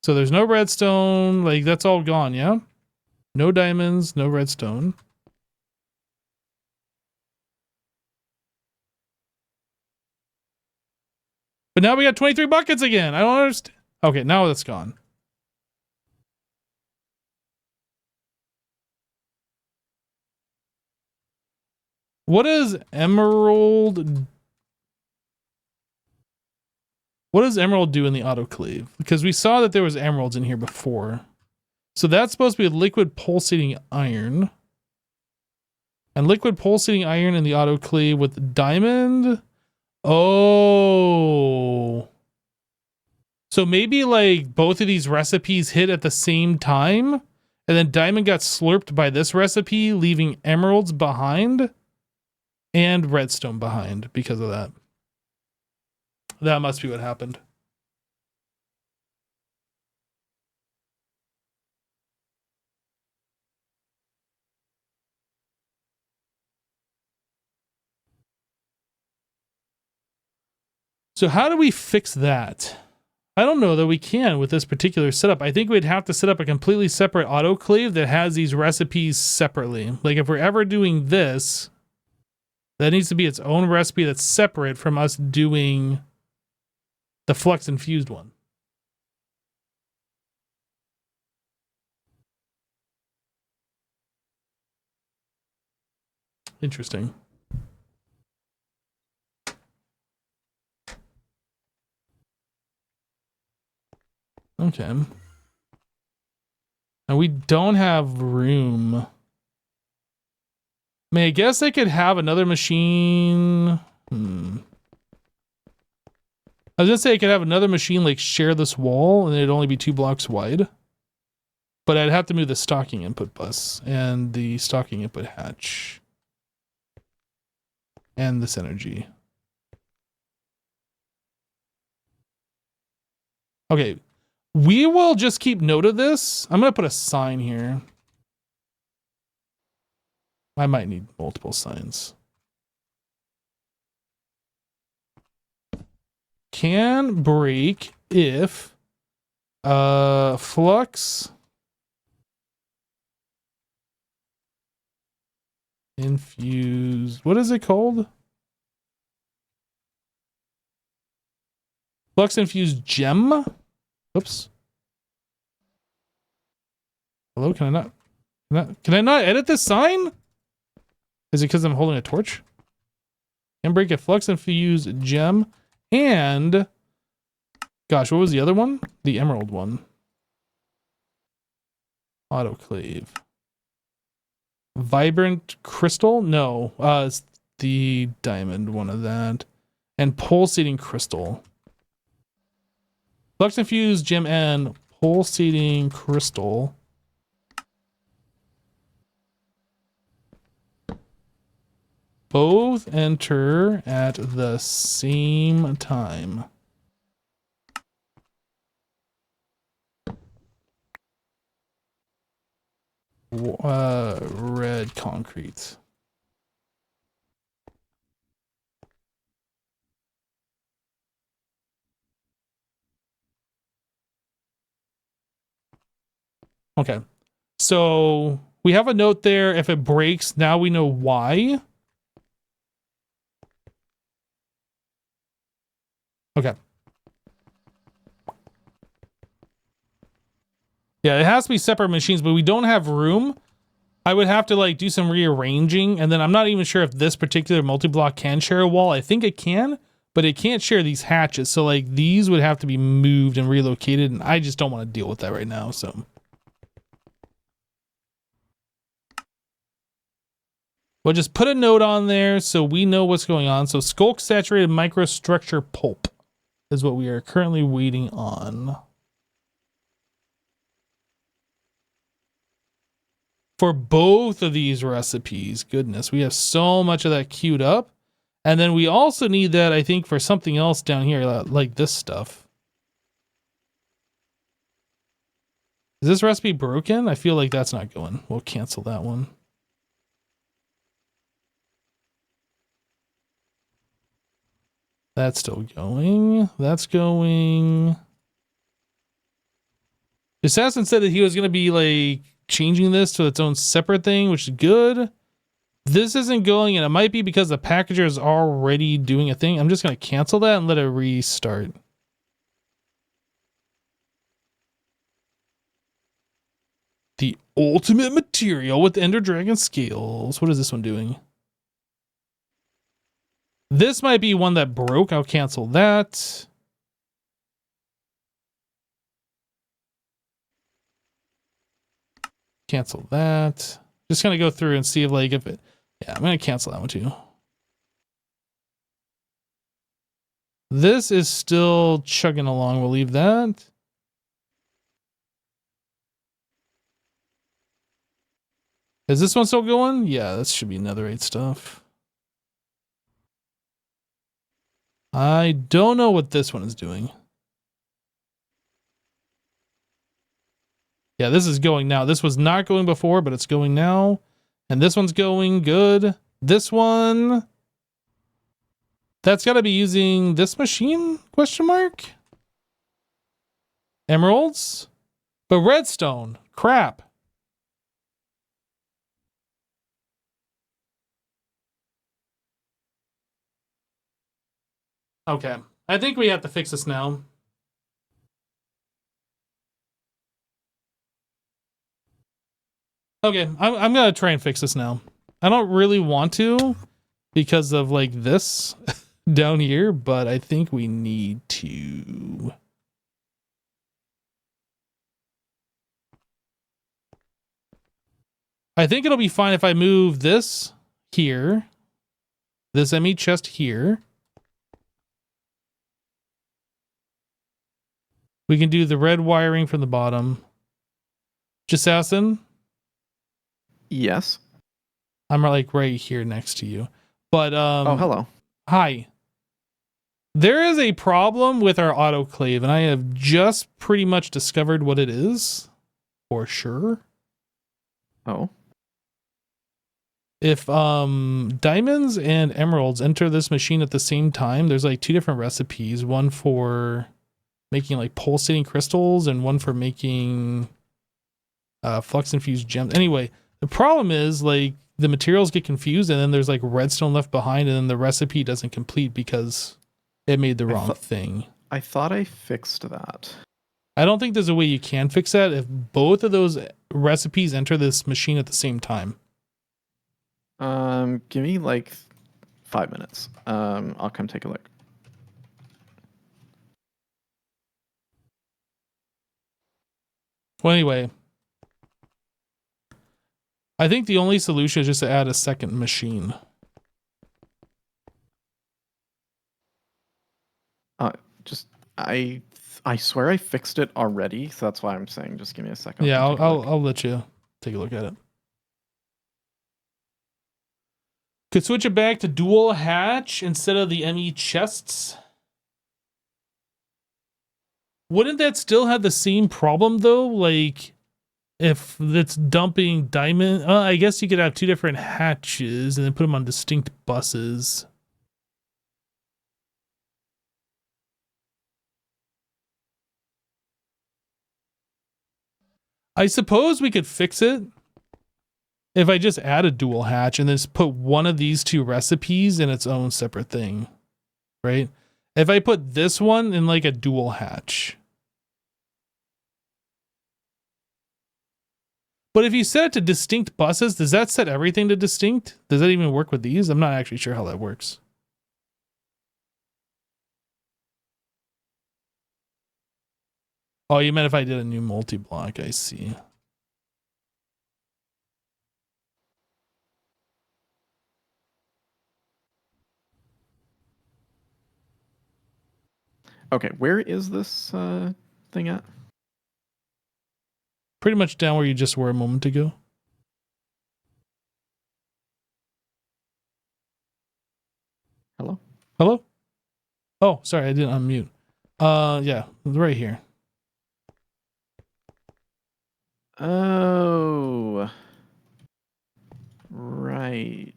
So there's no redstone, like that's all gone, yeah? No diamonds, no redstone. But now we got 23 buckets again. I don't understand. Okay, now that's gone. What does emerald do in the autoclave? Because we saw that there was emeralds in here before. So that's supposed to be liquid pulsating iron. And liquid pulsating iron in the autoclave with diamond. Oh. So maybe like both of these recipes hit at the same time, and then diamond got slurped by this recipe, leaving emeralds behind and redstone behind because of that. That must be what happened. So how do we fix that? I don't know that we can with this particular setup. I think we'd have to set up a completely separate autoclave that has these recipes separately. Like if we're ever doing this, that needs to be its own recipe that's separate from us doing the flux infused one. Interesting. Okay. And we don't have room. I mean, I guess I could have another machine. I was gonna say I could have another machine like share this wall and it'd only be 2 blocks wide. But I'd have to move the stocking input bus and the stocking input hatch. And this energy. Okay. We will just keep note of this. I'm going to put a sign here. I might need multiple signs. Can break if flux infused. What is it called? Flux infused gem? Oops. Hello, can I not edit this sign? Is it because I'm holding a torch? Can break a flux infused gem and gosh, what was the other one? The emerald one. Autoclave. Vibrant crystal? No. It's the diamond one of that. And pulsating crystal. Flux infused gem and pulsating crystal. Both enter at the same time. Red concrete. Okay. So we have a note there. If it breaks, now we know why. Okay. Yeah, it has to be separate machines, but we don't have room. I would have to like do some rearranging, and then I'm not even sure if this particular multi-block can share a wall. I think it can, but it can't share these hatches. So like these would have to be moved and relocated, and I just don't want to deal with that right now, so. We'll just put a note on there so we know what's going on. So skulk saturated microstructure pulp is what we are currently waiting on. For both of these recipes, goodness, we have so much of that queued up. And then we also need that, I think, for something else down here, like this stuff. Is this recipe broken? I feel like that's not going. We'll cancel that one. That's still going. That's going. Assassin said that he was going to be like changing this to its own separate thing, which is good. This isn't going, and it might be because the packager is already doing a thing. I'm just going to cancel that and let it restart. The ultimate material with Ender Dragon scales. What is this one doing? This might be one that broke. I'll cancel that. Cancel that. Just gonna go through and see if like if it. Yeah, I'm gonna cancel that one too. This is still chugging along. We'll leave that. Is this one still going? Yeah, this should be netherite stuff. I don't know what this one is doing. Yeah, this is going now. This was not going before, but it's going now. And this one's going good. This one, that's got to be using this machine? Question mark? Emeralds? But redstone. Crap. Okay. I think we have to fix this now. Okay, I'm gonna try and fix this now. I don't really want to because of like this down here, but I think we need to. I think it'll be fine if I move this here, this ME chest here. We can do the red wiring from the bottom. Jassassin? Yes. I'm like right here next to you. But oh, hello. Hi. There is a problem with our autoclave, and I have just pretty much discovered what it is. For sure. Oh. If diamonds and emeralds enter this machine at the same time, there's like 2 different recipes. One for making like pulsating crystals and one for making flux infused gems. Anyway, the problem is like the materials get confused and then there's like redstone left behind and then the recipe doesn't complete because it made the wrong thing. I thought I fixed that. I don't think there's a way you can fix that if both of those recipes enter this machine at the same time. Give me like 5 minutes. I'll come take a look. Well, anyway, I think the only solution is just to add a second machine. I swear I fixed it already, so that's why I'm saying just give me a second. Yeah, I'll let you take a look at it. Could switch it back to dual hatch instead of the ME chests. Wouldn't that still have the same problem though? Like if it's dumping diamond, I guess you could have 2 different hatches and then put them on distinct buses. I suppose we could fix it if I just add a dual hatch and then just put one of these 2 recipes in its own separate thing, right? If I put this one in like a dual hatch. But if you set it to distinct buses, does that set everything to distinct? Does that even work with these? I'm not actually sure how that works. Oh, you meant if I did a new multi-block, I see. Okay, where is this thing at? Pretty much down where you just were a moment ago. Hello? Hello? Oh, sorry, I didn't unmute. Yeah, right here. Oh. Right.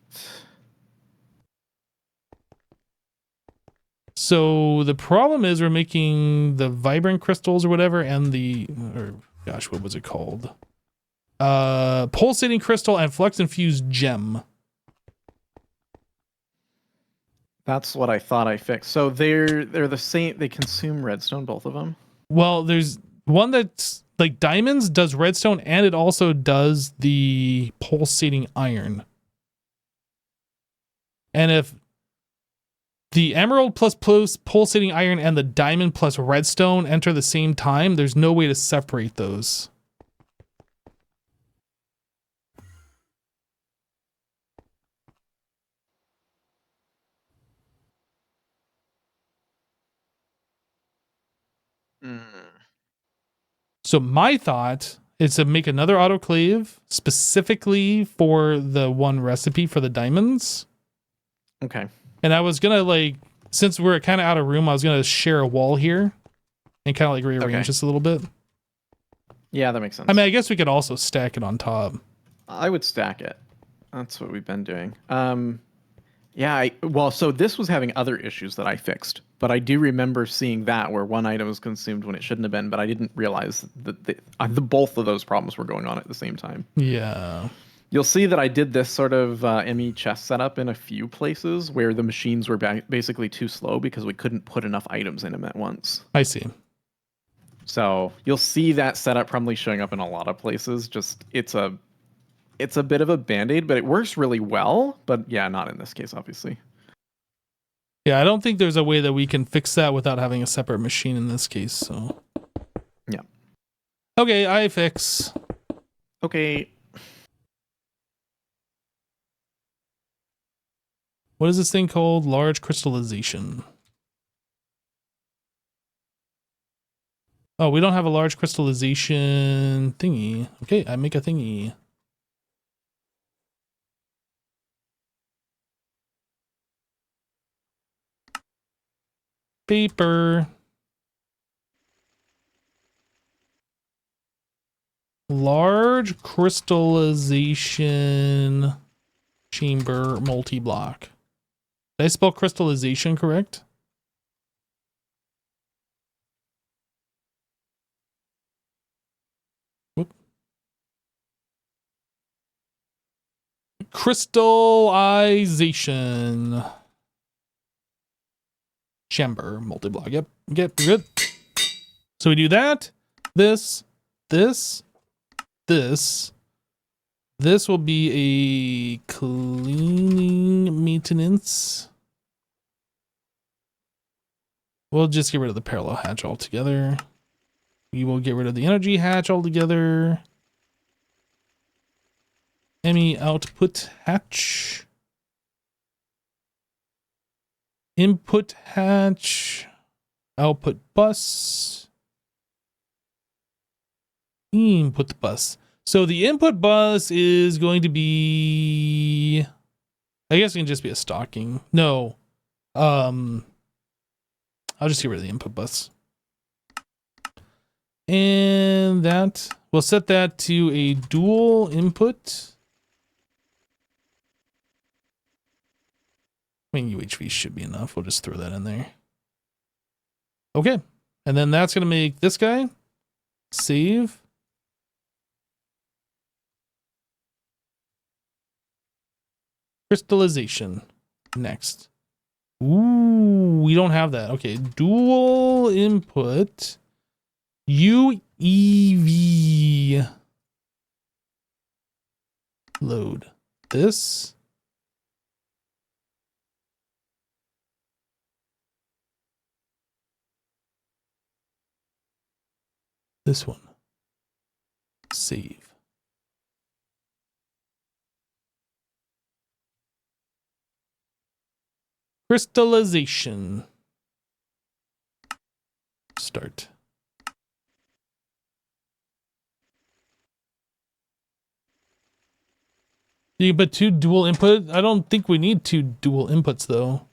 So the problem is we're making the vibrant crystals or whatever and gosh, what was it called? Pulsating crystal and flux infused gem. That's what I thought I fixed. So they're the same. They consume redstone, both of them. Well, there's one that's like diamonds does redstone and it also does the pulsating iron. And if the emerald plus pulsating iron and the diamond plus redstone enter the same time, there's no way to separate those. So my thought is to make another autoclave specifically for the one recipe for the diamonds. Okay. And I was gonna like, since we're kind of out of room, I was gonna share a wall here and kind of like rearrange this a little bit. Yeah, that makes sense. I mean, I guess we could also stack it on top. I would stack it. That's what we've been doing. Yeah, well, so this was having other issues that I fixed, but I do remember seeing that where one item was consumed when it shouldn't have been, but I didn't realize that the both of those problems were going on at the same time. Yeah. You'll see that I did this sort of ME chest setup in a few places where the machines were basically too slow because we couldn't put enough items in them at once. I see. So you'll see that setup probably showing up in a lot of places. Just it's a bit of a band-aid, but it works really well. But yeah, not in this case, obviously. Yeah, I don't think there's a way that we can fix that without having a separate machine in this case, so. Yeah. Okay, I fix. Okay. What is this thing called? Large crystallization. Oh, we don't have a large crystallization thingy. Okay, I make a thingy. Paper. Large crystallization chamber multi-block. Did I spell crystallization correct? Whoop. Crystallization chamber multi-block. Yep. Get good. So we do that. This. This will be a cleaning maintenance. We'll just get rid of the parallel hatch altogether. We will get rid of the energy hatch altogether. Emi output hatch. Input hatch. Output bus. Input bus. So the input bus is going to be, I guess it can just be a stocking. No. I'll just get rid of the input bus. And that, we'll set that to a dual input. I mean, UHV should be enough. We'll just throw that in there. Okay. And then that's going to make this guy save. Crystallization. Next. Ooh, we don't have that. Okay. Dual input. UEV. Load. This. This one. Save. Crystallization. Start. You can put two dual input. I don't think we need two dual inputs though.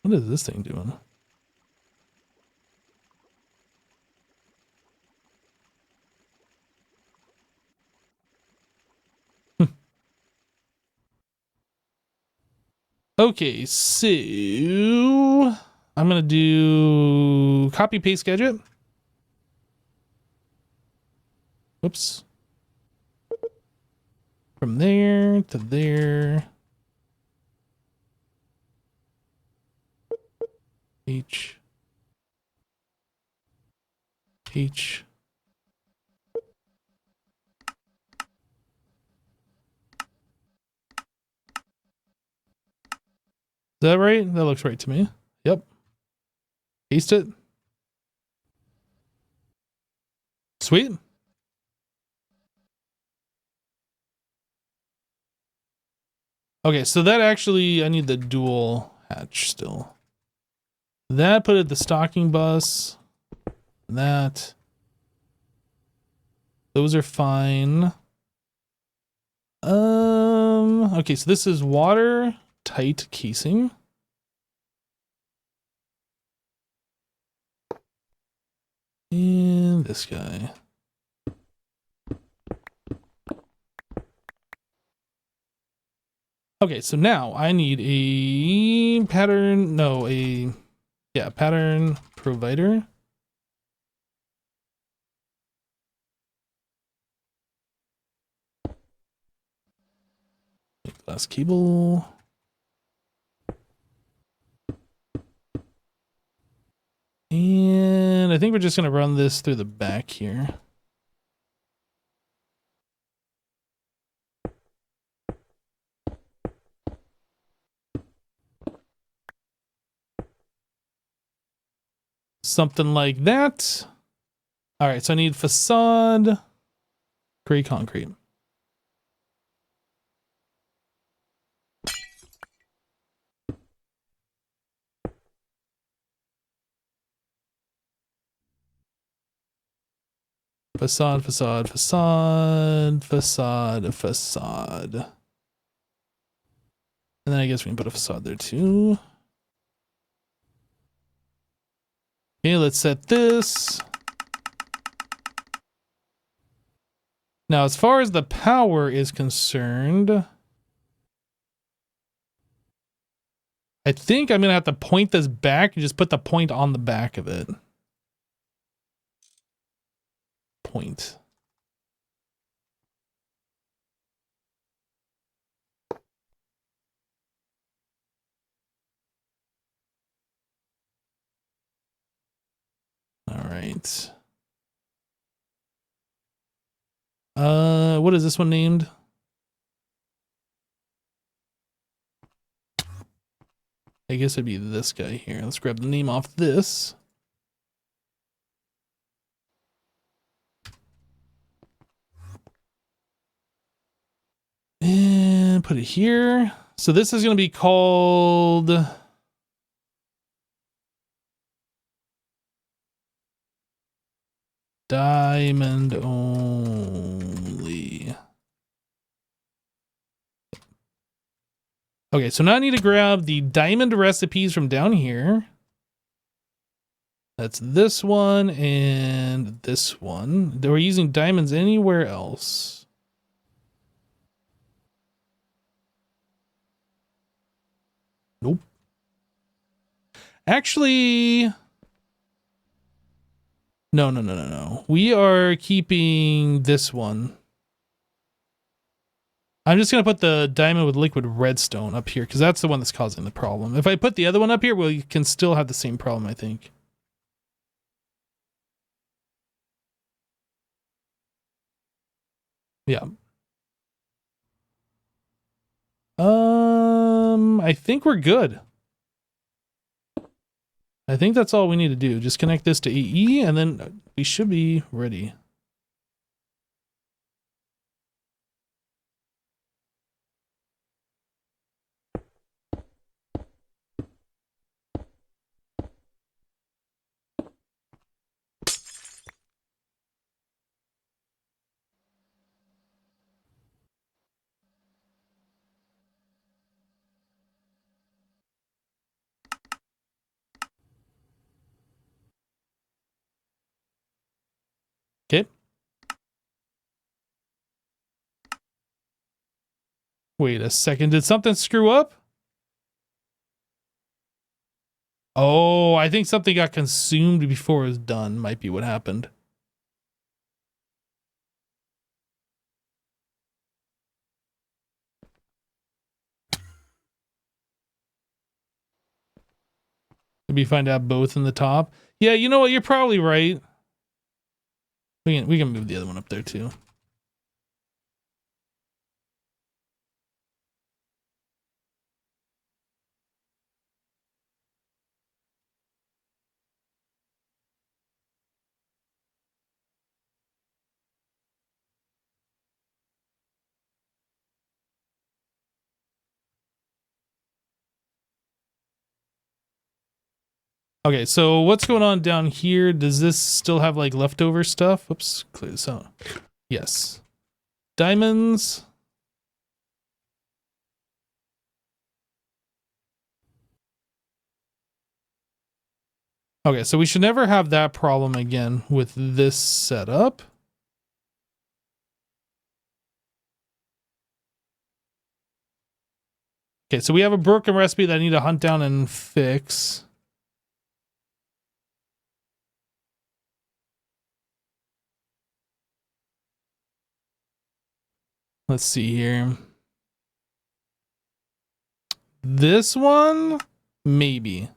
What is this thing doing? Okay, so I'm gonna do copy paste gadget. Whoops. From there to there. H. H. Is that right? That looks right to me. Yep. Paste it. Sweet. Okay, so that actually, I need the dual hatch still. That put it the stocking bus. That. Those are fine. Okay, so this is water tight casing. And this guy. Okay, so now I need a pattern, pattern provider. Glass cable. And I think we're just going to run this through the back here. something like that. All right, so I need facade, gray concrete. Facade, facade, facade, facade, facade. And then I guess we can put a facade there too. Okay, let's set this. Now, as far as the power is concerned, I think I'm going to have to point this back and just put the point on the back of it. Point. All right. What is this one named? I guess it'd be this guy here. Let's grab the name off this. And put it here. So this is going to be called diamond only. Okay, so now I need to grab the diamond recipes from down here. That's this one and this one. They were using diamonds anywhere else. Nope. Actually, no. We are keeping this one. I'm just going to put the diamond with liquid redstone up here because that's the one that's causing the problem. If I put the other one up here, we can still have the same problem, I think. Yeah. I think we're good. I think that's all we need to do. Just connect this to AE and then we should be ready. Okay. Wait a second. Did something screw up? Oh, I think something got consumed before it was done. Might be what happened. Maybe find out both in the top. Yeah, you know what? You're probably right. We can move the other one up there too. Okay, so what's going on down here? Does this still have like leftover stuff? Whoops, clear this out. Yes. Diamonds. Okay, so we should never have that problem again with this setup. Okay, so we have a broken recipe that I need to hunt down and fix. Let's see here. This one? Maybe.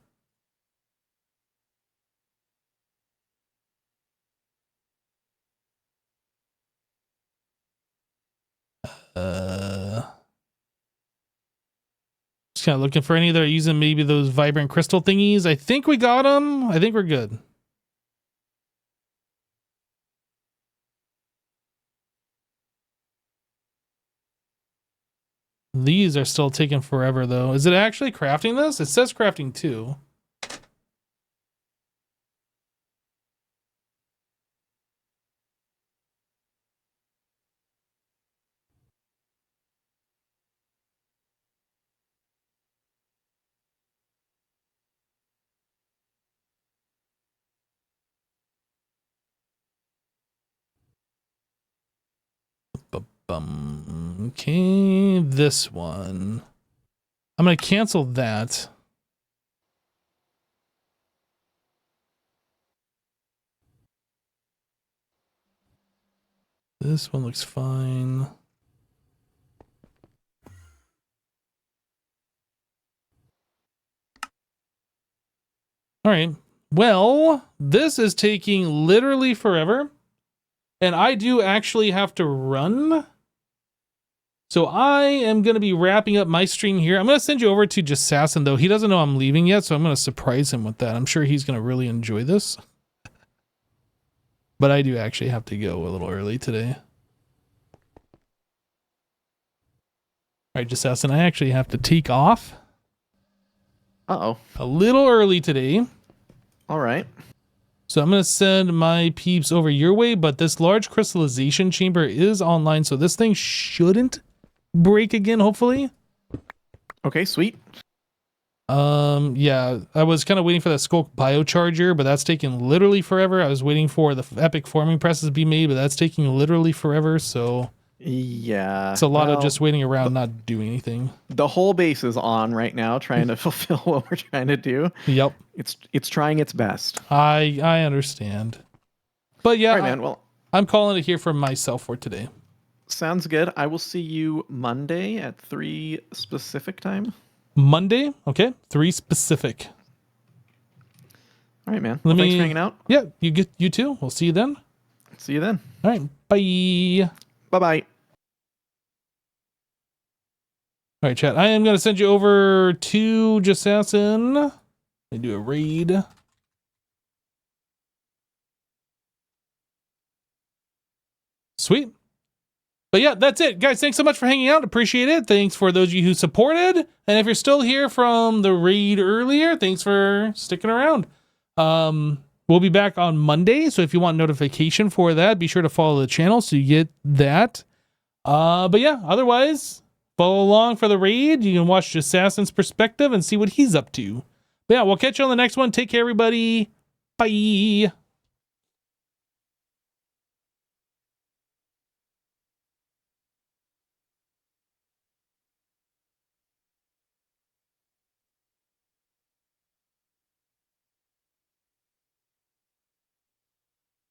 Just kind of looking for any that are using maybe those vibrant crystal thingies. I think we got them. I think we're good. These are still taking forever, though. Is it actually crafting this? It says crafting 2. Okay, this one. I'm going to cancel that. This one looks fine. All right. Well, this is taking literally forever. And I do actually have to run. So I am going to be wrapping up my stream here. I'm going to send you over to Jasassin, though. He doesn't know I'm leaving yet, so I'm going to surprise him with that. I'm sure he's going to really enjoy this. But I do actually have to go a little early today. All right, Jasassin, I actually have to take off. Uh-oh. A little early today. All right. So I'm going to send my peeps over your way, but this large crystallization chamber is online, so this thing shouldn't break again, hopefully. Okay, sweet. Yeah, I was kind of waiting for that Skulk biocharger, but that's taking literally forever. I was waiting for the epic forming presses to be made, but that's taking literally forever, so... Yeah. It's a lot of just waiting around, not doing anything. The whole base is on right now, trying to fulfill what we're trying to do. Yep. It's trying its best. I understand. But yeah, all right, man. Well, I'm calling it here for myself for today. Sounds good. I will see you Monday at 3 specific time. Monday? Okay. 3 specific. All right, man. Well, thanks for hanging out. Yeah, you too. We'll see you then. See you then. All right. Bye. Bye-bye. All right, chat. I am going to send you over to Jasassin. They do a raid. Sweet. But yeah, that's it. Guys, thanks so much for hanging out. Appreciate it. Thanks for those of you who supported. And if you're still here from the raid earlier, thanks for sticking around. We'll be back on Monday. So if you want notification for that, be sure to follow the channel so you get that. But yeah, otherwise... follow along for the raid. You can watch Jasassin's perspective and see what he's up to. But yeah, we'll catch you on the next one. Take care, everybody. Bye.